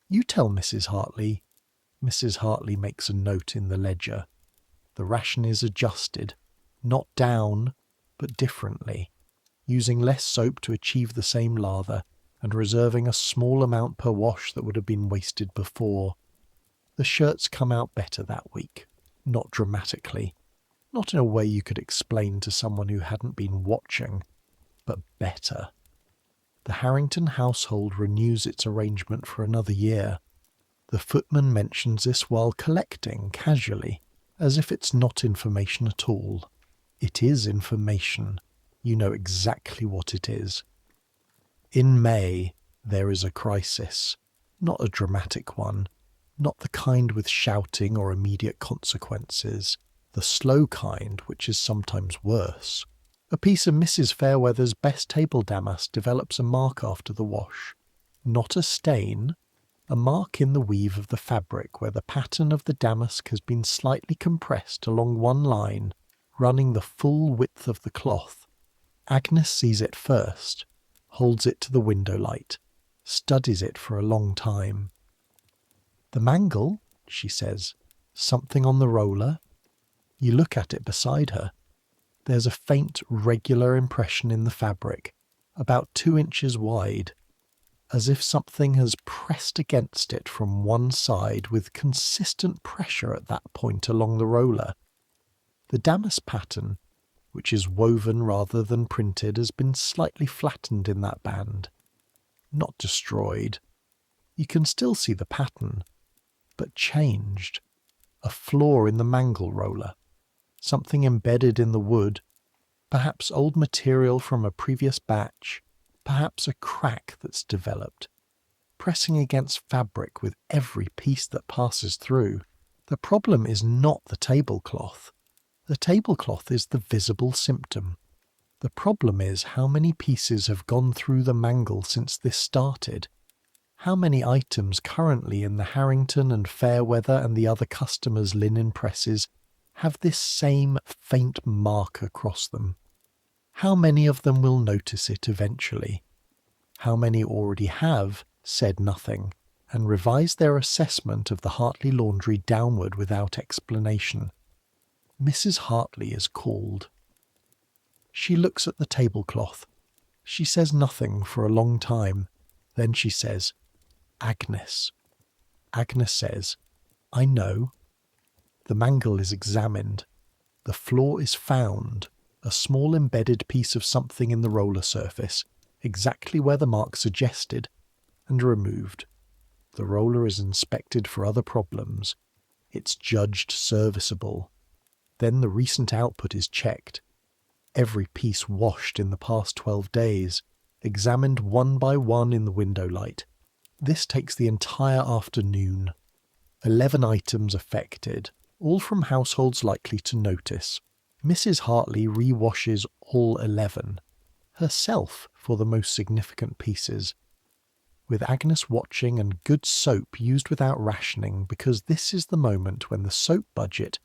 [SPEAKER 1] You tell Mrs. Hartley. Mrs. Hartley makes a note in the ledger. The ration is adjusted, not down, but differently, using less soap to achieve the same lather, and reserving a small amount per wash that would have been wasted before. The shirts come out better that week, not dramatically, not in a way you could explain to someone who hadn't been watching, but better. The Harrington household renews its arrangement for another year. The footman mentions this while collecting casually, as if it's not information at all. It is information. You know exactly what it is. In May, there is a crisis. Not a dramatic one. Not the kind with shouting or immediate consequences. The slow kind, which is sometimes worse. A piece of Mrs. Fairweather's best table damask develops a mark after the wash. Not a stain, a mark in the weave of the fabric where the pattern of the damask has been slightly compressed along one line, running the full width of the cloth. Agnes sees it first, holds it to the window light, studies it for a long time. "The mangle," she says. "Something on the roller?" You look at it beside her. There's a faint, regular impression in the fabric, about 2 inches wide, as if something has pressed against it from one side with consistent pressure at that point along the roller. The damask pattern, which is woven rather than printed, has been slightly flattened in that band. Not destroyed. You can still see the pattern, but changed. A flaw in the mangle roller. Something embedded in the wood, perhaps old material from a previous batch, perhaps a crack that's developed, pressing against fabric with every piece that passes through. The problem is not the tablecloth. The tablecloth is the visible symptom. The problem is how many pieces have gone through the mangle since this started. How many items currently in the Harrington and Fairweather and the other customers' linen presses have this same faint mark across them. How many of them will notice it eventually? How many already have said nothing and revised their assessment of the Hartley laundry downward without explanation? Mrs. Hartley is called. She looks at the tablecloth. She says nothing for a long time. Then she says, "Agnes." Agnes says, "I know." The mangle is examined. The flaw is found, a small embedded piece of something in the roller surface, exactly where the mark suggested, and removed. The roller is inspected for other problems. It's judged serviceable. Then the recent output is checked. Every piece washed in the past 12 days, examined one by one in the window light. This takes the entire afternoon. 11 items affected, all from households likely to notice. Mrs. Hartley re-washes all 11, herself for the most significant pieces, with Agnes watching and good soap used without rationing, because this is the moment when the soap budget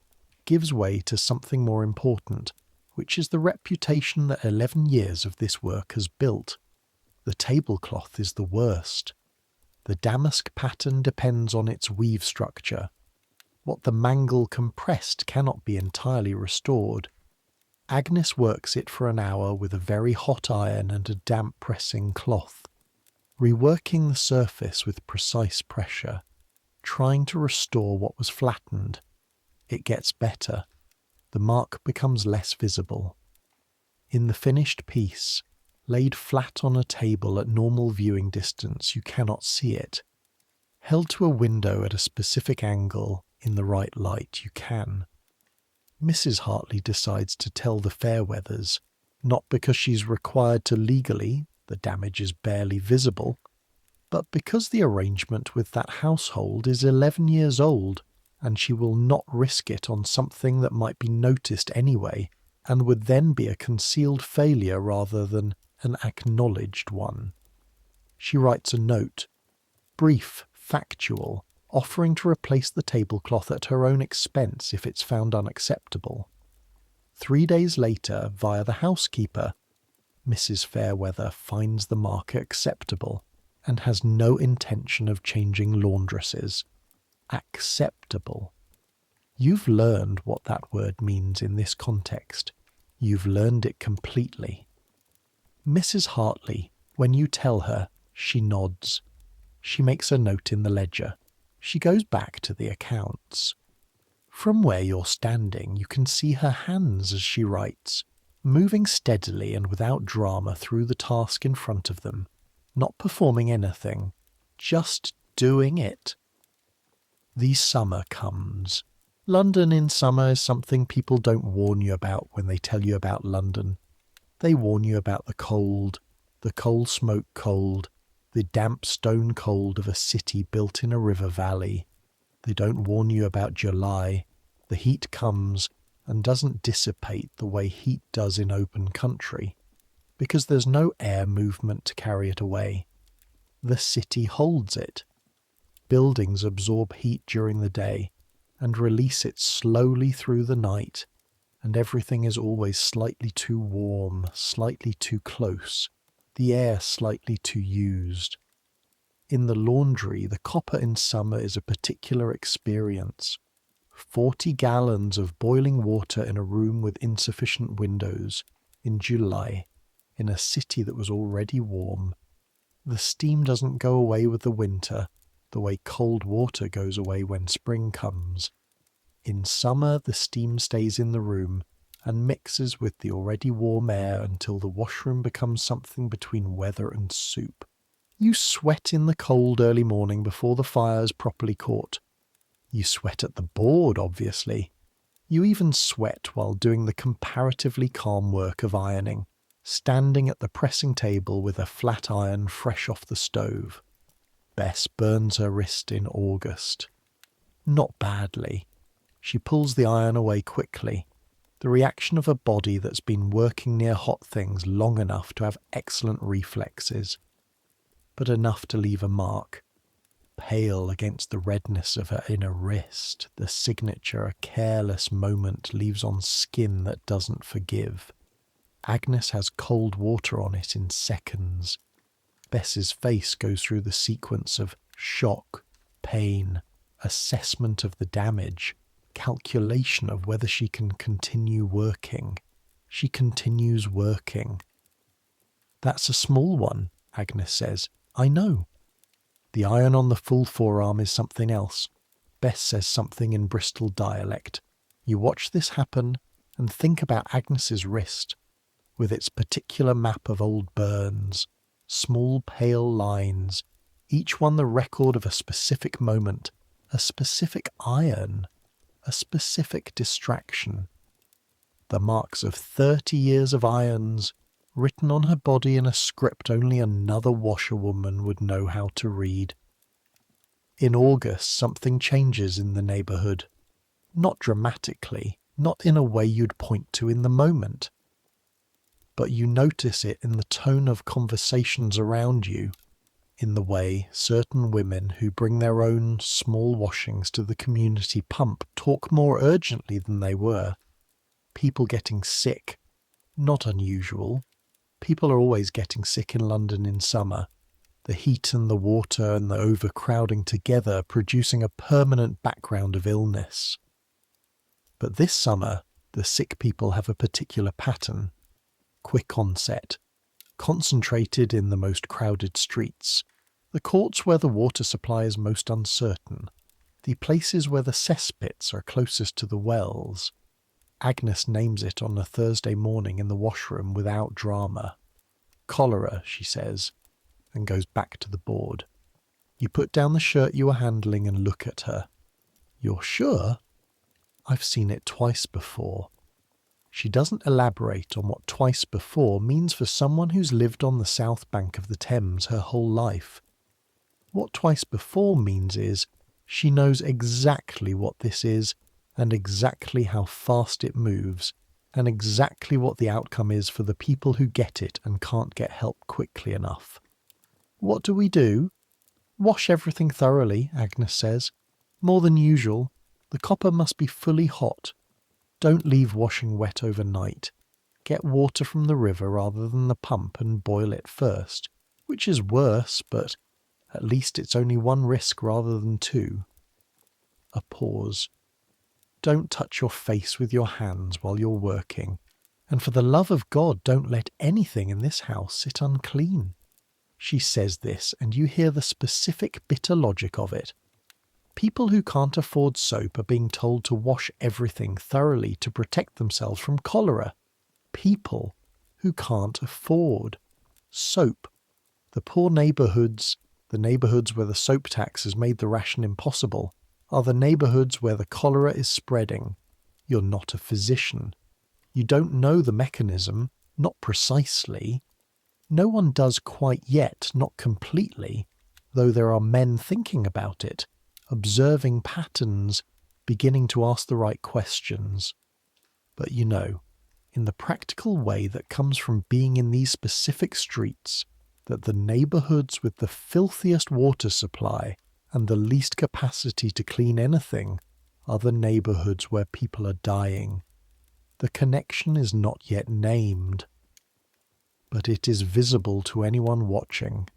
[SPEAKER 1] gives way to something more important, which is the reputation that 11 years of this work has built. The tablecloth is the worst. The damask pattern depends on its weave structure. What the mangle compressed cannot be entirely restored. Agnes works it for an hour with a very hot iron and a damp pressing cloth, reworking the surface with precise pressure, trying to restore what was flattened. It gets better. The mark becomes less visible. In the finished piece, laid flat on a table at normal viewing distance, you cannot see it. Held to a window at a specific angle, in the right light, you can. Mrs. Hartley decides to tell the Fairweathers, not because she's required to legally, the damage is barely visible, but because the arrangement with that household is 11 years old, and she will not risk it on something that might be noticed anyway, and would then be a concealed failure rather than an acknowledged one. She writes a note, brief, factual, offering to replace the tablecloth at her own expense if it's found unacceptable. 3 days later, via the housekeeper, Mrs. Fairweather finds the mark acceptable and has no intention of changing laundresses. Acceptable. You've learned what that word means in this context. You've learned it completely. Mrs. Hartley, when you tell her, she nods. She makes a note in the ledger. She goes back to the accounts. From where you're standing, you can see her hands as she writes, moving steadily and without drama through the task in front of them, not performing anything, just doing it. The summer comes. London in summer is something people don't warn you about when they tell you about London. They warn you about the coal smoke cold, the damp stone cold of a city built in a river valley. They don't warn you about July. The heat comes and doesn't dissipate the way heat does in open country, because there's no air movement to carry it away. The city holds it. Buildings absorb heat during the day and release it slowly through the night, and everything is always slightly too warm, slightly too close, the air slightly too used. In the laundry, the copper in summer is a particular experience. 40 gallons of boiling water in a room with insufficient windows, in July, in a city that was already warm. The steam doesn't go away with the winter, the way cold water goes away when spring comes. In summer, the steam stays in the room and mixes with the already warm air until the washroom becomes something between weather and soup. You sweat in the cold early morning before the fire's properly caught. You sweat at the board, obviously. You even sweat while doing the comparatively calm work of ironing, standing at the pressing table with a flat iron fresh off the stove. Bess burns her wrist in August. Not badly. She pulls the iron away quickly, the reaction of a body that's been working near hot things long enough to have excellent reflexes, but enough to leave a mark, pale against the redness of her inner wrist, the signature a careless moment leaves on skin that doesn't forgive. Agnes has cold water on it in seconds. Bess's face goes through the sequence of shock, pain, assessment of the damage, calculation of whether she can continue working. She continues working. That's a small one, Agnes says. I know. The iron on the full forearm is something else. Bess says something in Bristol dialect. You watch this happen and think about Agnes's wrist, with its particular map of old burns, small pale lines, each one the record of a specific moment, a specific iron, a specific distraction. The marks of 30 years of irons, written on her body in a script only another washerwoman would know how to read. In August, something changes in the neighbourhood. Not dramatically, not in a way you'd point to in the moment. But you notice it in the tone of conversations around you, in the way certain women who bring their own small washings to the community pump talk more urgently than they were. People getting sick. Not unusual. People are always getting sick in London in summer. The heat and the water and the overcrowding together producing a permanent background of illness. But this summer, the sick people have a particular pattern. Quick onset. Concentrated in the most crowded streets. The courts where the water supply is most uncertain. The places where the cesspits are closest to the wells. Agnes names it on a Thursday morning in the washroom without drama. Cholera, she says, and goes back to the board. You put down the shirt you are handling and look at her. You're sure? I've seen it twice before. She doesn't elaborate on what twice before means for someone who's lived on the south bank of the Thames her whole life. What twice before means is she knows exactly what this is and exactly how fast it moves and exactly what the outcome is for the people who get it and can't get help quickly enough. What do? Wash everything thoroughly, Agnes says. More than usual. The copper must be fully hot. Don't leave washing wet overnight. Get water from the river rather than the pump and boil it first, which is worse, but at least it's only one risk rather than two. A pause. Don't touch your face with your hands while you're working, and for the love of God, don't let anything in this house sit unclean. She says this, and you hear the specific bitter logic of it. People who can't afford soap are being told to wash everything thoroughly to protect themselves from cholera. People who can't afford soap. The poor neighbourhoods, the neighbourhoods where the soap tax has made the ration impossible, are the neighbourhoods where the cholera is spreading. You're not a physician. You don't know the mechanism, not precisely. No one does quite yet, not completely, though there are men thinking about it, observing patterns, beginning to ask the right questions. But you know, in the practical way that comes from being in these specific streets, that the neighbourhoods with the filthiest water supply and the least capacity to clean anything are the neighbourhoods where people are dying. The connection is not yet named, but it is visible to anyone watching.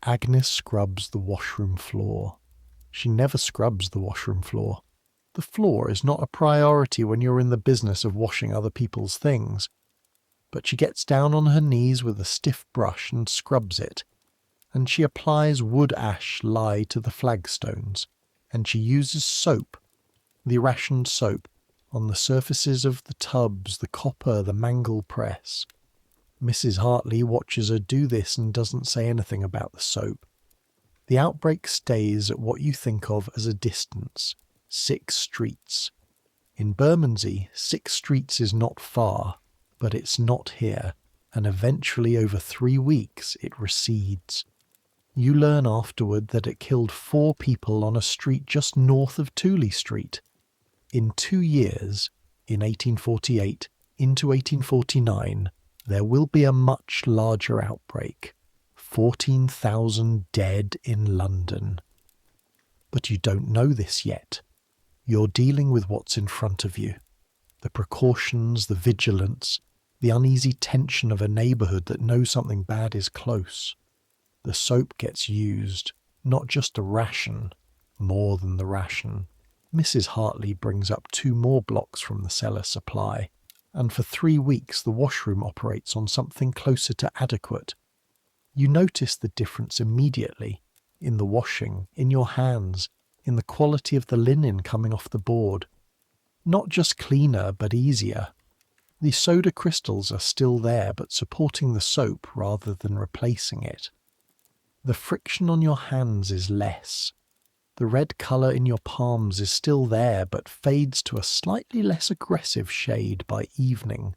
[SPEAKER 1] Agnes scrubs the washroom floor. She never scrubs the washroom floor. The floor is not a priority when you're in the business of washing other people's things. But she gets down on her knees with a stiff brush and scrubs it. And she applies wood ash lye to the flagstones. And she uses soap, the rationed soap, on the surfaces of the tubs, the copper, the mangle press. Mrs. Hartley watches her do this and doesn't say anything about the soap. The outbreak stays at what you think of as a distance, 6 streets. In Bermondsey, 6 streets is not far, but it's not here, and eventually over 3 weeks it recedes. You learn afterward that it killed 4 people on a street just north of Tooley Street. In 2 years, in 1848 into 1849, there will be a much larger outbreak. 14,000 dead in London. But you don't know this yet. You're dealing with what's in front of you. The precautions, the vigilance, The uneasy tension of a neighbourhood that knows something bad is close. The soap gets used, not just a ration, more than the ration. Mrs. Hartley brings up 2 more blocks from the cellar supply, and for 3 weeks the washroom operates on something closer to adequate. You notice the difference immediately, in the washing, in your hands, in the quality of the linen coming off the board. Not just cleaner, but easier. The soda crystals are still there, but supporting the soap rather than replacing it. The friction on your hands is less. The red colour in your palms is still there, but fades to a slightly less aggressive shade by evening.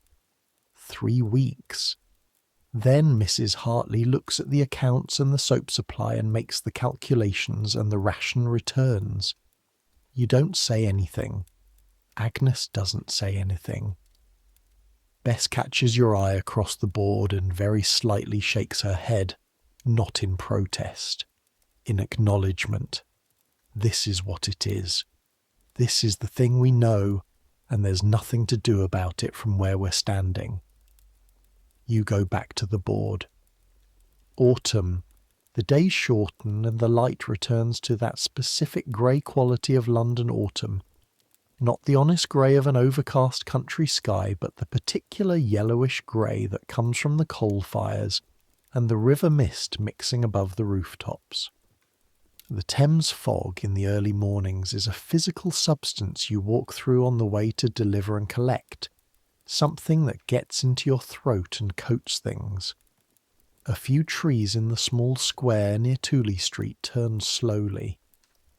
[SPEAKER 1] 3 weeks. Then Mrs. Hartley looks at the accounts and the soap supply and makes the calculations, and the ration returns. You don't say anything. Agnes doesn't say anything. Bess catches your eye across the board and very slightly shakes her head, not in protest, in acknowledgement. This is what it is. This is the thing we know, and there's nothing to do about it from where we're standing. You go back to the board. Autumn. The days shorten and the light returns to that specific grey quality of London autumn. Not the honest grey of an overcast country sky, but the particular yellowish grey that comes from the coal fires and the river mist mixing above the rooftops. The Thames fog in the early mornings is a physical substance you walk through on the way to deliver and collect, something that gets into your throat and coats things. A few trees in the small square near Tooley Street turn slowly,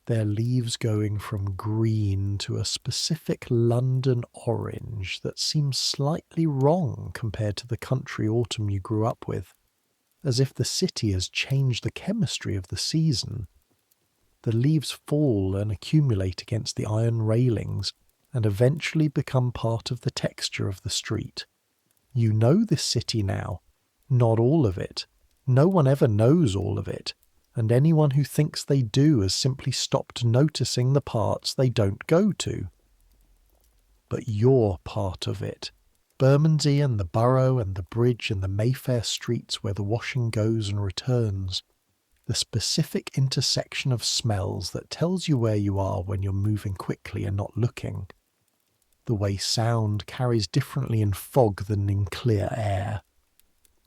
[SPEAKER 1] their leaves going from green to a specific London orange that seems slightly wrong compared to the country autumn you grew up with, as if the city has changed the chemistry of the season. The leaves fall and accumulate against the iron railings and eventually become part of the texture of the street. You know this city now, not all of it. No one ever knows all of it, and anyone who thinks they do has simply stopped noticing the parts they don't go to. But you're part of it. Bermondsey and the Borough and the Bridge and the Mayfair streets where the washing goes and returns. The specific intersection of smells that tells you where you are when you're moving quickly and not looking. The way sound carries differently in fog than in clear air.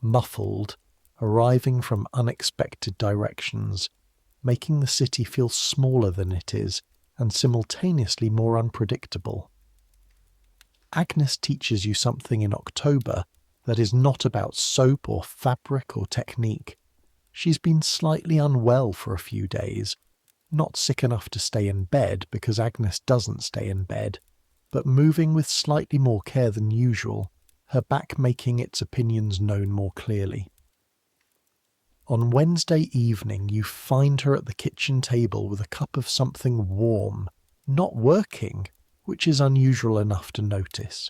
[SPEAKER 1] Muffled, arriving from unexpected directions, making the city feel smaller than it is and simultaneously more unpredictable. Agnes teaches you something in October that is not about soap or fabric or technique. She's been slightly unwell for a few days, not sick enough to stay in bed because Agnes doesn't stay in bed, but moving with slightly more care than usual, her back making its opinions known more clearly. On Wednesday evening you find her at the kitchen table with a cup of something warm, not working, which is unusual enough to notice.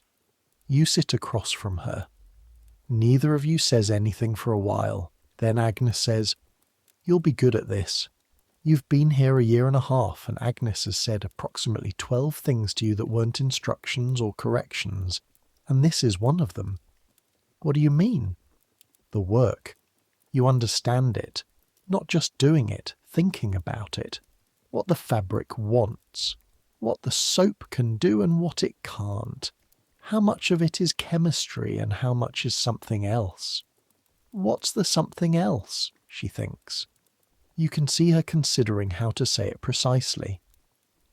[SPEAKER 1] You sit across from her. Neither of you says anything for a while. Then Agnes says, "You'll be good at this. You've been here 1.5 years, and Agnes has said approximately 12 things to you that weren't instructions or corrections, and this is one of them." "What do you mean?" "The work. You understand it. Not just doing it, thinking about it. What the fabric wants. What the soap can do and what it can't. How much of it is chemistry and how much is something else. What's the something else?" she thinks. You can see her considering how to say it precisely.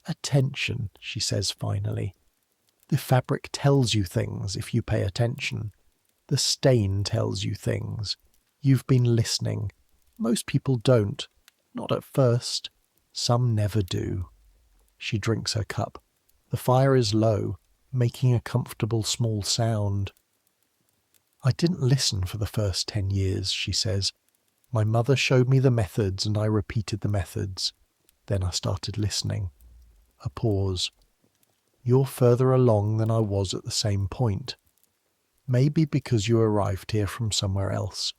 [SPEAKER 1] "Attention," she says finally. "The fabric tells you things if you pay attention. The stain tells you things. You've been listening. Most people don't. Not at first. Some never do." She drinks her cup. The fire is low, making a comfortable small sound. "I didn't listen for the first 10 years, she says. "My mother showed me the methods and I repeated the methods. Then I started listening." A pause. "You're further along than I was at the same point. Maybe because you arrived here from somewhere else.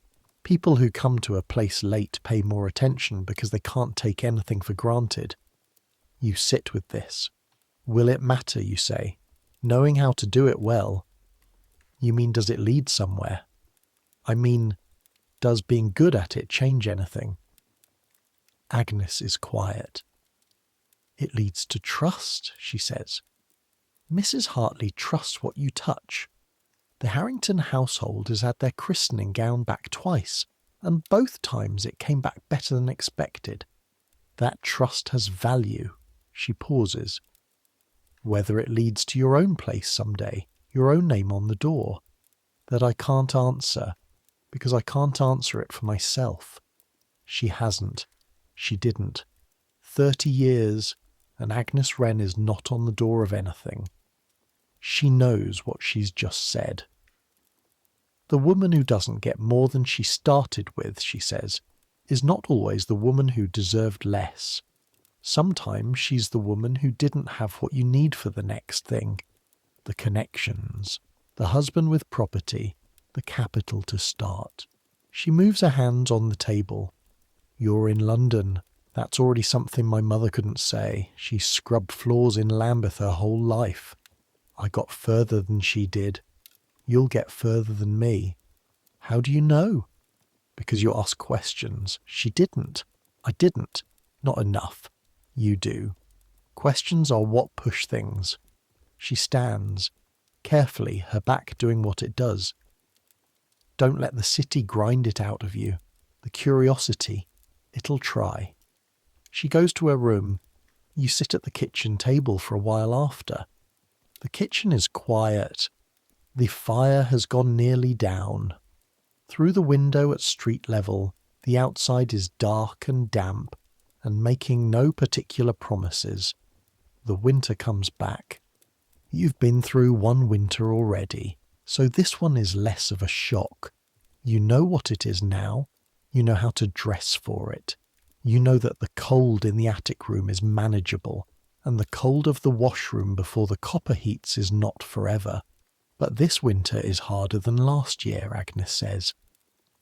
[SPEAKER 1] People who come to a place late pay more attention because they can't take anything for granted. You sit with this. Will it matter, you say? Knowing how to do it well. You mean, does it lead somewhere? I mean, does being good at it change anything? Agnes is quiet. It leads to trust, she says. Mrs. Hartley trusts what you touch. The Harrington household has had their christening gown back twice, and both times it came back better than expected. That trust has value. She pauses. Whether it leads to your own place someday, your own name on the door, that I can't answer, because I can't answer it for myself. She hasn't. She didn't. 30 years, and Agnes Wren is not on the door of anything. She knows what she's just said. The woman who doesn't get more than she started with, she says, is not always the woman who deserved less. Sometimes she's the woman who didn't have what you need for the next thing. The connections, the husband with property, the capital to start. She moves her hands on the table. You're in London. That's already something my mother couldn't say. She scrubbed floors in Lambeth her whole life. I got further than she did. You'll get further than me. How do you know? Because you ask questions. She didn't. I didn't. Not enough. You do. Questions are what push things. She stands, carefully, her back doing what it does. Don't let the city grind it out of you. The curiosity. It'll try. She goes to her room. You sit at the kitchen table for a while after. The kitchen is quiet. The fire has gone nearly down. Through the window at street level, the outside is dark and damp, and making no particular promises. The winter comes back. You've been through one winter already, so this one is less of a shock. You know what it is now. You know how to dress for it. You know that the cold in the attic room is manageable, and the cold of the washroom before the copper heats is not forever. But this winter is harder than last year, Agnes says,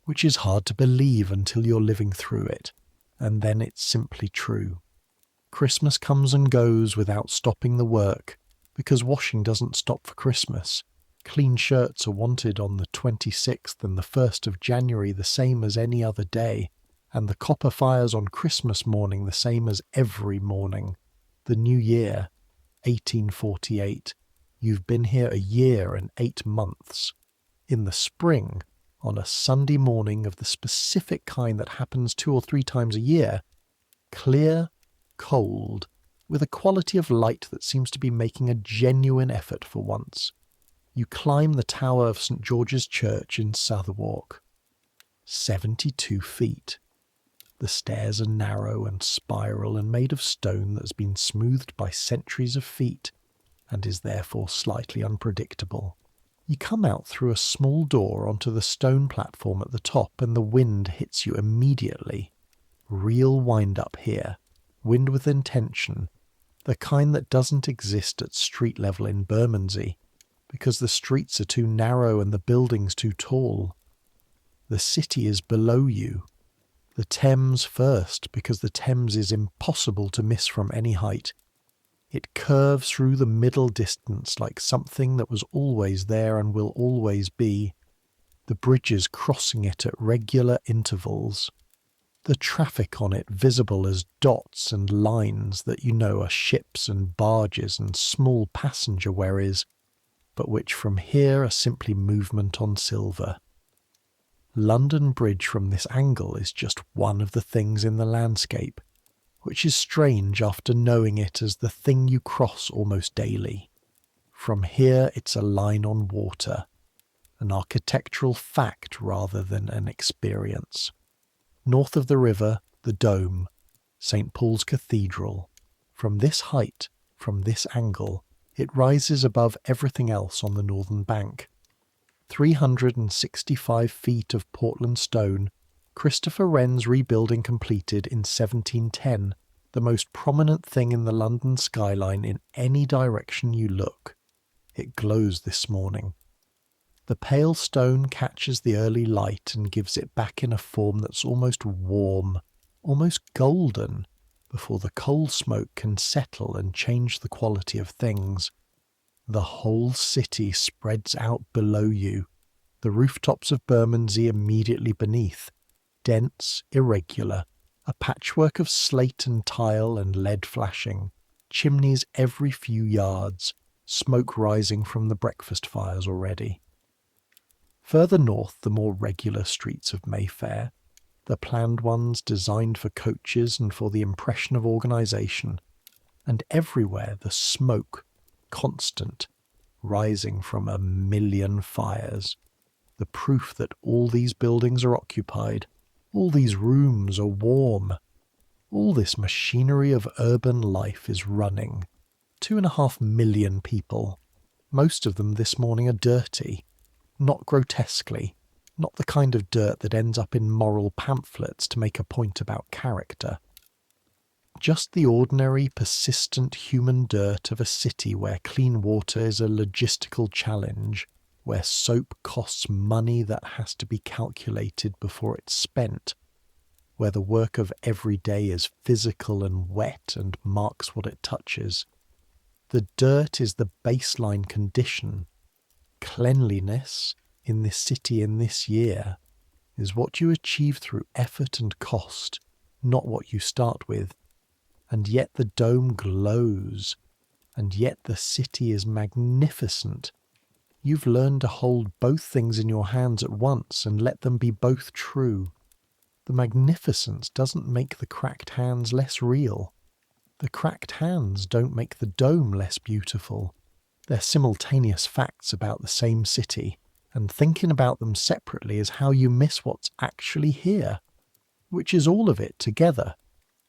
[SPEAKER 1] which is hard to believe until you're living through it, and then it's simply true. Christmas comes and goes without stopping the work, because washing doesn't stop for Christmas. Clean shirts are wanted on the 26th and the 1st of January the same as any other day, and the copper fires on Christmas morning the same as every morning. The new year, 1848. You've been here a year and 8 months. In the spring, on a Sunday morning of the specific kind that happens 2 or 3 times a year, clear, cold, with a quality of light that seems to be making a genuine effort for once. You climb the tower of St. George's Church in Southwark. 72 feet. The stairs are narrow and spiral and made of stone that's been smoothed by centuries of feet, and is therefore slightly unpredictable. You come out through a small door onto the stone platform at the top, and the wind hits you immediately. Real wind-up here. Wind with intention. The kind that doesn't exist at street level in Bermondsey, because the streets are too narrow and the buildings too tall. The city is below you. The Thames first, because the Thames is impossible to miss from any height. It curves through the middle distance like something that was always there and will always be. The bridges crossing it at regular intervals. The traffic on it visible as dots and lines that you know are ships and barges and small passenger wherries, but which from here are simply movement on silver. London Bridge from this angle is just one of the things in the landscape, which is strange after knowing it as the thing you cross almost daily. From here it's a line on water, an architectural fact rather than an experience. North of the river, the Dome, St. Paul's Cathedral. From this height, from this angle, it rises above everything else on the northern bank. 365 feet of Portland stone, Christopher Wren's rebuilding completed in 1710, the most prominent thing in the London skyline in any direction you look. It glows this morning. The pale stone catches the early light and gives it back in a form that's almost warm, almost golden, before the coal smoke can settle and change the quality of things. The whole city spreads out below you, the rooftops of Bermondsey immediately beneath, dense, irregular, a patchwork of slate and tile and lead flashing, chimneys every few yards, smoke rising from the breakfast fires already. Further north, the more regular streets of Mayfair, the planned ones designed for coaches and for the impression of organisation, and everywhere the smoke, constant, rising from a million fires, the proof that all these buildings are occupied, all these rooms are warm, all this machinery of urban life is running. 2.5 million people. Most of them this morning are dirty, not grotesquely, not the kind of dirt that ends up in moral pamphlets to make a point about character. Just the ordinary, persistent human dirt of a city where clean water is a logistical challenge, where soap costs money that has to be calculated before it's spent, where the work of every day is physical and wet and marks what it touches. The dirt is the baseline condition. Cleanliness, in this city in this year, is what you achieve through effort and cost, not what you start with. And yet the dome glows, and yet the city is magnificent. You've learned to hold both things in your hands at once and let them be both true. The magnificence doesn't make the cracked hands less real. The cracked hands don't make the dome less beautiful. They're simultaneous facts about the same city, and thinking about them separately is how you miss what's actually here, which is all of it together.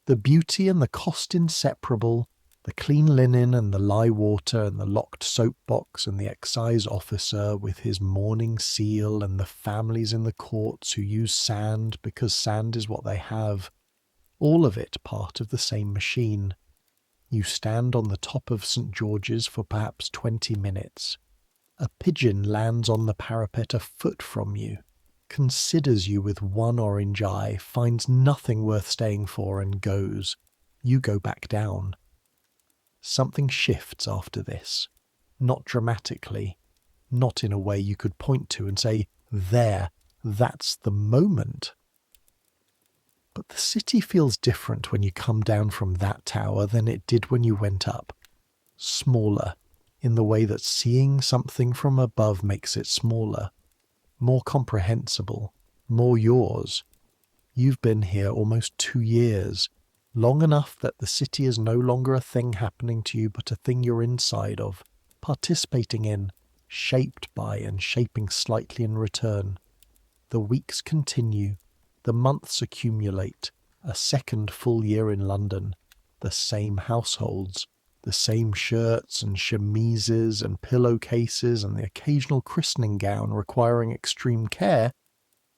[SPEAKER 1] The beauty and the cost inseparable, the clean linen and the lye water and the locked soap box and the excise officer with his morning seal and the families in the courts who use sand because sand is what they have, all of it part of the same machine. You stand on the top of St. George's for perhaps 20 minutes. A pigeon lands on the parapet a foot from you, considers you with one orange eye, finds nothing worth staying for and goes. You go back down. Something shifts after this, not dramatically, not in a way you could point to and say, there, that's the moment. But the city feels different when you come down from that tower than it did when you went up. Smaller, in the way that seeing something from above makes it smaller. More comprehensible, more yours. You've been here almost 2 years, long enough that the city is no longer a thing happening to you but a thing you're inside of, participating in, shaped by and shaping slightly in return. The weeks continue, the months accumulate, a second full year in London, the same households, the same shirts and chemises and pillowcases and the occasional christening gown requiring extreme care,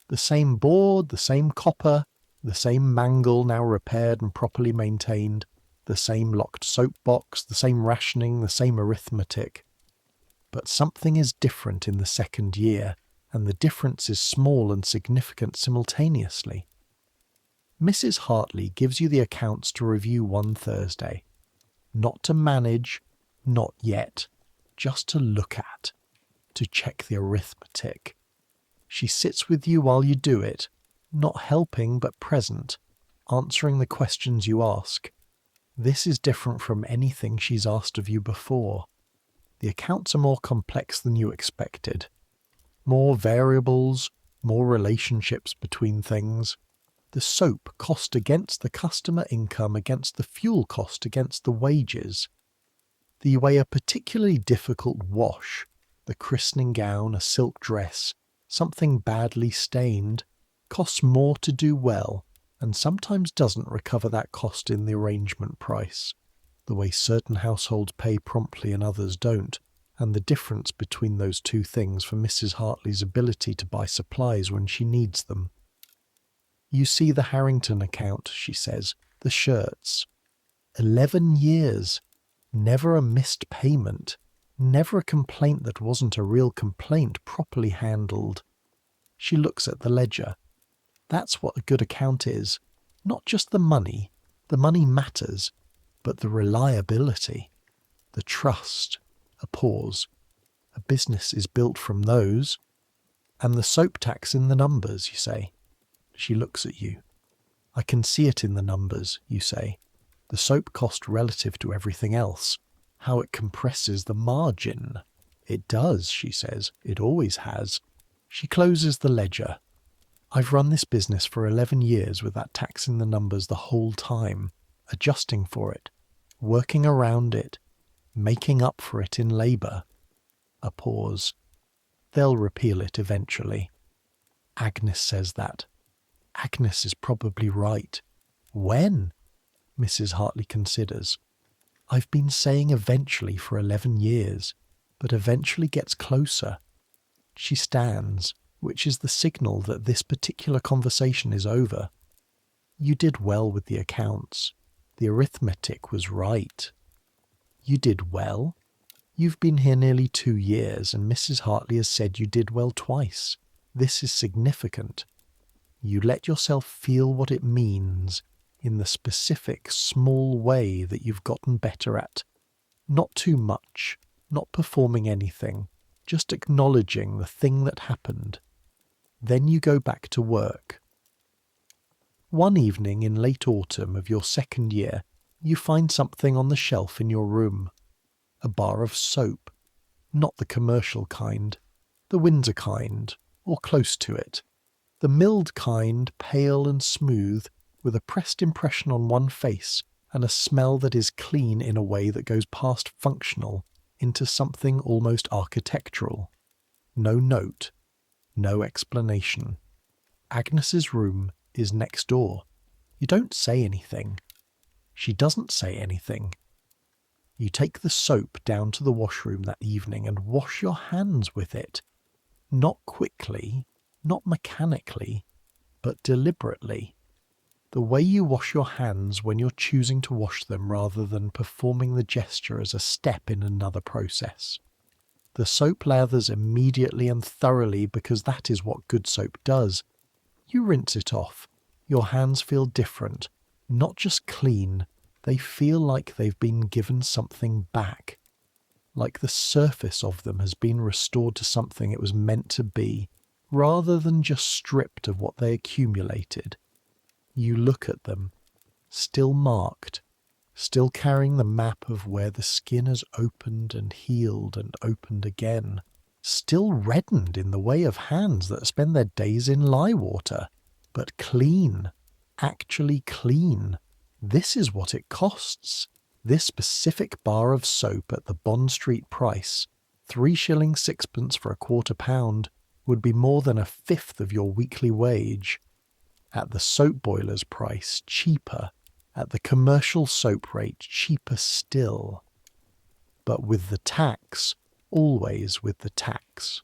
[SPEAKER 1] the same board, the same copper, the same mangle now repaired and properly maintained, the same locked soap box, the same rationing, the same arithmetic. But something is different in the second year, and the difference is small and significant simultaneously. Mrs. Hartley gives you the accounts to review one Thursday. Not to manage, not yet, just to look at, to check the arithmetic. She sits with you while you do it, not helping but present, answering the questions you ask. This is different from anything she's asked of you before. The accounts are more complex than you expected. More variables, more relationships between things. The soap cost against the customer income against the fuel cost against the wages. The way a particularly difficult wash, the christening gown, a silk dress, something badly stained, costs more to do well, and sometimes doesn't recover that cost in the arrangement price, the way certain households pay promptly and others don't, and the difference between those two things for Mrs. Hartley's ability to buy supplies when she needs them. You see the Harrington account, she says, the shirts. 11 years, never a missed payment, never a complaint that wasn't a real complaint properly handled. She looks at the ledger. That's what a good account is. Not just the money matters, but the reliability, the trust, A pause. A business is built from those. And the soap tax in the numbers, you say. She looks at you. I can see it in the numbers, you say. The soap cost relative to everything else. How it compresses the margin. It does, she says. It always has. She closes the ledger. I've run this business for 11 years with that tax in the numbers the whole time, adjusting for it, working around it, making up for it in labour. A pause. They'll repeal it eventually. Agnes says that. Agnes is probably right. When? Mrs. Hartley considers. I've been saying eventually for 11 years, but eventually gets closer. She stands, which is the signal that this particular conversation is over. You did well with the accounts. The arithmetic was right. You did well? You've been here nearly 2 years, and Mrs. Hartley has said you did well twice. This is significant. You let yourself feel what it means in the specific, small way that you've gotten better at. Not too much, not performing anything, just acknowledging the thing that happened. Then you go back to work. One evening in late autumn of your second year, you find something on the shelf in your room. A bar of soap. Not the commercial kind, the Windsor kind, or close to it. The milled kind, pale and smooth, with a pressed impression on one face and a smell that is clean in a way that goes past functional into something almost architectural. No note, no explanation. Agnes's room is next door. You don't say anything. She doesn't say anything. You take the soap down to the washroom that evening and wash your hands with it. Not quickly, not mechanically, but deliberately. The way you wash your hands when you're choosing to wash them rather than performing the gesture as a step in another process. The soap lathers immediately and thoroughly because that is what good soap does. You rinse it off. Your hands feel different, not just clean. They feel like they've been given something back, like the surface of them has been restored to something it was meant to be, rather than just stripped of what they accumulated. You look at them, still marked, still carrying the map of where the skin has opened and healed and opened again, still reddened in the way of hands that spend their days in lye water, but clean, actually clean. This is what it costs. This specific bar of soap at the Bond Street price, 3 shillings 6pence for a £1/4, would be more than 1/5 of your weekly wage. At the soap boiler's price, cheaper. At the commercial soap rate, cheaper still. But with the tax, always with the tax.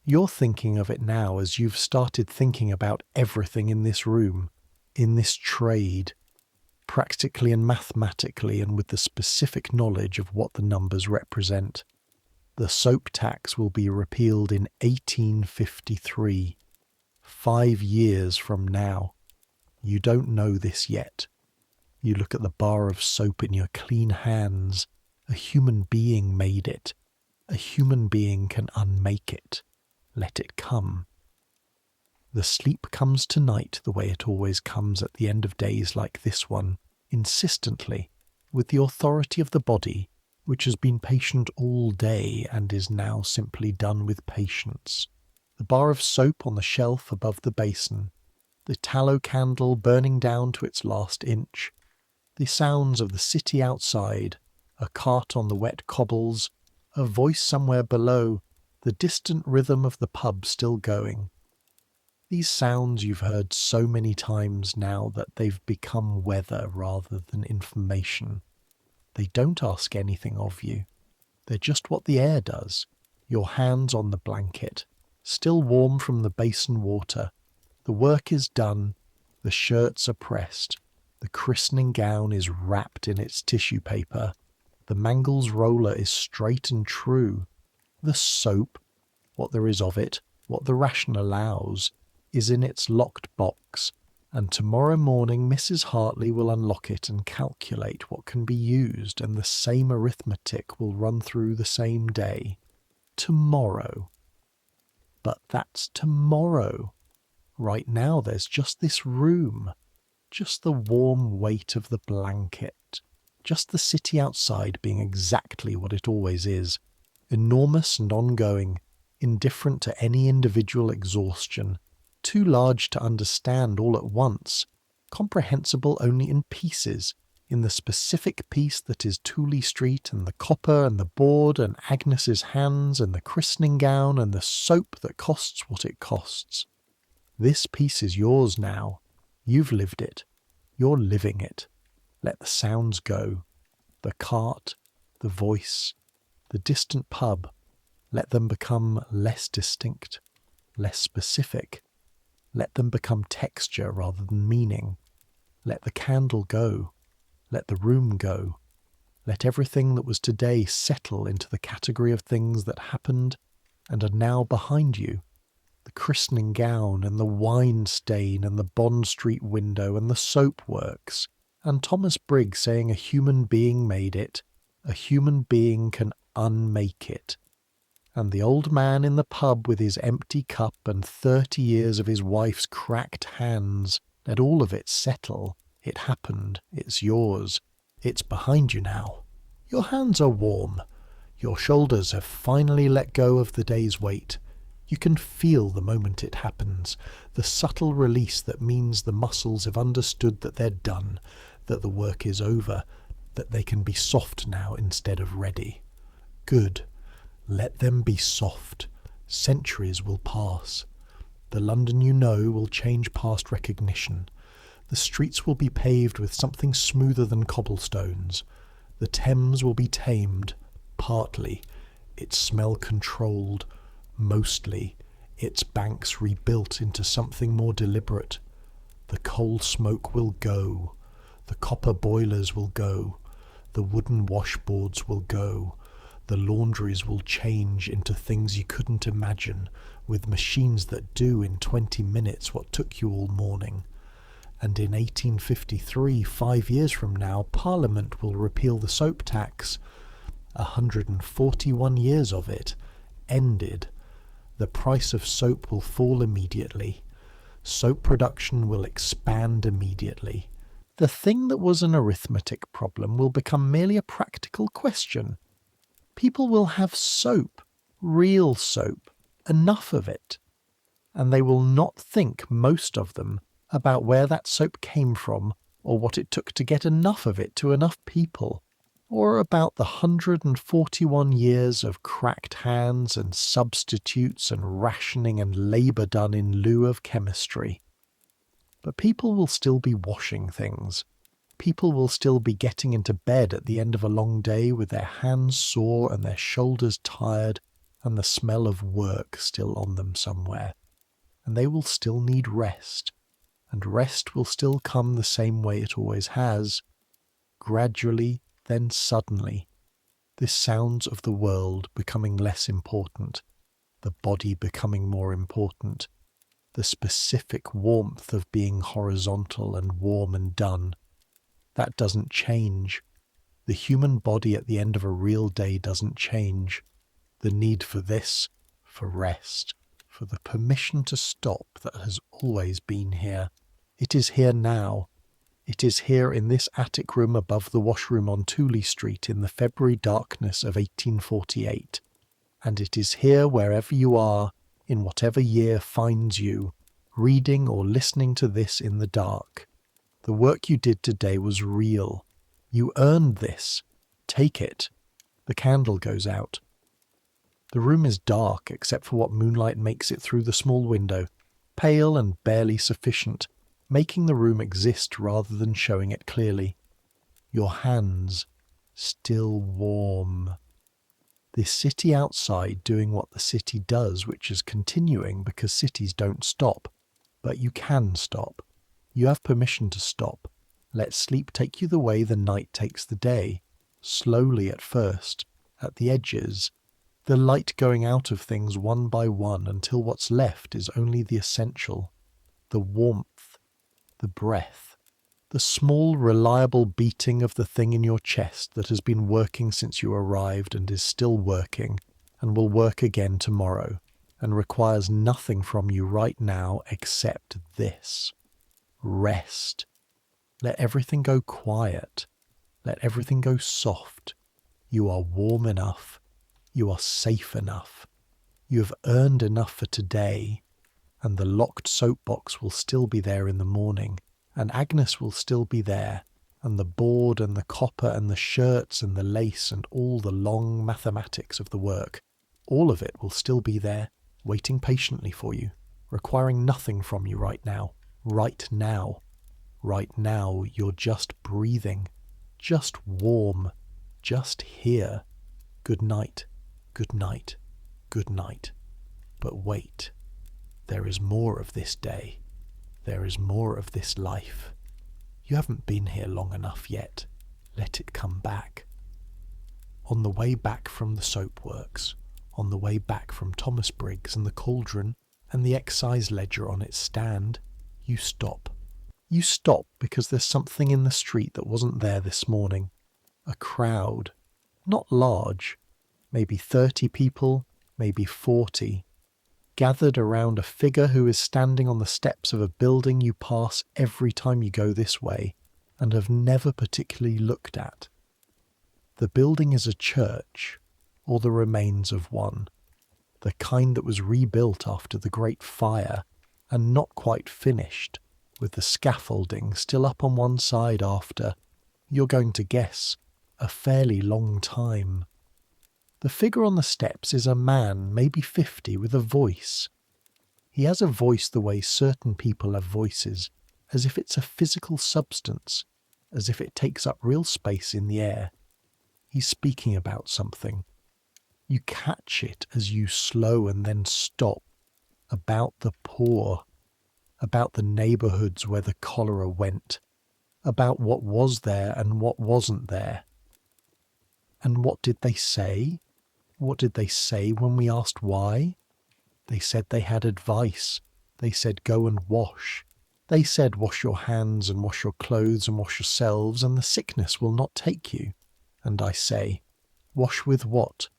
[SPEAKER 1] You're thinking of it now as you've started thinking about everything in this room, in this trade, practically and mathematically and with the specific knowledge of what the numbers represent. The soap tax will be repealed in 1853, 5 years from now. You don't know this yet. You look at the bar of soap in your clean hands. A human being made it. A human being can unmake it. Let it come. The sleep comes tonight the way it always comes at the end of days like this one, insistently, with the authority of the body, which has been patient all day and is now simply done with patience. The bar of soap on the shelf above the basin, the tallow candle burning down to its last inch, the sounds of the city outside, a cart on the wet cobbles, a voice somewhere below, the distant rhythm of the pub still going. These sounds you've heard so many times now that they've become weather rather than information. They don't ask anything of you. They're just what the air does. Your hands on the blanket, still warm from the basin water. The work is done. The shirts are pressed. The christening gown is wrapped in its tissue paper. The Mangles roller is straight and true. The soap, what there is of it, what the ration allows, is in its locked box, And tomorrow morning Mrs. Hartley will unlock it and calculate what can be used, and the same arithmetic will run through the same day. Tomorrow. But that's tomorrow. Right now there's just this room, just the warm weight of the blanket, just the city outside being exactly what it always is, enormous and ongoing, indifferent to any individual exhaustion, too large to understand all at once, comprehensible only in pieces, in the specific piece that is Tooley Street and the copper and the board and Agnes's hands and the christening gown and the soap that costs what it costs. This piece is yours now. You've lived it. You're living it. Let the sounds go. The cart, the voice, the distant pub. Let them become less distinct, less specific. Let them become texture rather than meaning. Let the candle go. Let the room go. Let everything that was today settle into the category of things that happened and are now behind you. The christening gown and the wine stain and the Bond Street window and the soap works, and Thomas Briggs saying a human being made it, a human being can unmake it. And the old man in the pub with his empty cup and 30 years of his wife's cracked hands, let all of it settle. It happened. It's yours. It's behind you now. Your hands are warm. Your shoulders have finally let go of the day's weight. You can feel the moment it happens, the subtle release that means the muscles have understood that they're done, that the work is over, that they can be soft now instead of ready. Good. Let them be soft. Centuries will pass. The London you know will change past recognition. The streets will be paved with something smoother than cobblestones. The Thames will be tamed, partly, its smell controlled, mostly, its banks rebuilt into something more deliberate. The coal smoke will go. The copper boilers will go. The wooden washboards will go. The laundries will change into things you couldn't imagine, with machines that do in 20 minutes what took you all morning. And in 1853, 5 years from now, Parliament will repeal the soap tax. 141 years of it ended. The price of soap will fall immediately. Soap production will expand immediately. The thing that was an arithmetic problem will become merely a practical question. People will have soap, real soap, enough of it. And they will not think, most of them, about where that soap came from or what it took to get enough of it to enough people, or about the 141 years of cracked hands and substitutes and rationing and labour done in lieu of chemistry. But people will still be washing things. People will still be getting into bed at the end of a long day with their hands sore and their shoulders tired and the smell of work still on them somewhere. And they will still need rest. And rest will still come the same way it always has. Gradually, then suddenly. This sounds of the world becoming less important. The body becoming more important. The specific warmth of being horizontal and warm and done. That doesn't change. The human body at the end of a real day doesn't change. The need for this, for rest, for the permission to stop that has always been here. It is here now. It is here in this attic room above the washroom on Tooley Street in the February darkness of 1848. And it is here wherever you are, in whatever year finds you, reading or listening to this in the dark. The work you did today was real. You earned this. Take it. The candle goes out. The room is dark except for what moonlight makes it through the small window, pale and barely sufficient, making the room exist rather than showing it clearly. Your hands, still warm. This city outside doing what the city does, which is continuing because cities don't stop. But you can stop. You have permission to stop. Let sleep take you the way the night takes the day, slowly at first, at the edges, the light going out of things one by one until what's left is only the essential, the warmth, the breath, the small, reliable beating of the thing in your chest that has been working since you arrived and is still working and will work again tomorrow and requires nothing from you right now except this. Rest. Let everything go quiet. Let everything go soft. You are warm enough. You are safe enough. You have earned enough for today, and the locked soapbox will still be there in the morning, and Agnes will still be there, and the board and the copper and the shirts and the lace and all the long mathematics of the work, all of it will still be there, waiting patiently for you, requiring nothing from you right now. Right now. Right now, you're just breathing, just warm, just here. Good night, good night, good night. But wait, there is more of this day. There is more of this life. You haven't been here long enough yet. Let it come back. On the way back from the soapworks, on the way back from Thomas Briggs and the cauldron and the excise ledger on its stand, you stop. You stop because there's something in the street that wasn't there this morning. A crowd. Not large. Maybe 30 people, maybe 40. Gathered around a figure who is standing on the steps of a building you pass every time you go this way and have never particularly looked at. The building is a church, or the remains of one. The kind that was rebuilt after the Great Fire and not quite finished, with the scaffolding still up on one side after, you're going to guess, a fairly long time. The figure on the steps is a man, maybe 50, with a voice. He has a voice the way certain people have voices, as if it's a physical substance, as if it takes up real space in the air. He's speaking about something. You catch it as you slow and then stop, about the poor, about the neighbourhoods where the cholera went, about what was there and what wasn't there. And what did they say? What did they say when we asked why? They said they had advice. They said go and wash. They said wash your hands and wash your clothes and wash yourselves and the sickness will not take you. And I say, wash with what?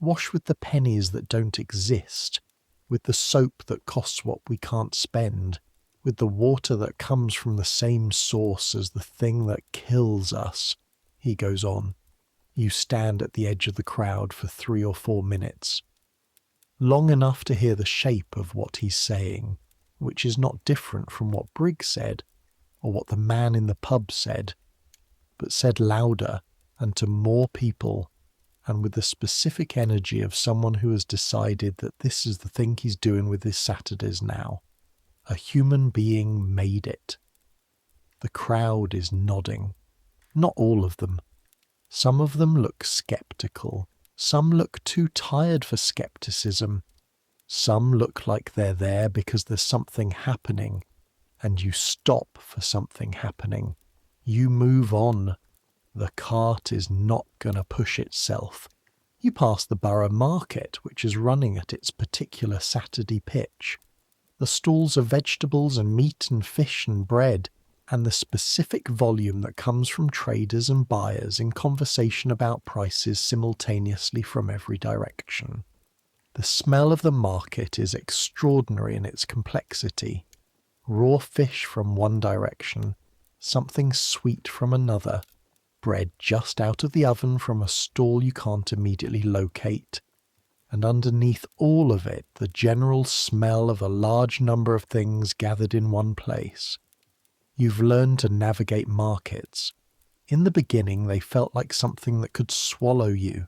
[SPEAKER 1] Wash with the pennies that don't exist, with the soap that costs what we can't spend, with the water that comes from the same source as the thing that kills us. He goes on. You stand at the edge of the crowd for 3 or 4 minutes. Long enough to hear the shape of what he's saying, which is not different from what Briggs said, or what the man in the pub said, but said louder and to more people, and with the specific energy of someone who has decided that this is the thing he's doing with his Saturdays now. A human being made it. The crowd is nodding. Not all of them. Some of them look sceptical. Some look too tired for scepticism. Some look like they're there because there's something happening, and you stop for something happening. You move on. The cart is not going to push itself. You pass the borough market, which is running at its particular Saturday pitch. The stalls of vegetables and meat and fish and bread, and the specific volume that comes from traders and buyers in conversation about prices simultaneously from every direction. The smell of the market is extraordinary in its complexity. Raw fish from one direction, something sweet from another, bread just out of the oven from a stall you can't immediately locate, and underneath all of it the general smell of a large number of things gathered in one place. You've learned to navigate markets. In the beginning they felt like something that could swallow you.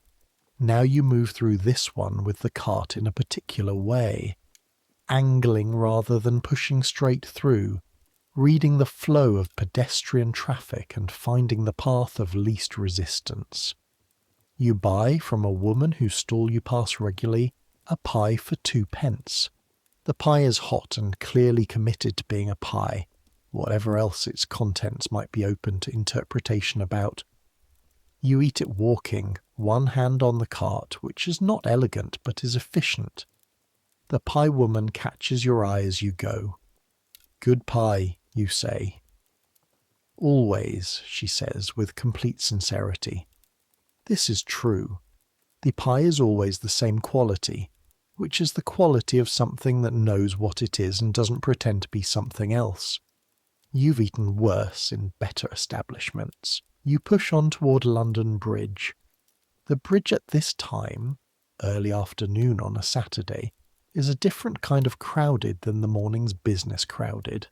[SPEAKER 1] Now you move through this one with the cart in a particular way, angling rather than pushing straight through, reading the flow of pedestrian traffic and finding the path of least resistance. You buy from a woman whose stall you pass regularly a pie for 2 pence. The pie is hot and clearly committed to being a pie, whatever else its contents might be open to interpretation about. You eat it walking, one hand on the cart, which is not elegant but is efficient. The pie woman catches your eye as you go. Good pie, you say. Always, she says with complete sincerity. This is true. The pie is always the same quality, which is the quality of something that knows what it is and doesn't pretend to be something else. You've eaten worse in better establishments. You push on toward London Bridge. The bridge at this time, early afternoon on a Saturday, is a different kind of crowded than the morning's business crowded.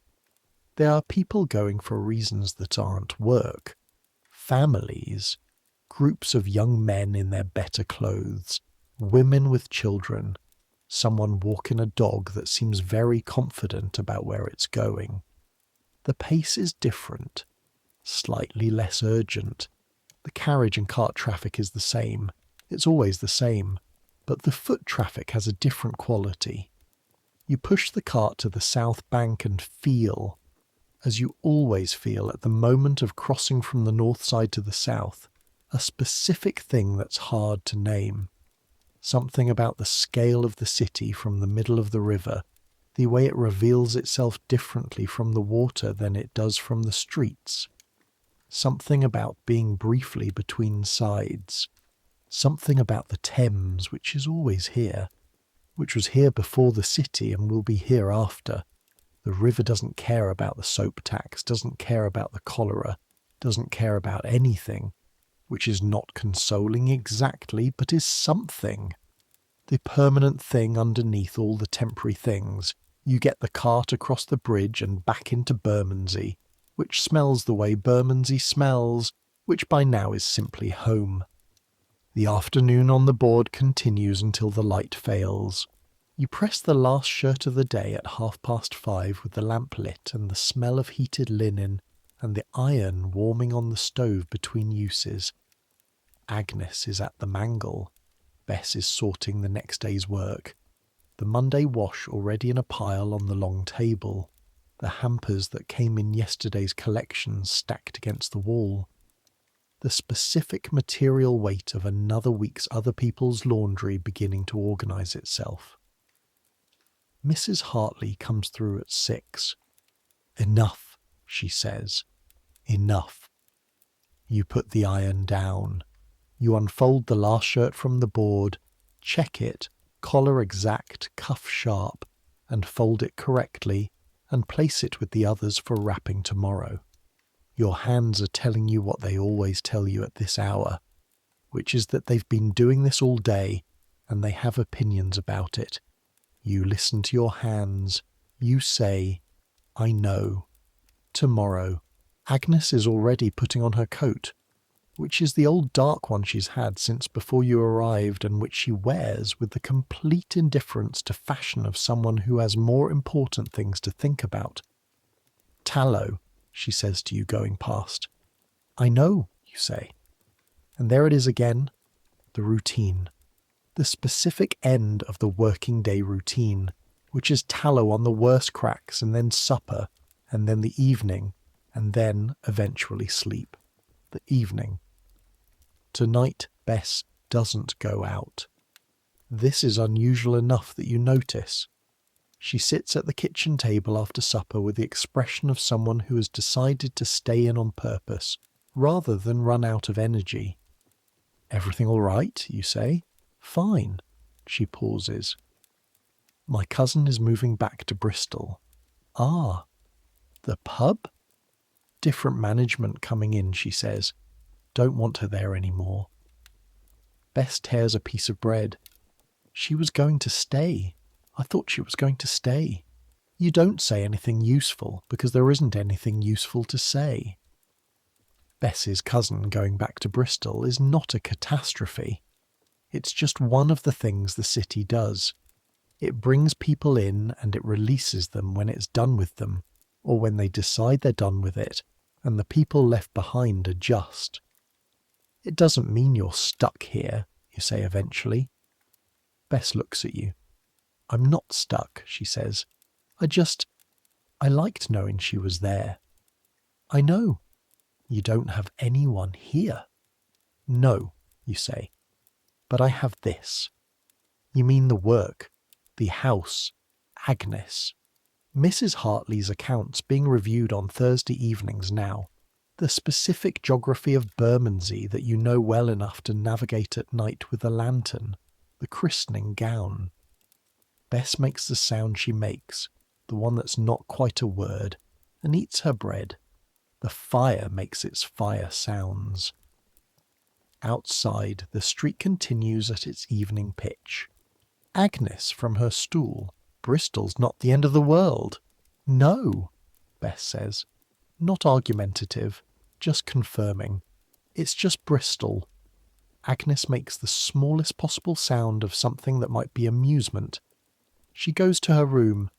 [SPEAKER 1] There are people going for reasons that aren't work. Families, groups of young men in their better clothes, women with children, someone walking a dog that seems very confident about where it's going. The pace is different, slightly less urgent. The carriage and cart traffic is the same. It's always the same, but the foot traffic has a different quality. You push the cart to the south bank and feel, as you always feel at the moment of crossing from the north side to the south, a specific thing that's hard to name. Something about the scale of the city from the middle of the river, the way it reveals itself differently from the water than it does from the streets. Something about being briefly between sides. Something about the Thames, which is always here, which was here before the city and will be here after. The river doesn't care about the soap tax, doesn't care about the cholera, doesn't care about anything, which is not consoling exactly, but is something. The permanent thing underneath all the temporary things. You get the cart across the bridge and back into Bermondsey, which smells the way Bermondsey smells, which by now is simply home. The afternoon on the board continues until the light fails. You press the last shirt of the day at 5:30 with the lamp lit and the smell of heated linen and the iron warming on the stove between uses. Agnes is at the mangle. Bess is sorting the next day's work. The Monday wash already in a pile on the long table. The hampers that came in yesterday's collections stacked against the wall. The specific material weight of another week's other people's laundry beginning to organise itself. Mrs. Hartley comes through at 6. Enough, she says. Enough. You put the iron down. You unfold the last shirt from the board, check it, collar exact, cuff sharp, and fold it correctly, and place it with the others for wrapping tomorrow. Your hands are telling you what they always tell you at this hour, which is that they've been doing this all day, and they have opinions about it. You listen to your hands. You say, I know. Tomorrow. Agnes is already putting on her coat, which is the old dark one she's had since before you arrived and which she wears with the complete indifference to fashion of someone who has more important things to think about. Tallow, she says to you going past. I know, you say. And there it is again, the routine. The specific end of the working day routine, which is tallow on the worst cracks and then supper and then the evening and then eventually sleep. The evening. Tonight, Bess doesn't go out. This is unusual enough that you notice. She sits at the kitchen table after supper with the expression of someone who has decided to stay in on purpose, rather than run out of energy. Everything all right, you say? Fine. She pauses. My cousin is moving back to Bristol. Ah, the pub? Different management coming in, she says. Don't want her there any more. Bess tears a piece of bread. She was going to stay. I thought she was going to stay. You don't say anything useful because there isn't anything useful to say. Bess's cousin going back to Bristol is not a catastrophe. It's just one of the things the city does. It brings people in and it releases them when it's done with them, or when they decide they're done with it, and the people left behind adjust. It doesn't mean you're stuck here, you say eventually. Bess looks at you. I'm not stuck, she says. I liked knowing she was there. I know. You don't have anyone here. No, you say. But I have this. You mean the work, the house, Agnes. Mrs. Hartley's accounts being reviewed on Thursday evenings now. The specific geography of Bermondsey that you know well enough to navigate at night with a lantern. The christening gown. Bess makes the sound she makes, the one that's not quite a word, and eats her bread. The fire makes its fire sounds. Outside, the street continues at its evening pitch. Agnes from her stool. Bristol's not the end of the world. No, Bess says. Not argumentative, just confirming. It's just Bristol. Agnes makes the smallest possible sound of something that might be amusement. She goes to her room.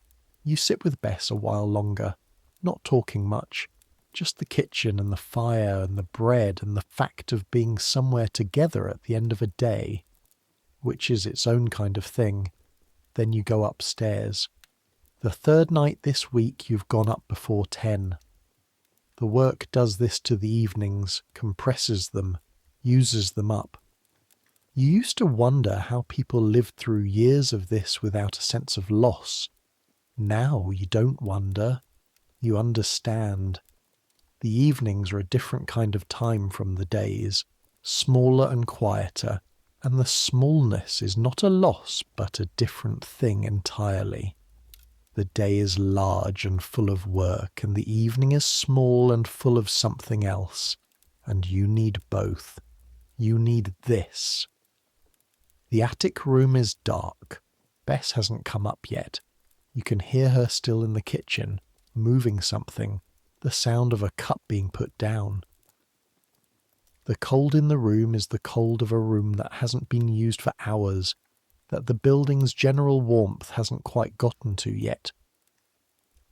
[SPEAKER 1] You sit with Bess a while longer, not talking much, just the kitchen and the fire and the bread and the fact of being somewhere together at the end of a day, which is its own kind of thing. Then you go upstairs. The third night this week you've gone up before 10. The work does this to the evenings, compresses them, uses them up. You used to wonder how people lived through years of this without a sense of loss. Now you don't wonder. You understand. The evenings are a different kind of time from the days, smaller and quieter, and the smallness is not a loss but a different thing entirely. The day is large and full of work, and the evening is small and full of something else, and you need both. You need this. The attic room is dark. Bess hasn't come up yet. You can hear her still in the kitchen, moving something, the sound of a cup being put down. The cold in the room is the cold of a room that hasn't been used for hours, that the building's general warmth hasn't quite gotten to yet.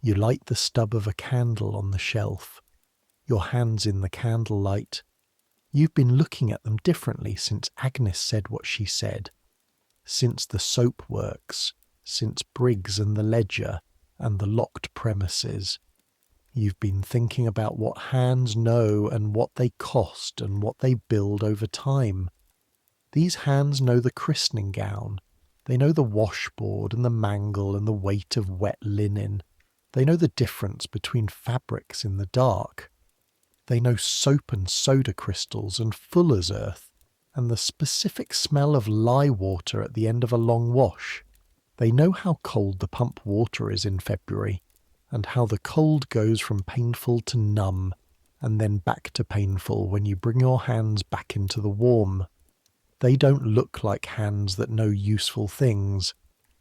[SPEAKER 1] You light the stub of a candle on the shelf, your hands in the candlelight. You've been looking at them differently since Agnes said what she said, since the soap works, since Briggs and the ledger, and the locked premises. You've been thinking about what hands know and what they cost and what they build over time. These hands know the christening gown. They know the washboard and the mangle and the weight of wet linen. They know the difference between fabrics in the dark. They know soap and soda crystals and fuller's earth, and the specific smell of lye water at the end of a long wash. They know how cold the pump water is in February, and how the cold goes from painful to numb, and then back to painful when you bring your hands back into the warm. They don't look like hands that know useful things.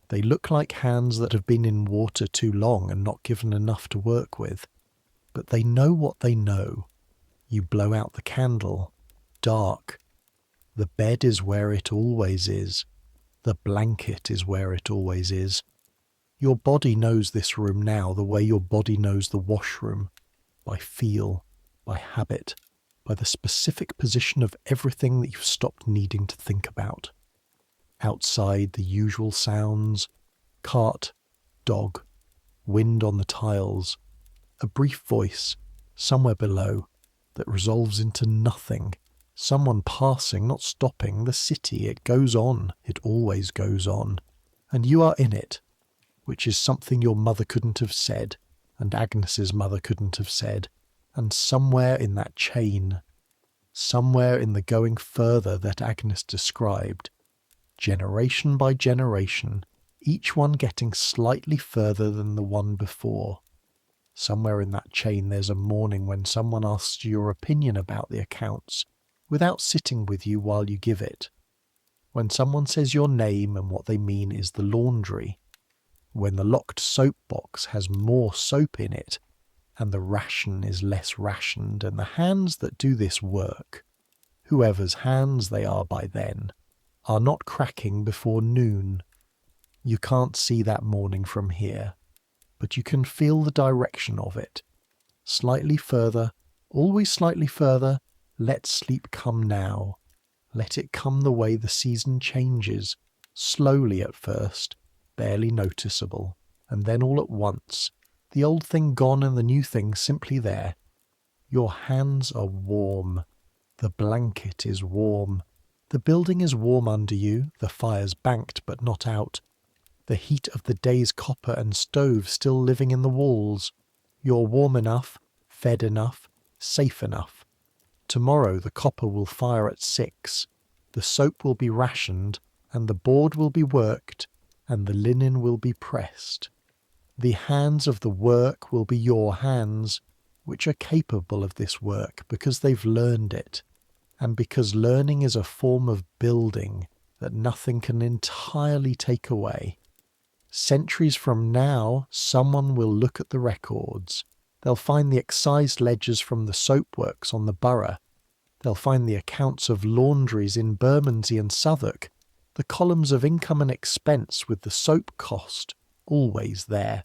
[SPEAKER 1] They look like hands that have been in water too long and not given enough to work with. But they know what they know. You blow out the candle. Dark. The bed is where it always is. The blanket is where it always is. Your body knows this room now the way your body knows the washroom. By feel, by habit, by the specific position of everything that you've stopped needing to think about. Outside, the usual sounds. Cart, dog, wind on the tiles. A brief voice, somewhere below, that resolves into nothing. Someone passing, not stopping, the city. It goes on. It always goes on. And you are in it, which is something your mother couldn't have said, and Agnes's mother couldn't have said. And somewhere in that chain, somewhere in the going further that Agnes described, generation by generation, each one getting slightly further than the one before, somewhere in that chain there's a morning when someone asks you your opinion about the accounts, without sitting with you while you give it. When someone says your name and what they mean is the laundry. When the locked soap box has more soap in it, and the ration is less rationed, and the hands that do this work, whoever's hands they are by then, are not cracking before noon. You can't see that morning from here, but you can feel the direction of it. Slightly further, always slightly further, let sleep come now. Let it come the way the season changes, slowly at first, barely noticeable, and then all at once, the old thing gone and the new thing simply there. Your hands are warm. The blanket is warm. The building is warm under you. The fire's banked but not out. The heat of the day's copper and stove still living in the walls. You're warm enough, fed enough, safe enough. Tomorrow the copper will fire at 6. The soap will be rationed, and the board will be worked, and the linen will be pressed. The hands of the work will be your hands, which are capable of this work because they've learned it, and because learning is a form of building that nothing can entirely take away. Centuries from now, someone will look at the records. They'll find the excised ledgers from the soapworks on the borough. They'll find the accounts of laundries in Bermondsey and Southwark, the columns of income and expense with the soap cost, always there,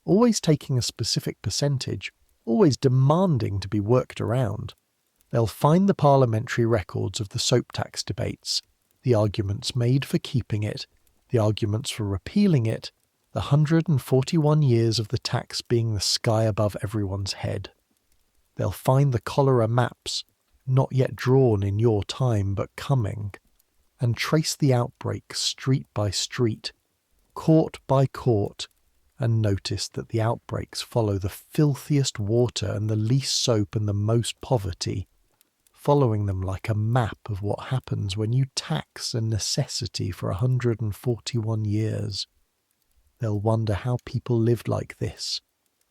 [SPEAKER 1] always taking a specific percentage, always demanding to be worked around. They'll find the parliamentary records of the soap tax debates, the arguments made for keeping it, the arguments for repealing it, the 141 years of the tax being the sky above everyone's head. They'll find the cholera maps, not yet drawn in your time but coming, and trace the outbreak street by street, court by court, and notice that the outbreaks follow the filthiest water and the least soap and the most poverty, following them like a map of what happens when you tax a necessity for 141 years. They'll wonder how people lived like this,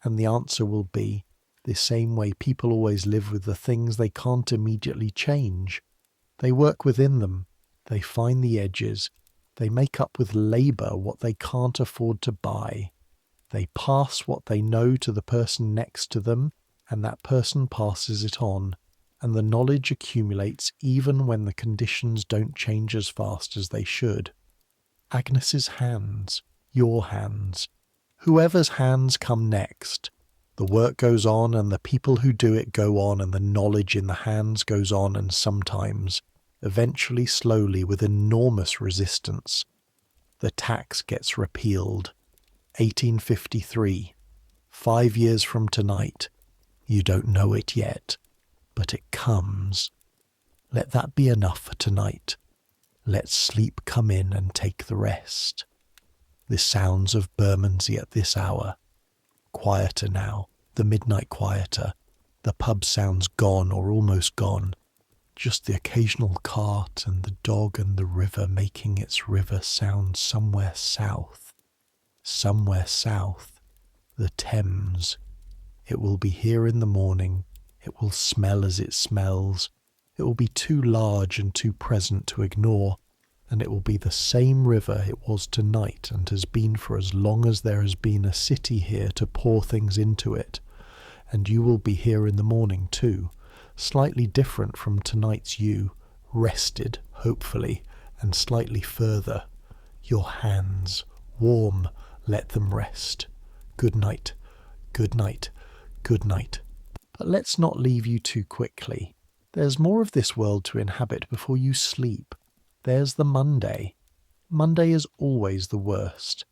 [SPEAKER 1] and the answer will be the same way people always live with the things they can't immediately change. They work within them, they find the edges, they make up with labour what they can't afford to buy. They pass what they know to the person next to them, and that person passes it on, and the knowledge accumulates even when the conditions don't change as fast as they should. Agnes's hands, your hands, whoever's hands come next. The work goes on and the people who do it go on, and the knowledge in the hands goes on, and sometimes, eventually slowly with enormous resistance, the tax gets repealed. 1853, 5 years from tonight. You don't know it yet, but it comes. Let that be enough for tonight. Let sleep come in and take the rest. The sounds of Bermondsey at this hour. Quieter now, the midnight quieter. The pub sounds gone or almost gone. Just the occasional cart and the dog and the river making its river sound somewhere south. Somewhere south. The Thames. It will be here in the morning. It will smell as it smells. It will be too large and too present to ignore, and it will be the same river it was tonight and has been for as long as there has been a city here to pour things into it. And you will be here in the morning too, slightly different from tonight's you, rested, hopefully, and slightly further. Your hands, warm, let them rest. Good night, good night, good night. But let's not leave you too quickly. There's more of this world to inhabit before you sleep. There's the Monday. Monday is always the worst.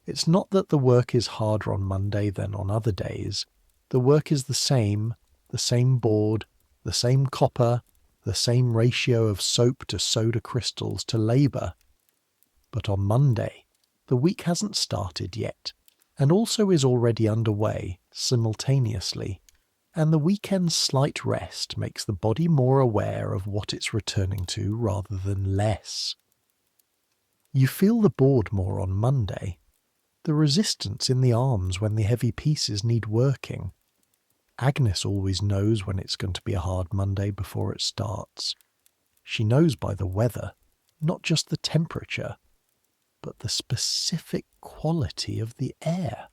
[SPEAKER 1] It's not that the work is harder on Monday than on other days. The work is the same board, the same copper, the same ratio of soap to soda crystals to labour. But on Monday, the week hasn't started yet, and also is already underway simultaneously, and the weekend's slight rest makes the body more aware of what it's returning to rather than less. You feel the board more on Monday, the resistance in the arms when the heavy pieces need working. Agnes always knows when it's going to be a hard Monday before it starts. She knows by the weather, not just the temperature, but the specific quality of the air.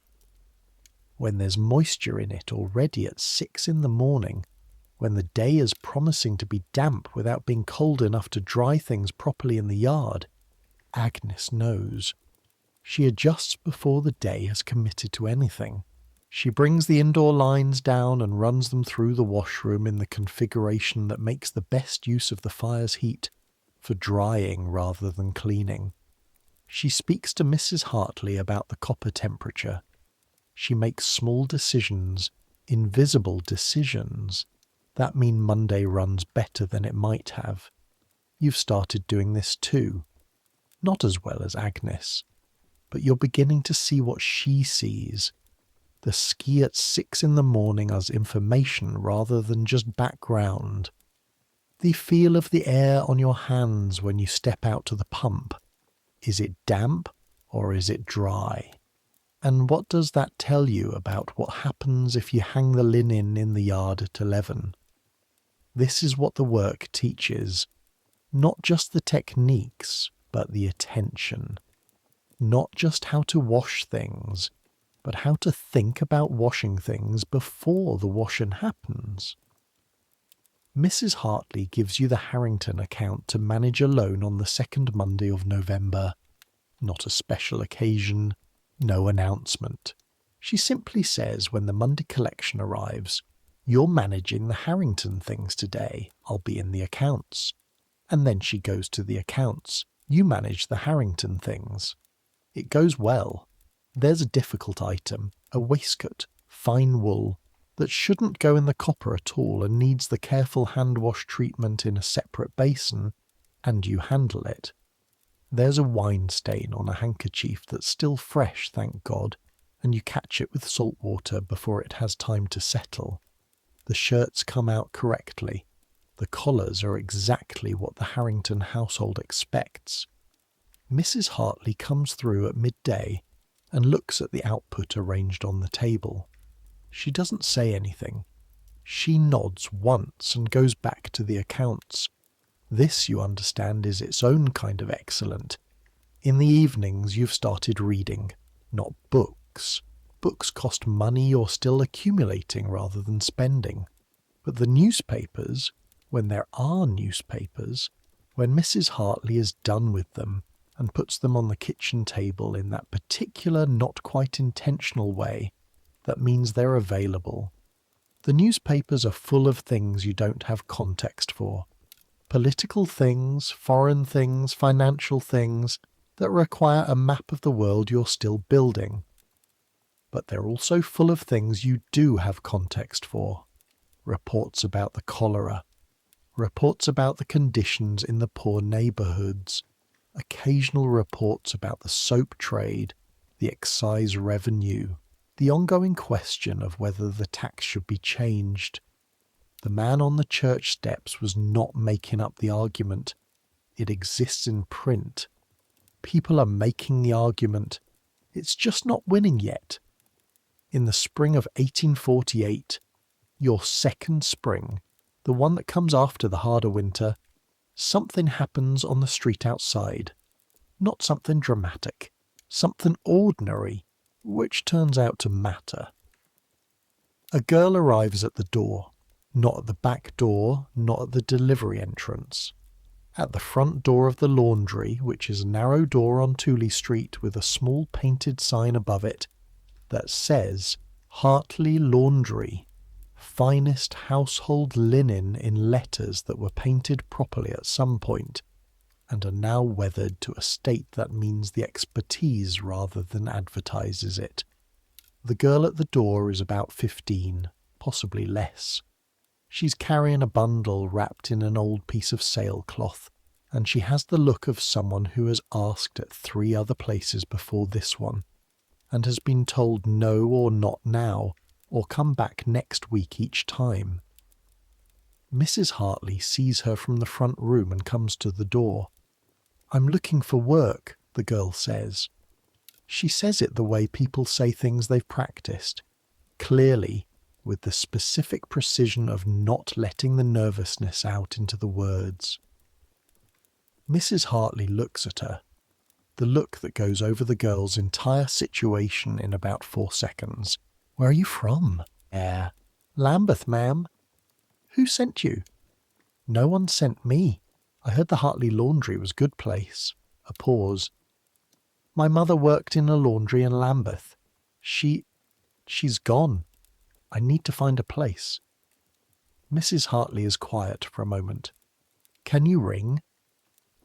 [SPEAKER 1] When there's moisture in it already at 6 in the morning, when the day is promising to be damp without being cold enough to dry things properly in the yard, Agnes knows. She adjusts before the day has committed to anything. She brings the indoor lines down and runs them through the washroom in the configuration that makes the best use of the fire's heat, for drying rather than cleaning. She speaks to Mrs. Hartley about the copper temperature. She makes small decisions, invisible decisions, that mean Monday runs better than it might have. You've started doing this too. Not as well as Agnes. but you're beginning to see what she sees. The ski at 6 in the morning as information rather than just background. The feel of the air on your hands when you step out to the pump. Is it damp or is it dry? And what does that tell you about what happens if you hang the linen in the yard at 11? This is what the work teaches. Not just the techniques, but the attention. Not just how to wash things, but how to think about washing things before the washing happens. Mrs. Hartley gives you the Harrington account to manage alone on the second Monday of November. Not a special occasion, no announcement. She simply says when the Monday collection arrives, "You're managing the Harrington things today, I'll be in the accounts." And then she goes to the accounts. "You manage the Harrington things." It goes well. There's a difficult item, a waistcoat, fine wool, that shouldn't go in the copper at all and needs the careful hand wash treatment in a separate basin, and you handle it. There's a wine stain on a handkerchief that's still fresh, thank God, and you catch it with salt water before it has time to settle. The shirts come out correctly. The collars are exactly what the Harrington household expects. Mrs. Hartley comes through at midday and looks at the output arranged on the table. She doesn't say anything. She nods once and goes back to the accounts. This, you understand, is its own kind of excellent. In the evenings you've started reading, not books. Books cost money you're still accumulating rather than spending. But the newspapers, when there are newspapers, when Mrs. Hartley is done with them and puts them on the kitchen table in that particular not quite intentional way, that means they're available. The newspapers are full of things you don't have context for. Political things, foreign things, financial things that require a map of the world you're still building. But they're also full of things you do have context for. Reports about the cholera. Reports about the conditions in the poor neighbourhoods. Occasional reports about the soap trade, the excise revenue, the ongoing question of whether the tax should be changed. The man on the church steps was not making up the argument. It exists in print. People are making the argument. It's just not winning yet. In the spring of 1848, your second spring, the one that comes after the harder winter, something happens on the street outside. Not something dramatic, something ordinary, which turns out to matter. A girl arrives at the door, not at the back door, not at the delivery entrance. At the front door of the laundry, which is a narrow door on Tooley Street with a small painted sign above it that says Hartley Laundry, finest household linen in letters that were painted properly at some point and are now weathered to a state that means the expertise rather than advertises it. The girl at the door is about 15, possibly less. She's carrying a bundle wrapped in an old piece of sailcloth, and she has the look of someone who has asked at 3 other places before this one, and has been told no or not now, or come back next week each time. Mrs. Hartley sees her from the front room and comes to the door. "I'm looking for work," the girl says. She says it the way people say things they've practiced, clearly, with the specific precision of not letting the nervousness out into the words. Mrs. Hartley looks at her, the look that goes over the girl's entire situation in about 4 seconds. "Where are you from?" "Lambeth, ma'am." "Who sent you?" "No one sent me. I heard the Hartley laundry was a good place." A pause. "My mother worked in a laundry in Lambeth. She's gone. I need to find a place." Mrs. Hartley is quiet for a moment. "Can you ring?"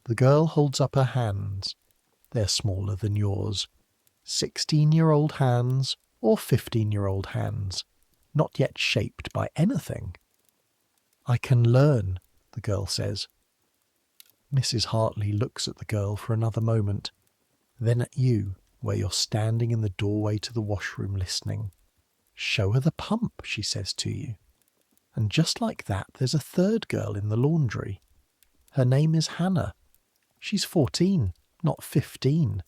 [SPEAKER 1] The girl holds up her hands. They're smaller than yours. 16-year-old hands or 15-year-old hands, not yet shaped by anything. "I can learn," the girl says. Mrs. Hartley looks at the girl for another moment, then at you, where you're standing in the doorway to the washroom listening. Show her the pump, she says to you. And just like that, there's a third girl in the laundry. Her name is Hannah. She's 14, not 15.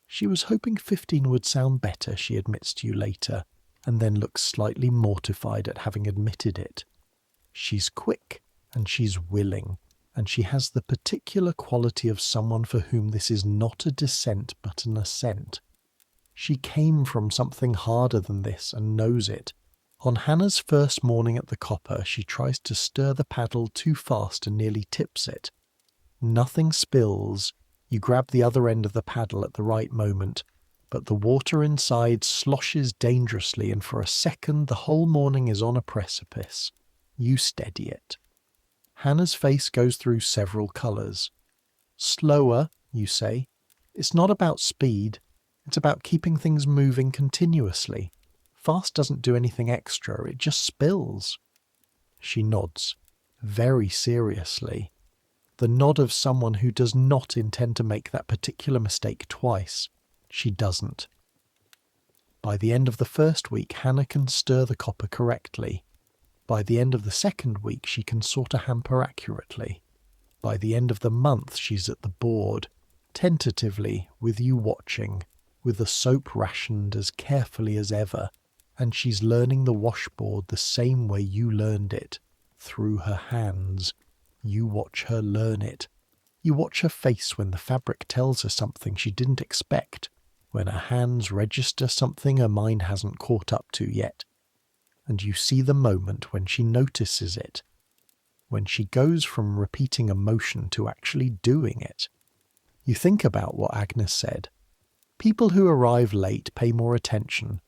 [SPEAKER 1] She was hoping 15 would sound better, she admits to you later, and then looks slightly mortified at having admitted it. She's quick, and she's willing, and she has the particular quality of someone for whom this is not a descent but an ascent. She came from something harder than this and knows it. On Hannah's first morning at the copper, she tries to stir the paddle too fast and nearly tips it. Nothing spills. You grab the other end of the paddle at the right moment, but the water inside sloshes dangerously, and for a second the whole morning is on a precipice. You steady it. Hannah's face goes through several colours. Slower, you say. It's not about speed. It's about keeping things moving continuously. Fast doesn't do anything extra, it just spills. She nods, very seriously. The nod of someone who does not intend to make that particular mistake twice. She doesn't. By the end of the first week, Hannah can stir the copper correctly. By the end of the second week, she can sort a hamper accurately. By the end of the month, she's at the board, tentatively, with you watching, with the soap rationed as carefully as ever, and she's learning the washboard the same way you learned it, through her hands. You watch her learn it. You watch her face when the fabric tells her something she didn't expect, when her hands register something her mind hasn't caught up to yet. And you see the moment when she notices it, when she goes from repeating a motion to actually doing it. You think about what Agnes said. People who arrive late pay more attention.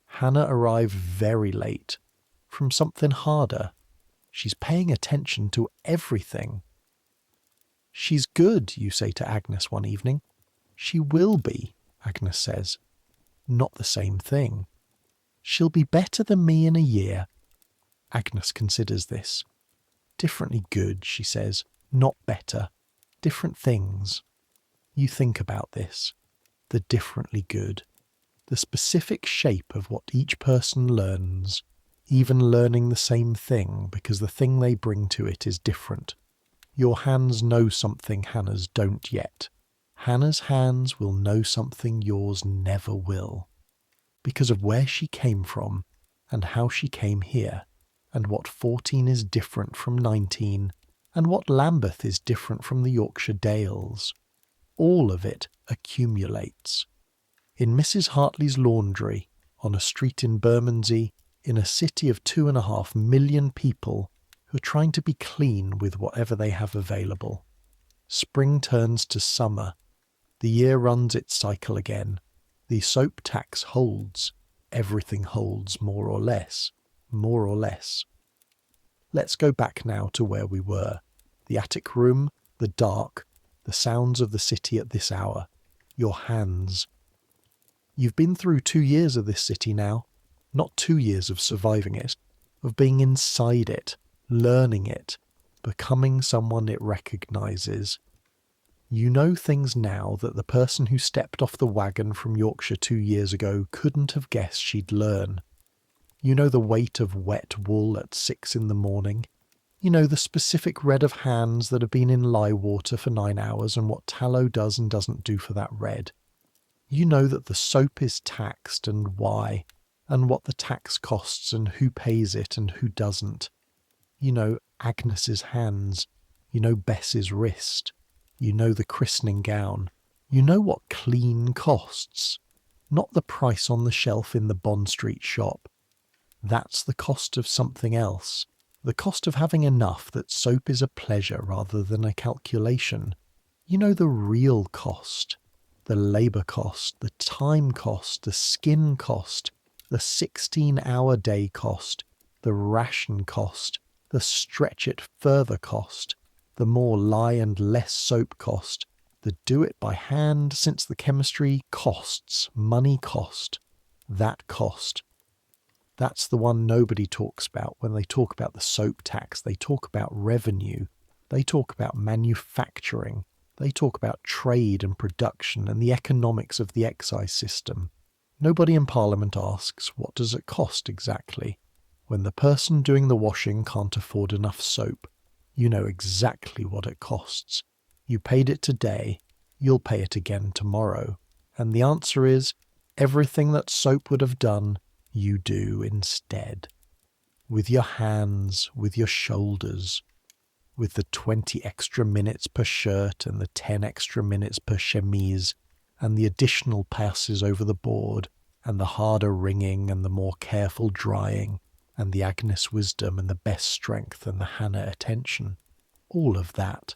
[SPEAKER 1] Hannah arrived very late, from something harder. She's paying attention to everything. She's good, you say to Agnes one evening. She will be, Agnes says. Not the same thing. She'll be better than me in a year. Agnes considers this. Differently good, she says, not better. Different things. You think about this. The differently good. The specific shape of what each person learns, even learning the same thing because the thing they bring to it is different. Your hands know something Hannah's don't yet. Hannah's hands will know something yours never will. Because of where she came from, and how she came here, and what 14 is different from 19, and what Lambeth is different from the Yorkshire Dales. All of it accumulates. In Mrs. Hartley's laundry, on a street in Bermondsey, in a city of 2.5 million people who are trying to be clean with whatever they have available. Spring turns to summer. The year runs its cycle again. The soap tax holds. Everything holds, more or less. More or less. Let's go back now to where we were. The attic room, the dark, the sounds of the city at this hour. Your hands. You've been through 2 years of this city now. Not 2 years of surviving it, of being inside it, learning it, becoming someone it recognises. You know things now that the person who stepped off the wagon from Yorkshire 2 years ago couldn't have guessed she'd learn. You know the weight of wet wool at 6 in the morning. You know the specific red of hands that have been in lye water for 9 hours and what tallow does and doesn't do for that red. You know that the soap is taxed and why, and what the tax costs and who pays it and who doesn't. You know Agnes's hands. You know Bess's wrist. You know the christening gown. You know what clean costs. Not the price on the shelf in the Bond Street shop. That's the cost of something else. The cost of having enough that soap is a pleasure rather than a calculation. You know the real cost. The labour cost, the time cost, the skin cost, the 16-hour day cost, the ration cost, the stretch it further cost, the more lye and less soap cost, the do it by hand since the chemistry costs, money cost, that cost. That's the one nobody talks about when they talk about the soap tax. They talk about revenue. They talk about manufacturing. They talk about trade and production and the economics of the excise system. Nobody in Parliament asks, what does it cost exactly? When the person doing the washing can't afford enough soap, you know exactly what it costs. You paid it today, you'll pay it again tomorrow. And the answer is, everything that soap would have done, you do instead. With your hands, with your shoulders, with the 20 extra minutes per shirt and the 10 extra minutes per chemise, and the additional passes over the board, and the harder wringing and the more careful drying, and the Agnes wisdom and the best strength and the Hannah attention. All of that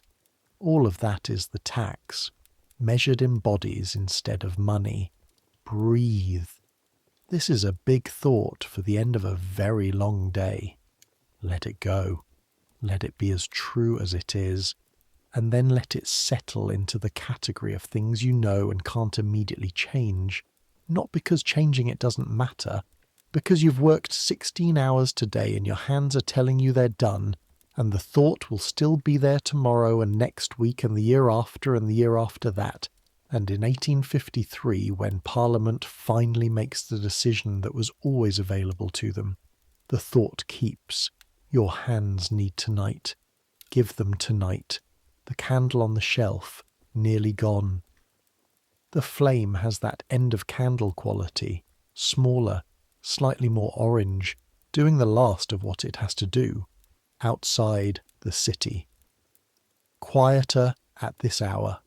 [SPEAKER 1] is the tax, measured in bodies instead of money. Breathe. This is a big thought for the end of a very long day. Let it go. Let it be as true as it is, and then let it settle into the category of things you know and can't immediately change, not because changing it doesn't matter, because you've worked 16 hours today and your hands are telling you they're done, and the thought will still be there tomorrow and next week and the year after and the year after that. And in 1853, when Parliament finally makes the decision that was always available to them, the thought keeps. Your hands need tonight. Give them tonight. The candle on the shelf, nearly gone. The flame has that end of candle quality, smaller, slightly more orange, doing the last of what it has to do. Outside the city. Quieter at this hour.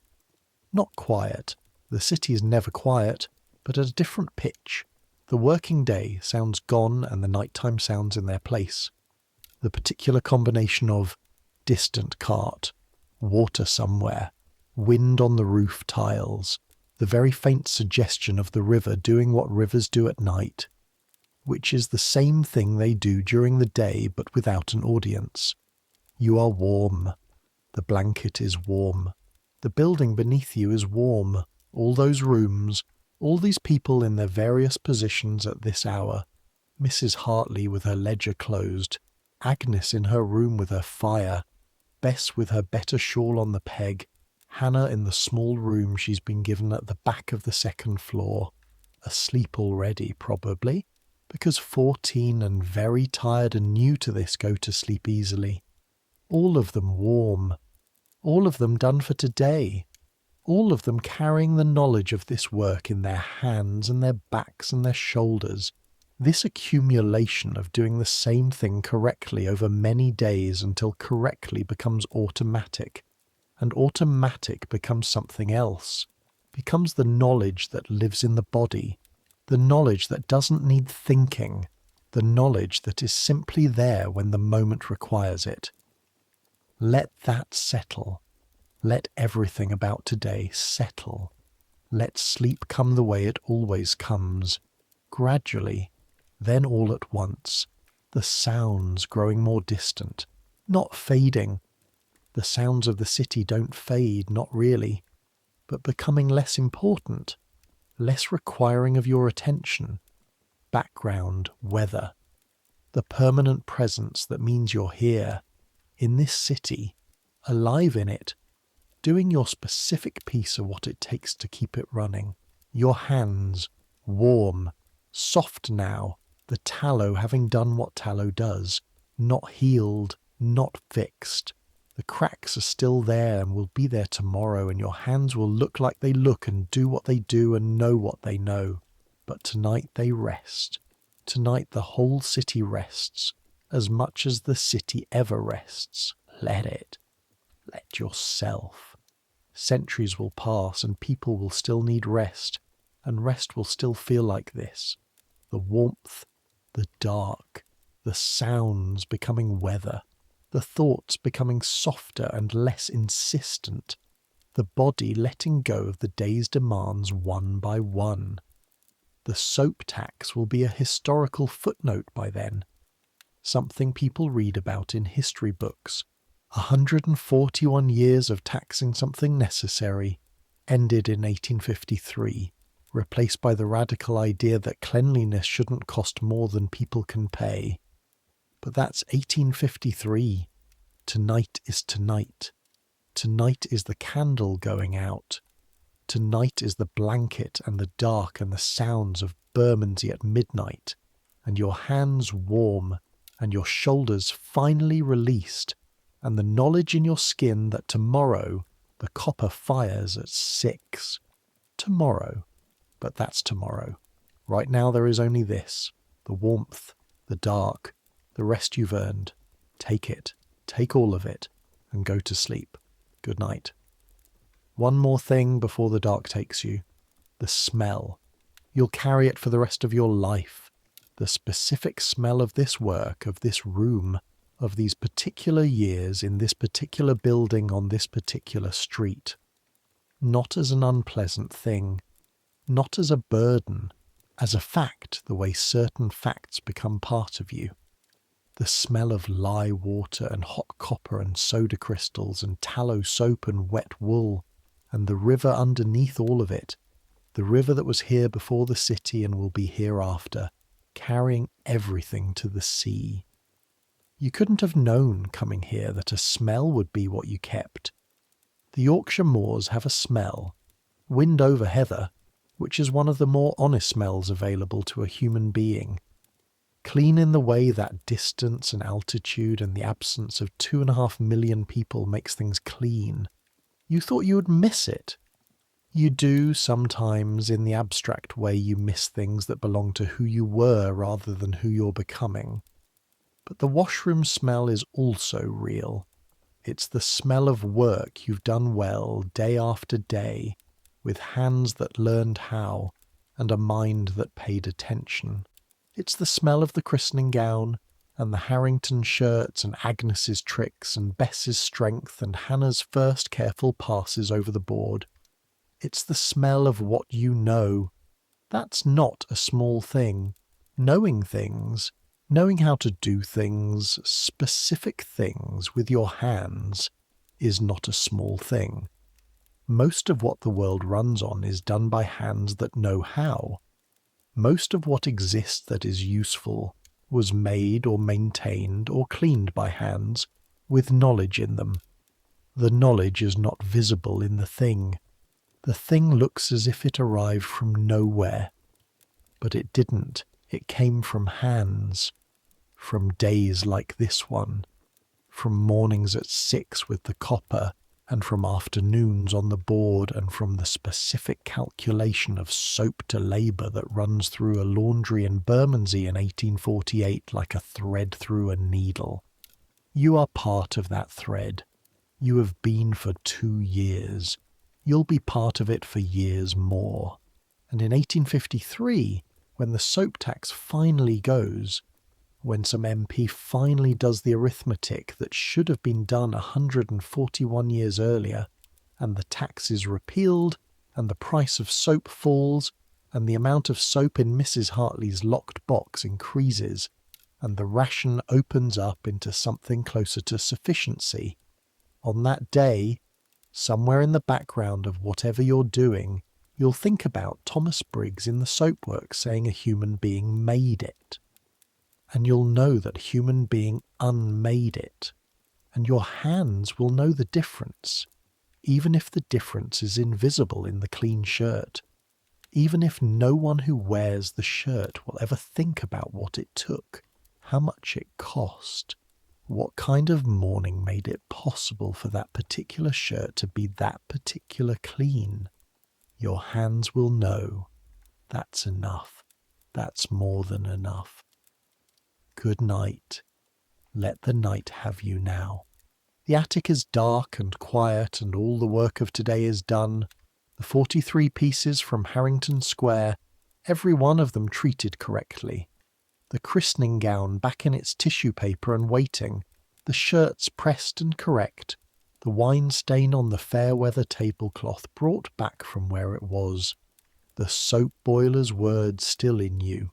[SPEAKER 1] Not quiet. The city is never quiet, but at a different pitch. The working day sounds gone and the nighttime sounds in their place. The particular combination of distant cart, water somewhere, wind on the roof tiles, the very faint suggestion of the river doing what rivers do at night, which is the same thing they do during the day but without an audience. You are warm. The blanket is warm. The building beneath you is warm. All those rooms, all these people in their various positions at this hour, Mrs. Hartley with her ledger closed, Agnes in her room with her fire, Bess with her better shawl on the peg, Hannah in the small room she's been given at the back of the second floor, asleep already probably, because 14 and very tired and new to this go to sleep easily. All of them warm, all of them done for today, all of them carrying the knowledge of this work in their hands and their backs and their shoulders, this accumulation of doing the same thing correctly over many days until correctly becomes automatic, and automatic becomes something else, becomes the knowledge that lives in the body, the knowledge that doesn't need thinking, the knowledge that is simply there when the moment requires it. Let that settle. Let everything about today settle. Let sleep come the way it always comes, gradually, then all at once, the sounds growing more distant, not fading. The sounds of the city don't fade, not really, but becoming less important, less requiring of your attention. Background, weather, the permanent presence that means you're here, in this city, alive in it, doing your specific piece of what it takes to keep it running. Your hands, warm, soft now, the tallow having done what tallow does, not healed, not fixed. The cracks are still there and will be there tomorrow, and your hands will look like they look and do what they do and know what they know. But tonight they rest. Tonight the whole city rests, as much as the city ever rests. Let it. Let yourself. Centuries will pass and people will still need rest, and rest will still feel like this. The warmth, the dark, the sounds becoming weather, the thoughts becoming softer and less insistent, the body letting go of the day's demands one by one. The soap tax will be a historical footnote by then, something people read about in history books. 141 years of taxing something necessary ended in 1853, replaced by the radical idea that cleanliness shouldn't cost more than people can pay. But that's 1853. Tonight is tonight. Tonight is the candle going out. Tonight is the blanket and the dark and the sounds of Bermondsey at midnight, and your hands warm and your shoulders finally released, and the knowledge in your skin that tomorrow the copper fires at 6. Tomorrow. But that's tomorrow. Right now there is only this, the warmth, the dark, the rest you've earned. Take it, take all of it, and go to sleep. Good night. One more thing before the dark takes you. The smell. You'll carry it for the rest of your life. The specific smell of this work, of this room, of these particular years in this particular building on this particular street. Not as an unpleasant thing, not as a burden, as a fact, the way certain facts become part of you. The smell of lye water and hot copper and soda crystals and tallow soap and wet wool, and the river underneath all of it, the river that was here before the city and will be hereafter, carrying everything to the sea. You couldn't have known coming here that a smell would be what you kept. The Yorkshire moors have a smell, wind over heather, which is one of the more honest smells available to a human being. Clean in the way that distance and altitude and the absence of 2.5 million people makes things clean. You thought you would miss it. You do sometimes, in the abstract way you miss things that belong to who you were rather than who you're becoming. But the washroom smell is also real. It's the smell of work you've done well day after day, with hands that learned how and a mind that paid attention. It's the smell of the christening gown and the Harrington shirts and Agnes's tricks and Bess's strength and Hannah's first careful passes over the board. It's the smell of what you know. That's not a small thing. Knowing things, knowing how to do things, specific things with your hands, is not a small thing. Most of what the world runs on is done by hands that know how. Most of what exists that is useful was made or maintained or cleaned by hands with knowledge in them. The knowledge is not visible in the thing. The thing looks as if it arrived from nowhere. But it didn't. It came from hands. From days like this one. From mornings at 6 with the copper, and from afternoons on the board, and from the specific calculation of soap to labour that runs through a laundry in Bermondsey in 1848 like a thread through a needle. You are part of that thread. You have been for 2 years. You'll be part of it for years more. And in 1853, when the soap tax finally goes, when some MP finally does the arithmetic that should have been done 141 years earlier, and the tax is repealed, and the price of soap falls, and the amount of soap in Mrs. Hartley's locked box increases, and the ration opens up into something closer to sufficiency, on that day, somewhere in the background of whatever you're doing, you'll think about Thomas Briggs in the soapworks saying a human being made it. And you'll know that human being unmade it. And your hands will know the difference, even if the difference is invisible in the clean shirt. Even if no one who wears the shirt will ever think about what it took, how much it cost, what kind of morning made it possible for that particular shirt to be that particular clean. Your hands will know. That's enough. That's more than enough. Good night. Let the night have you now. The attic is dark and quiet, and all the work of today is done. The 43 pieces from Harrington Square, every one of them treated correctly. The christening gown back in its tissue paper and waiting, the shirts pressed and correct, the wine stain on the fair weather tablecloth brought back from where it was, the soap boiler's words still in you,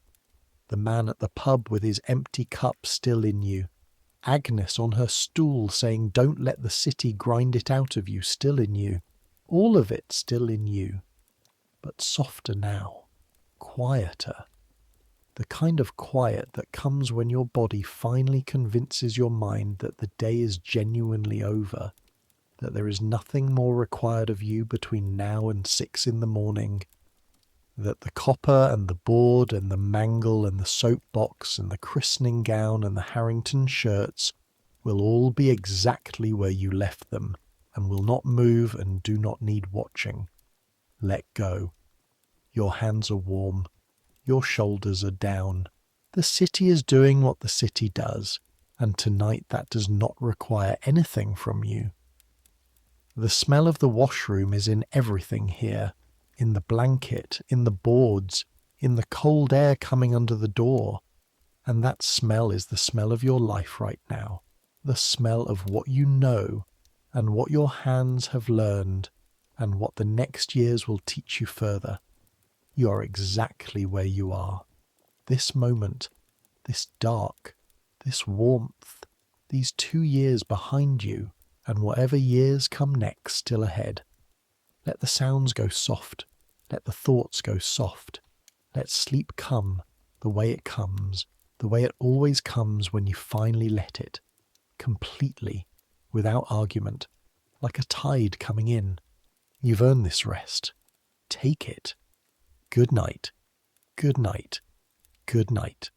[SPEAKER 1] the man at the pub with his empty cup still in you, Agnes on her stool saying don't let the city grind it out of you still in you, all of it still in you, but softer now, quieter. The kind of quiet that comes when your body finally convinces your mind that the day is genuinely over. that there is nothing more required of you between now and 6 in the morning, that the copper and the board and the mangle and the soap box and the christening gown and the Harrington shirts will all be exactly where you left them and will not move and do not need watching. Let go. Your hands are warm. Your shoulders are down. The city is doing what the city does, and tonight that does not require anything from you. The smell of the washroom is in everything here, in the blanket, in the boards, in the cold air coming under the door, and that smell is the smell of your life right now, the smell of what you know and what your hands have learned and what the next years will teach you further. You are exactly where you are. This moment, this dark, this warmth, these 2 years behind you, and whatever years come next still ahead. Let the sounds go soft. Let the thoughts go soft. Let sleep come the way it comes, the way it always comes when you finally let it, completely, without argument, like a tide coming in. You've earned this rest. Take it. Good night. Good night. Good night.